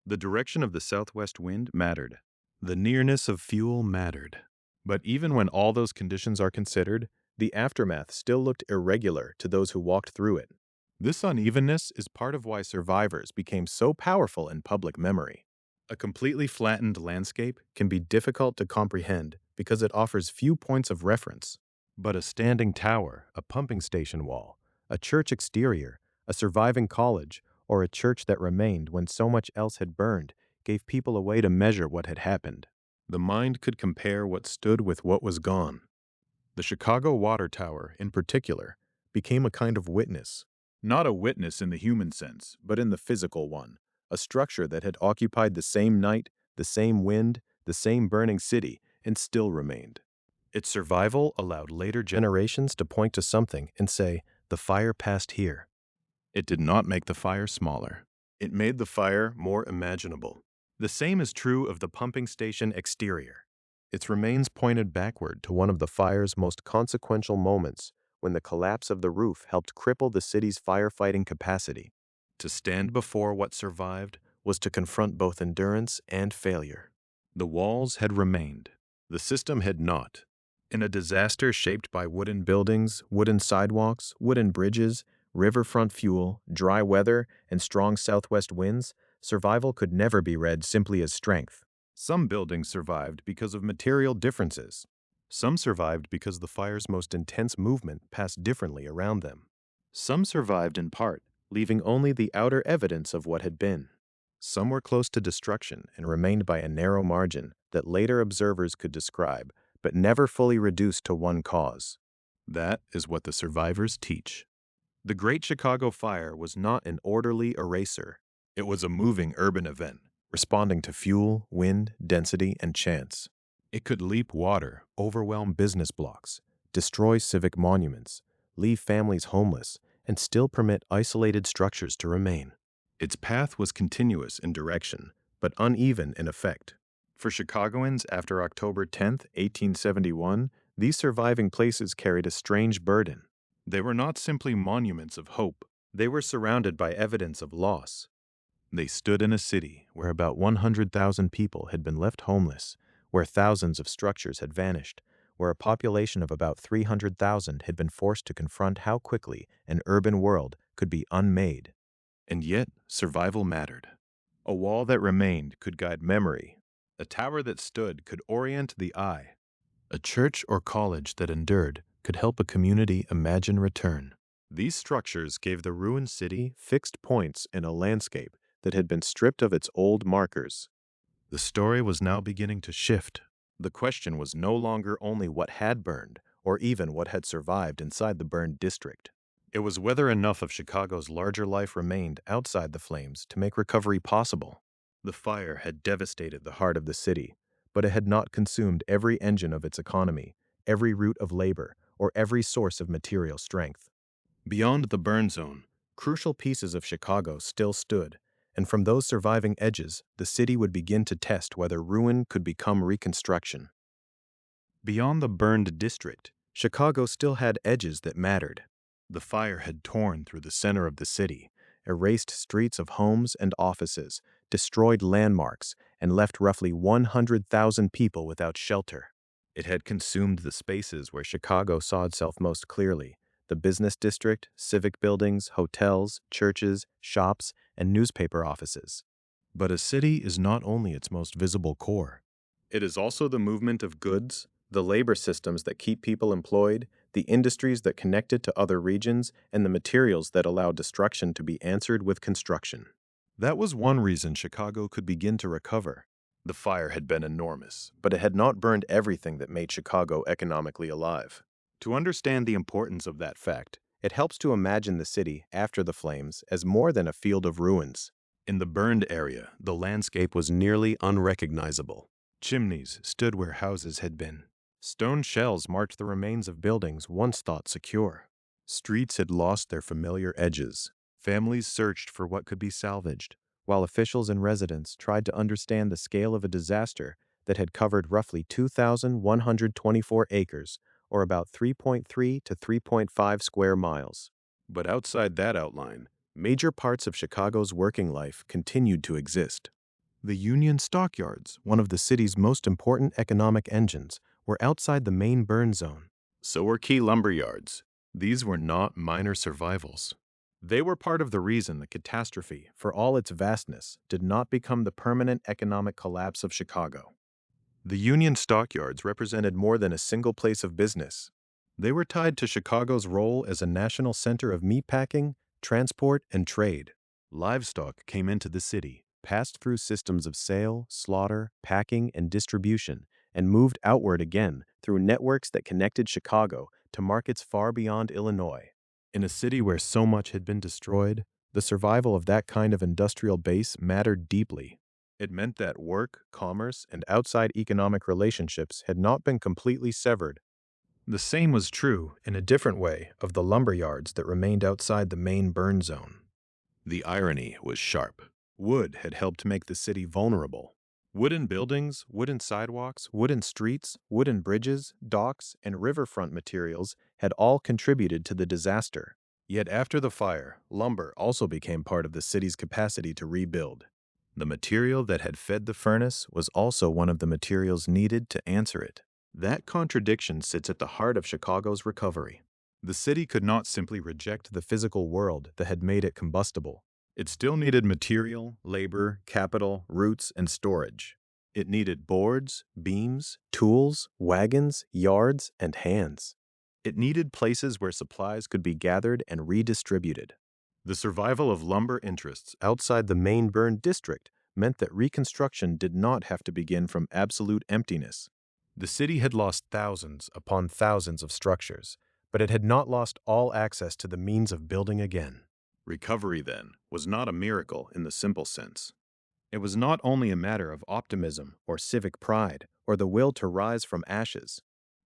The direction of the southwest wind mattered. The nearness of fuel mattered. But even when all those conditions are considered, the aftermath still looked irregular to those who walked through it. This unevenness is part of why survivors became so powerful in public memory. A completely flattened landscape can be difficult to comprehend because it offers few points of reference. But a standing tower, a pumping station wall, a church exterior, a surviving college, or a church that remained when so much else had burned gave people a way to measure what had happened. The mind could compare what stood with what was gone. The Chicago Water Tower, in particular, became a kind of witness. Not a witness in the human sense, but in the physical one, a structure that had occupied the same night, the same wind, the same burning city, and still remained. Its survival allowed later generations to point to something and say, "The fire passed here." It did not make the fire smaller. It made the fire more imaginable. The same is true of the pumping station exterior. Its remains pointed backward to one of the fire's most consequential moments, when the collapse of the roof helped cripple the city's firefighting capacity. To stand before what survived was to confront both endurance and failure. The walls had remained. The system had not. In a disaster shaped by wooden buildings, wooden sidewalks, wooden bridges, riverfront fuel, dry weather, and strong southwest winds, survival could never be read simply as strength. Some buildings survived because of material differences. Some survived because the fire's most intense movement passed differently around them. Some survived in part, leaving only the outer evidence of what had been. Some were close to destruction and remained by a narrow margin that later observers could describe, but never fully reduced to one cause. That is what the survivors teach. The Great Chicago Fire was not an orderly eraser. It was a moving urban event, responding to fuel, wind, density, and chance. It could leap water, overwhelm business blocks, destroy civic monuments, leave families homeless, and still permit isolated structures to remain. Its path was continuous in direction, but uneven in effect. For Chicagoans after October 10, 1871, these surviving places carried a strange burden. They were not simply monuments of hope. They were surrounded by evidence of loss. They stood in a city where about 100,000 people had been left homeless, where thousands of structures had vanished, where a population of about 300,000 had been forced to confront how quickly an urban world could be unmade. And yet, survival mattered. A wall that remained could guide memory. A tower that stood could orient the eye. A church or college that endured could help a community imagine return. These structures gave the ruined city fixed points in a landscape that had been stripped of its old markers. The story was now beginning to shift. The question was no longer only what had burned, or even what had survived inside the burned district. It was whether enough of Chicago's larger life remained outside the flames to make recovery possible. The fire had devastated the heart of the city, but it had not consumed every engine of its economy, every route of labor, or every source of material strength. Beyond the burn zone, crucial pieces of Chicago still stood, and from those surviving edges, the city would begin to test whether ruin could become reconstruction. Beyond the burned district, Chicago still had edges that mattered. The fire had torn through the center of the city, erased streets of homes and offices, destroyed landmarks, and left roughly 100,000 people without shelter. It had consumed the spaces where Chicago saw itself most clearly: the business district, civic buildings, hotels, churches, shops, and newspaper offices. But a city is not only its most visible core. It is also the movement of goods, the labor systems that keep people employed, the industries that connect it to other regions, and the materials that allow destruction to be answered with construction. That was one reason Chicago could begin to recover. The fire had been enormous, but it had not burned everything that made Chicago economically alive. To understand the importance of that fact, it helps to imagine the city after the flames as more than a field of ruins. In the burned area, the landscape was nearly unrecognizable. Chimneys stood where houses had been. Stone shells marked the remains of buildings once thought secure. Streets had lost their familiar edges. Families searched for what could be salvaged, while officials and residents tried to understand the scale of a disaster that had covered roughly 2,124 acres, or about 3.3 to 3.5 square miles. But outside that outline, major parts of Chicago's working life continued to exist. The Union stockyards, one of the city's most important economic engines, were outside the main burn zone. So were key lumber yards. These were not minor survivals. They were part of the reason the catastrophe, for all its vastness, did not become the permanent economic collapse of Chicago. The Union stockyards represented more than a single place of business. They were tied to Chicago's role as a national center of meatpacking, transport, and trade. Livestock came into the city, passed through systems of sale, slaughter, packing, and distribution, and moved outward again through networks that connected Chicago to markets far beyond Illinois. In a city where so much had been destroyed, the survival of that kind of industrial base mattered deeply. It meant that work, commerce, and outside economic relationships had not been completely severed. The same was true, in a different way, of the lumber yards that remained outside the main burn zone. The irony was sharp. Wood had helped make the city vulnerable. Wooden buildings, wooden sidewalks, wooden streets, wooden bridges, docks, and riverfront materials had all contributed to the disaster. Yet after the fire, lumber also became part of the city's capacity to rebuild. The material that had fed the furnace was also one of the materials needed to answer it. That contradiction sits at the heart of Chicago's recovery. The city could not simply reject the physical world that had made it combustible. It still needed material, labor, capital, routes, and storage. It needed boards, beams, tools, wagons, yards, and hands. It needed places where supplies could be gathered and redistributed. The survival of lumber interests outside the main burned district meant that reconstruction did not have to begin from absolute emptiness. The city had lost thousands upon thousands of structures, but it had not lost all access to the means of building again. Recovery, then, was not a miracle in the simple sense. It was not only a matter of optimism or civic pride or the will to rise from ashes.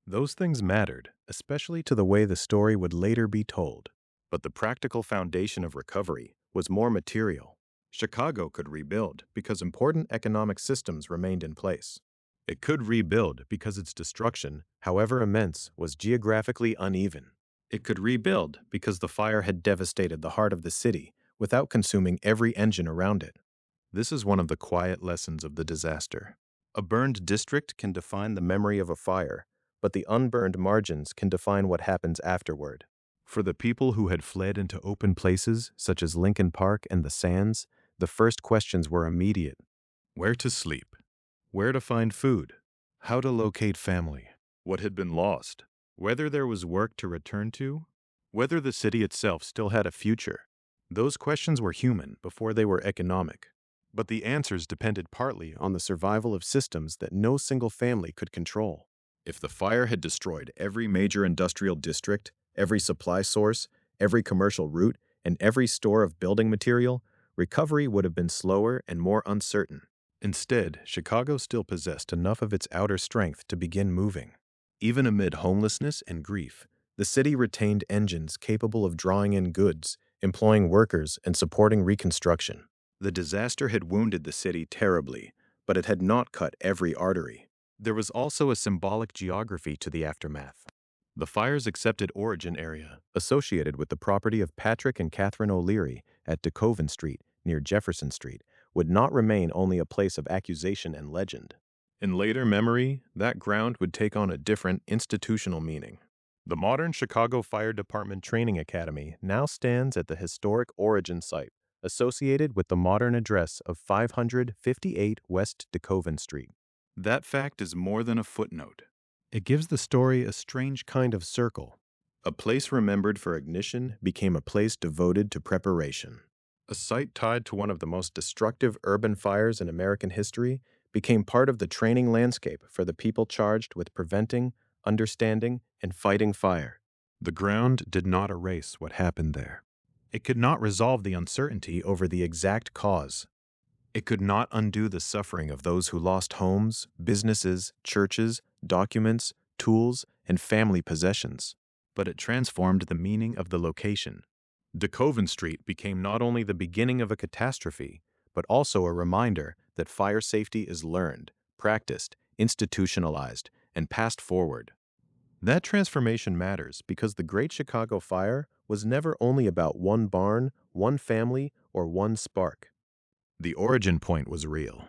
Those things mattered, especially to the way the story would later be told. But the practical foundation of recovery was more material. Chicago could rebuild because important economic systems remained in place. It could rebuild because its destruction, however immense, was geographically uneven. It could rebuild because the fire had devastated the heart of the city without consuming every engine around it. This is one of the quiet lessons of the disaster. A burned district can define the memory of a fire, but the unburned margins can define what happens afterward. For the people who had fled into open places, such as Lincoln Park and the Sands, the first questions were immediate. Where to sleep? Where to find food? How to locate family? What had been lost? Whether there was work to return to? Whether the city itself still had a future? Those questions were human before they were economic. But the answers depended partly on the survival of systems that no single family could control. If the fire had destroyed every major industrial district, every supply source, every commercial route, and every store of building material, recovery would have been slower and more uncertain. Instead, Chicago still possessed enough of its outer strength to begin moving. Even amid homelessness and grief, the city retained engines capable of drawing in goods, employing workers, and supporting reconstruction. The disaster had wounded the city terribly, but it had not cut every artery. There was also a symbolic geography to the aftermath. The fire's accepted origin area, associated with the property of Patrick and Catherine O'Leary at DeKoven Street near Jefferson Street, would not remain only a place of accusation and legend. In later memory, that ground would take on a different institutional meaning. The modern Chicago Fire Department Training Academy now stands at the historic origin site, associated with the modern address of 558 West DeKoven Street. That fact is more than a footnote. It gives the story a strange kind of circle. A place remembered for ignition became a place devoted to preparation. A site tied to one of the most destructive urban fires in American history became part of the training landscape for the people charged with preventing, understanding, and fighting fire. The ground did not erase what happened there. It could not resolve the uncertainty over the exact cause. It could not undo the suffering of those who lost homes, businesses, churches, documents, tools, and family possessions. But it transformed the meaning of the location. DeKoven Street became not only the beginning of a catastrophe, but also a reminder that fire safety is learned, practiced, institutionalized, and passed forward. That transformation matters because the Great Chicago Fire was never only about one barn, one family, or one spark. The origin point was real.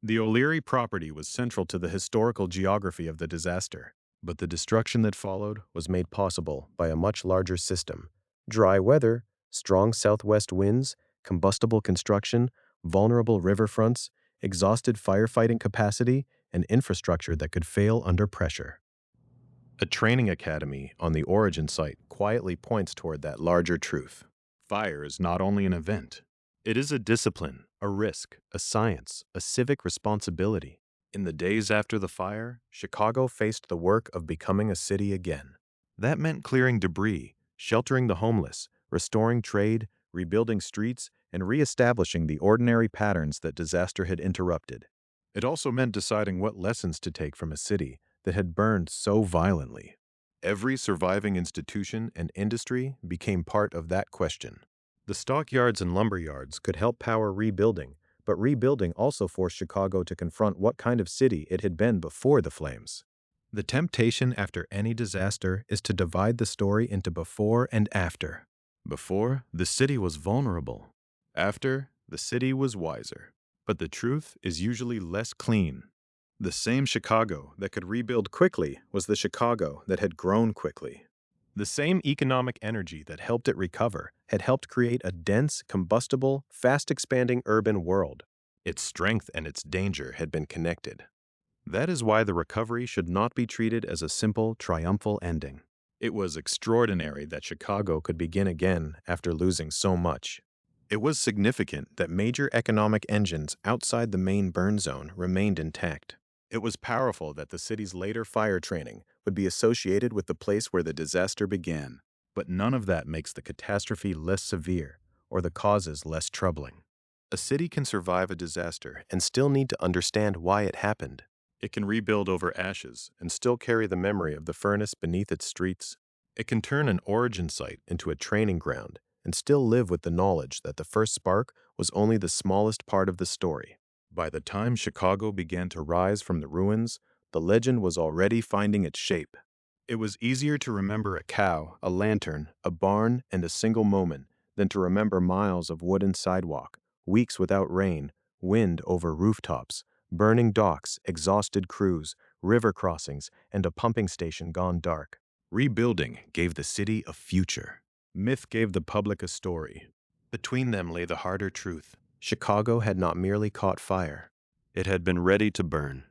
The O'Leary property was central to the historical geography of the disaster, but the destruction that followed was made possible by a much larger system. Dry weather, strong southwest winds, combustible construction, vulnerable riverfronts, exhausted firefighting capacity, and infrastructure that could fail under pressure. A training academy on the origin site quietly points toward that larger truth. Fire is not only an event. It is a discipline, a risk, a science, a civic responsibility. In the days after the fire, Chicago faced the work of becoming a city again. That meant clearing debris, sheltering the homeless, restoring trade, rebuilding streets, and reestablishing the ordinary patterns that disaster had interrupted. It also meant deciding what lessons to take from a city that had burned so violently. Every surviving institution and industry became part of that question. The stockyards and lumberyards could help power rebuilding, but rebuilding also forced Chicago to confront what kind of city it had been before the flames. The temptation after any disaster is to divide the story into before and after. Before, the city was vulnerable. After, the city was wiser. But the truth is usually less clean. The same Chicago that could rebuild quickly was the Chicago that had grown quickly. The same economic energy that helped it recover had helped create a dense, combustible, fast-expanding urban world. Its strength and its danger had been connected. That is why the recovery should not be treated as a simple, triumphal ending. It was extraordinary that Chicago could begin again after losing so much. It was significant that major economic engines outside the main burn zone remained intact. It was powerful that the city's later fire training would be associated with the place where the disaster began. But none of that makes the catastrophe less severe or the causes less troubling. A city can survive a disaster and still need to understand why it happened. It can rebuild over ashes and still carry the memory of the furnace beneath its streets. It can turn an origin site into a training ground and still live with the knowledge that the first spark was only the smallest part of the story. By the time Chicago began to rise from the ruins, the legend was already finding its shape. It was easier to remember a cow, a lantern, a barn, and a single moment than to remember miles of wooden sidewalk, weeks without rain, wind over rooftops, burning docks, exhausted crews, river crossings, and a pumping station gone dark. Rebuilding gave the city a future. Myth gave the public a story. Between them lay the harder truth. Chicago had not merely caught fire. It had been ready to burn.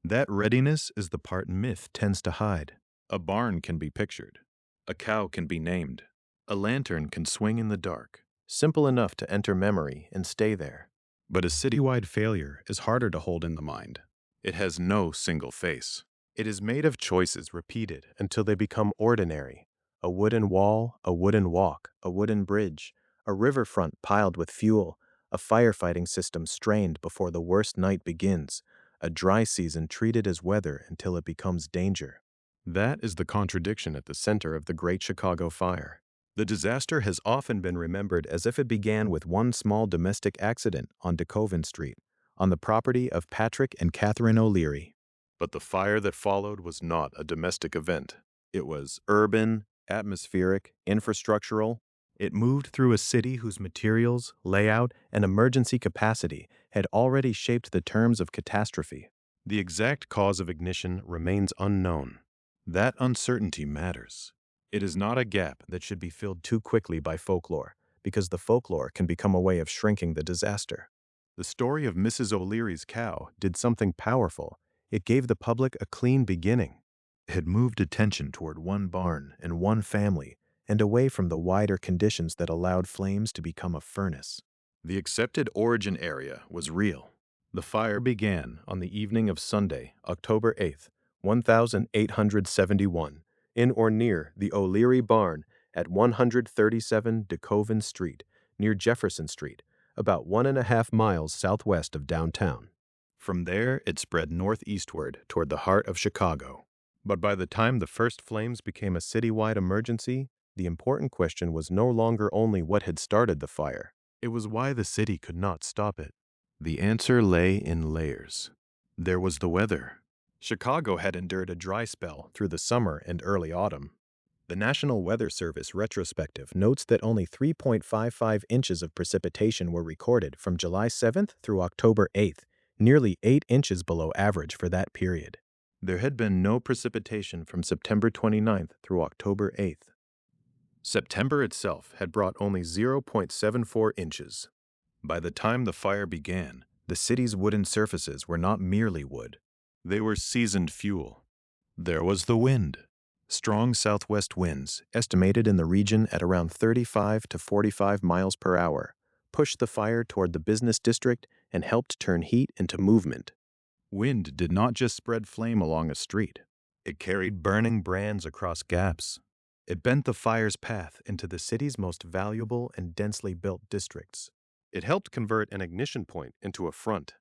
That readiness is the part myth tends to hide. A barn can be pictured. A cow can be named. A lantern can swing in the dark, simple enough to enter memory and stay there. But a citywide failure is harder to hold in the mind. It has no single face. It is made of choices repeated until they become ordinary. A wooden wall, a wooden walk, a wooden bridge, a riverfront piled with fuel, a firefighting system strained before the worst night begins, a dry season treated as weather until it becomes danger. That is the contradiction at the center of the Great Chicago Fire. The disaster has often been remembered as if it began with one small domestic accident on DeKoven Street, on the property of Patrick and Catherine O'Leary. But the fire that followed was not a domestic event. It was urban, atmospheric, infrastructural. It moved through a city whose materials, layout, and emergency capacity had already shaped the terms of catastrophe. The exact cause of ignition remains unknown. That uncertainty matters. It is not a gap that should be filled too quickly by folklore, because the folklore can become a way of shrinking the disaster. The story of Mrs. O'Leary's cow did something powerful. It gave the public a clean beginning. It had moved attention toward one barn and one family, and away from the wider conditions that allowed flames to become a furnace. The accepted origin area was real. The fire began on the evening of Sunday, October 8th, 1871, in or near the O'Leary barn at 137 DeKoven Street, near Jefferson Street, about 1.5 miles southwest of downtown. From there, it spread northeastward toward the heart of Chicago. But by the time the first flames became a citywide emergency, the important question was no longer only what had started the fire. It was why the city could not stop it. The answer lay in layers. There was the weather. Chicago had endured a dry spell through the summer and early autumn. The National Weather Service retrospective notes that only 3.55 inches of precipitation were recorded from July 7th through October 8th, nearly 8 inches below average for that period. There had been no precipitation from September 29th through October 8th. September itself had brought only 0.74 inches. By the time the fire began, the city's wooden surfaces were not merely wood. They were seasoned fuel. There was the wind. Strong southwest winds, estimated in the region at around 35 to 45 miles per hour, pushed the fire toward the business district and helped turn heat into movement. Wind did not just spread flame along a street. It carried burning brands across gaps. It bent the fire's path into the city's most valuable and densely built districts. It helped convert an ignition point into a front.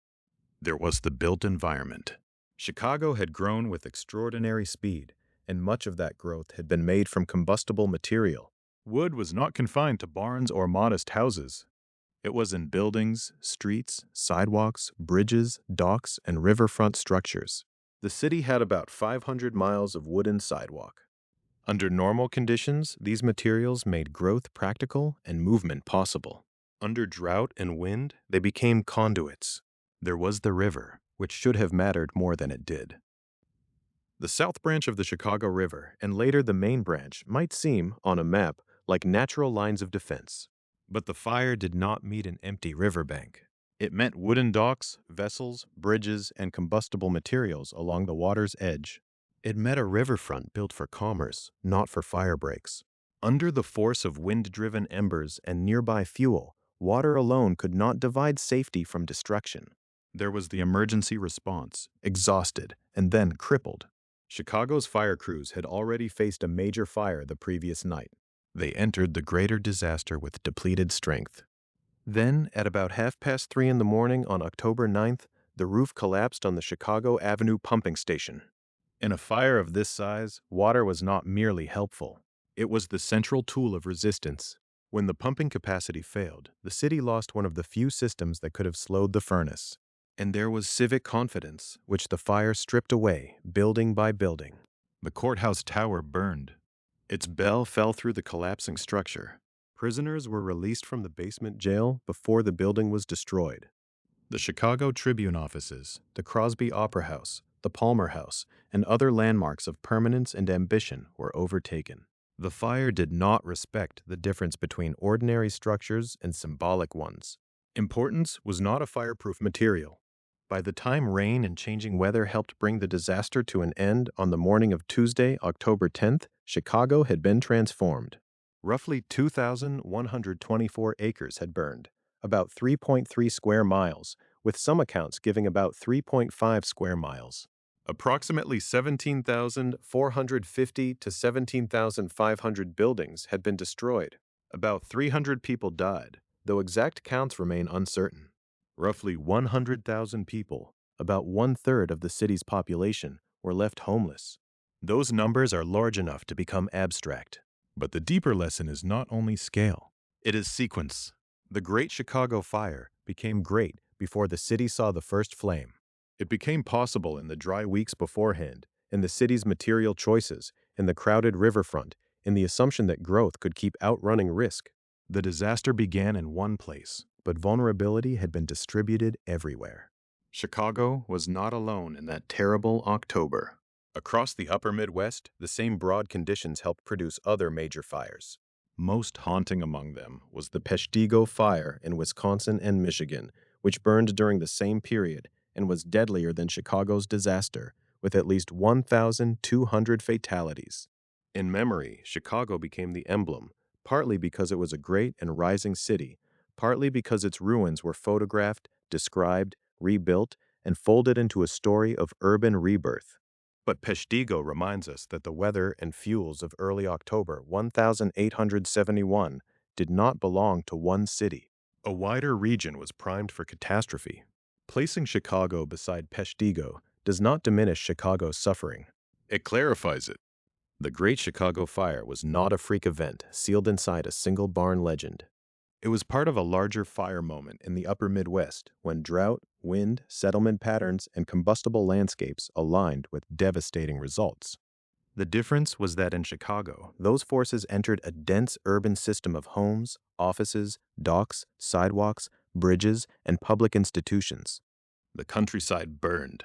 There was the built environment. Chicago had grown with extraordinary speed, and much of that growth had been made from combustible material. Wood was not confined to barns or modest houses. It was in buildings, streets, sidewalks, bridges, docks, and riverfront structures. The city had about 500 miles of wooden sidewalk. Under normal conditions, these materials made growth practical and movement possible. Under drought and wind, they became conduits. There was the river, which should have mattered more than it did. The south branch of the Chicago River and later the main branch might seem, on a map, like natural lines of defense. But the fire did not meet an empty riverbank. It meant wooden docks, vessels, bridges, and combustible materials along the water's edge. It met a riverfront built for commerce, not for fire breaks. Under the force of wind-driven embers and nearby fuel, water alone could not divide safety from destruction. There was the emergency response, exhausted and then crippled. Chicago's fire crews had already faced a major fire the previous night. They entered the greater disaster with depleted strength. Then, at about 3:30 in the morning on October 9th, the roof collapsed on the Chicago Avenue pumping station. In a fire of this size, water was not merely helpful. It was the central tool of resistance. When the pumping capacity failed, the city lost one of the few systems that could have slowed the furnace. And there was civic confidence, which the fire stripped away, building by building. The courthouse tower burned. Its bell fell through the collapsing structure. Prisoners were released from the basement jail before the building was destroyed. The Chicago Tribune offices, the Crosby Opera House, the Palmer House, and other landmarks of permanence and ambition were overtaken. The fire did not respect the difference between ordinary structures and symbolic ones. Importance was not a fireproof material. By the time rain and changing weather helped bring the disaster to an end on the morning of Tuesday, October 10th, Chicago had been transformed. Roughly 2,124 acres had burned, about 3.3 square miles, with some accounts giving about 3.5 square miles. Approximately 17,450 to 17,500 buildings had been destroyed. About 300 people died, though exact counts remain uncertain. Roughly 100,000 people, about 1/3 of the city's population, were left homeless. Those numbers are large enough to become abstract. But the deeper lesson is not only scale, it is sequence. The Great Chicago Fire became great before the city saw the first flame. It became possible in the dry weeks beforehand, in the city's material choices, in the crowded riverfront, in the assumption that growth could keep outrunning risk. The disaster began in one place, but vulnerability had been distributed everywhere. Chicago was not alone in that terrible October. Across the upper Midwest, the same broad conditions helped produce other major fires. Most haunting among them was the Peshtigo Fire in Wisconsin and Michigan, which burned during the same period and was deadlier than Chicago's disaster, with at least 1,200 fatalities. In memory, Chicago became the emblem, partly because it was a great and rising city, partly because its ruins were photographed, described, rebuilt, and folded into a story of urban rebirth. But Peshtigo reminds us that the weather and fuels of early October 1871 did not belong to one city. A wider region was primed for catastrophe. Placing Chicago beside Peshtigo does not diminish Chicago's suffering. It clarifies it. The Great Chicago Fire was not a freak event sealed inside a single barn legend. It was part of a larger fire moment in the upper Midwest when drought, wind, settlement patterns, and combustible landscapes aligned with devastating results. The difference was that in Chicago, those forces entered a dense urban system of homes, offices, docks, sidewalks, bridges, and public institutions. The countryside burned.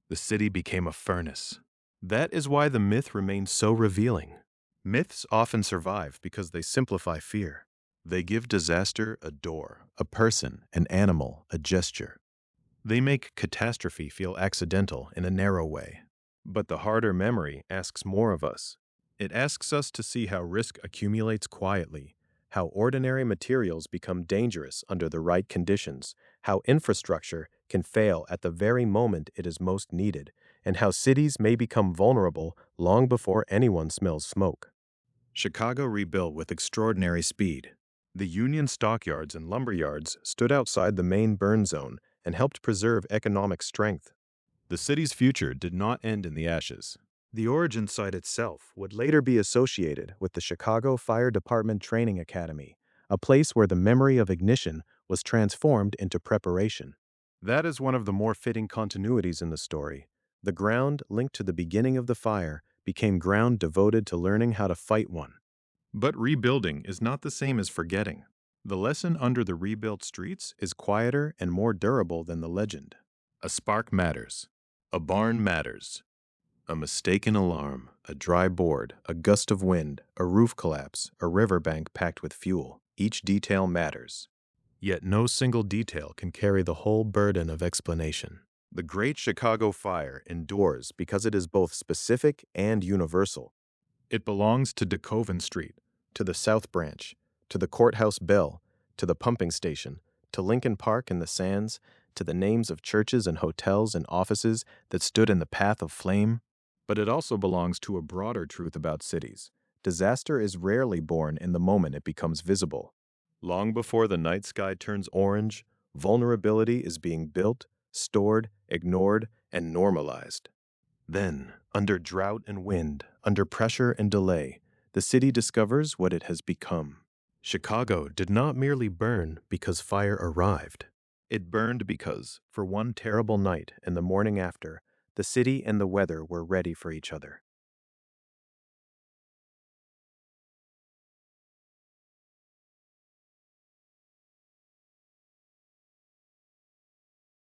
The city became a furnace. That is why the myth remains so revealing. Myths often survive because they simplify fear. They give disaster a door, a person, an animal, a gesture. They make catastrophe feel accidental in a narrow way. But the harder memory asks more of us. It asks us to see how risk accumulates quietly, how ordinary materials become dangerous under the right conditions, how infrastructure can fail at the very moment it is most needed, and how cities may become vulnerable long before anyone smells smoke. Chicago rebuilt with extraordinary speed. The Union stockyards and lumber yards stood outside the main burn zone and helped preserve economic strength. The city's future did not end in the ashes. The origin site itself would later be associated with the Chicago Fire Department Training Academy, a place where the memory of ignition was transformed into preparation. That is one of the more fitting continuities in the story. The ground linked to the beginning of the fire became ground devoted to learning how to fight one. But rebuilding is not the same as forgetting. The lesson under the rebuilt streets is quieter and more durable than the legend. A spark matters. A barn matters. A mistaken alarm, a dry board, a gust of wind, a roof collapse, a riverbank packed with fuel. Each detail matters. Yet no single detail can carry the whole burden of explanation. The Great Chicago Fire endures because it is both specific and universal. It belongs to DeKoven Street, to the South Branch, to the courthouse bell, to the pumping station, to Lincoln Park and the Sands, to the names of churches and hotels and offices that stood in the path of flame. But it also belongs to a broader truth about cities. Disaster is rarely born in the moment it becomes visible. Long before the night sky turns orange, vulnerability is being built, stored, ignored, and normalized. Then, under drought and wind, under pressure and delay, the city discovers what it has become. Chicago did not merely burn because fire arrived. It burned because, for one terrible night and the morning after, the city and the weather were ready for each other.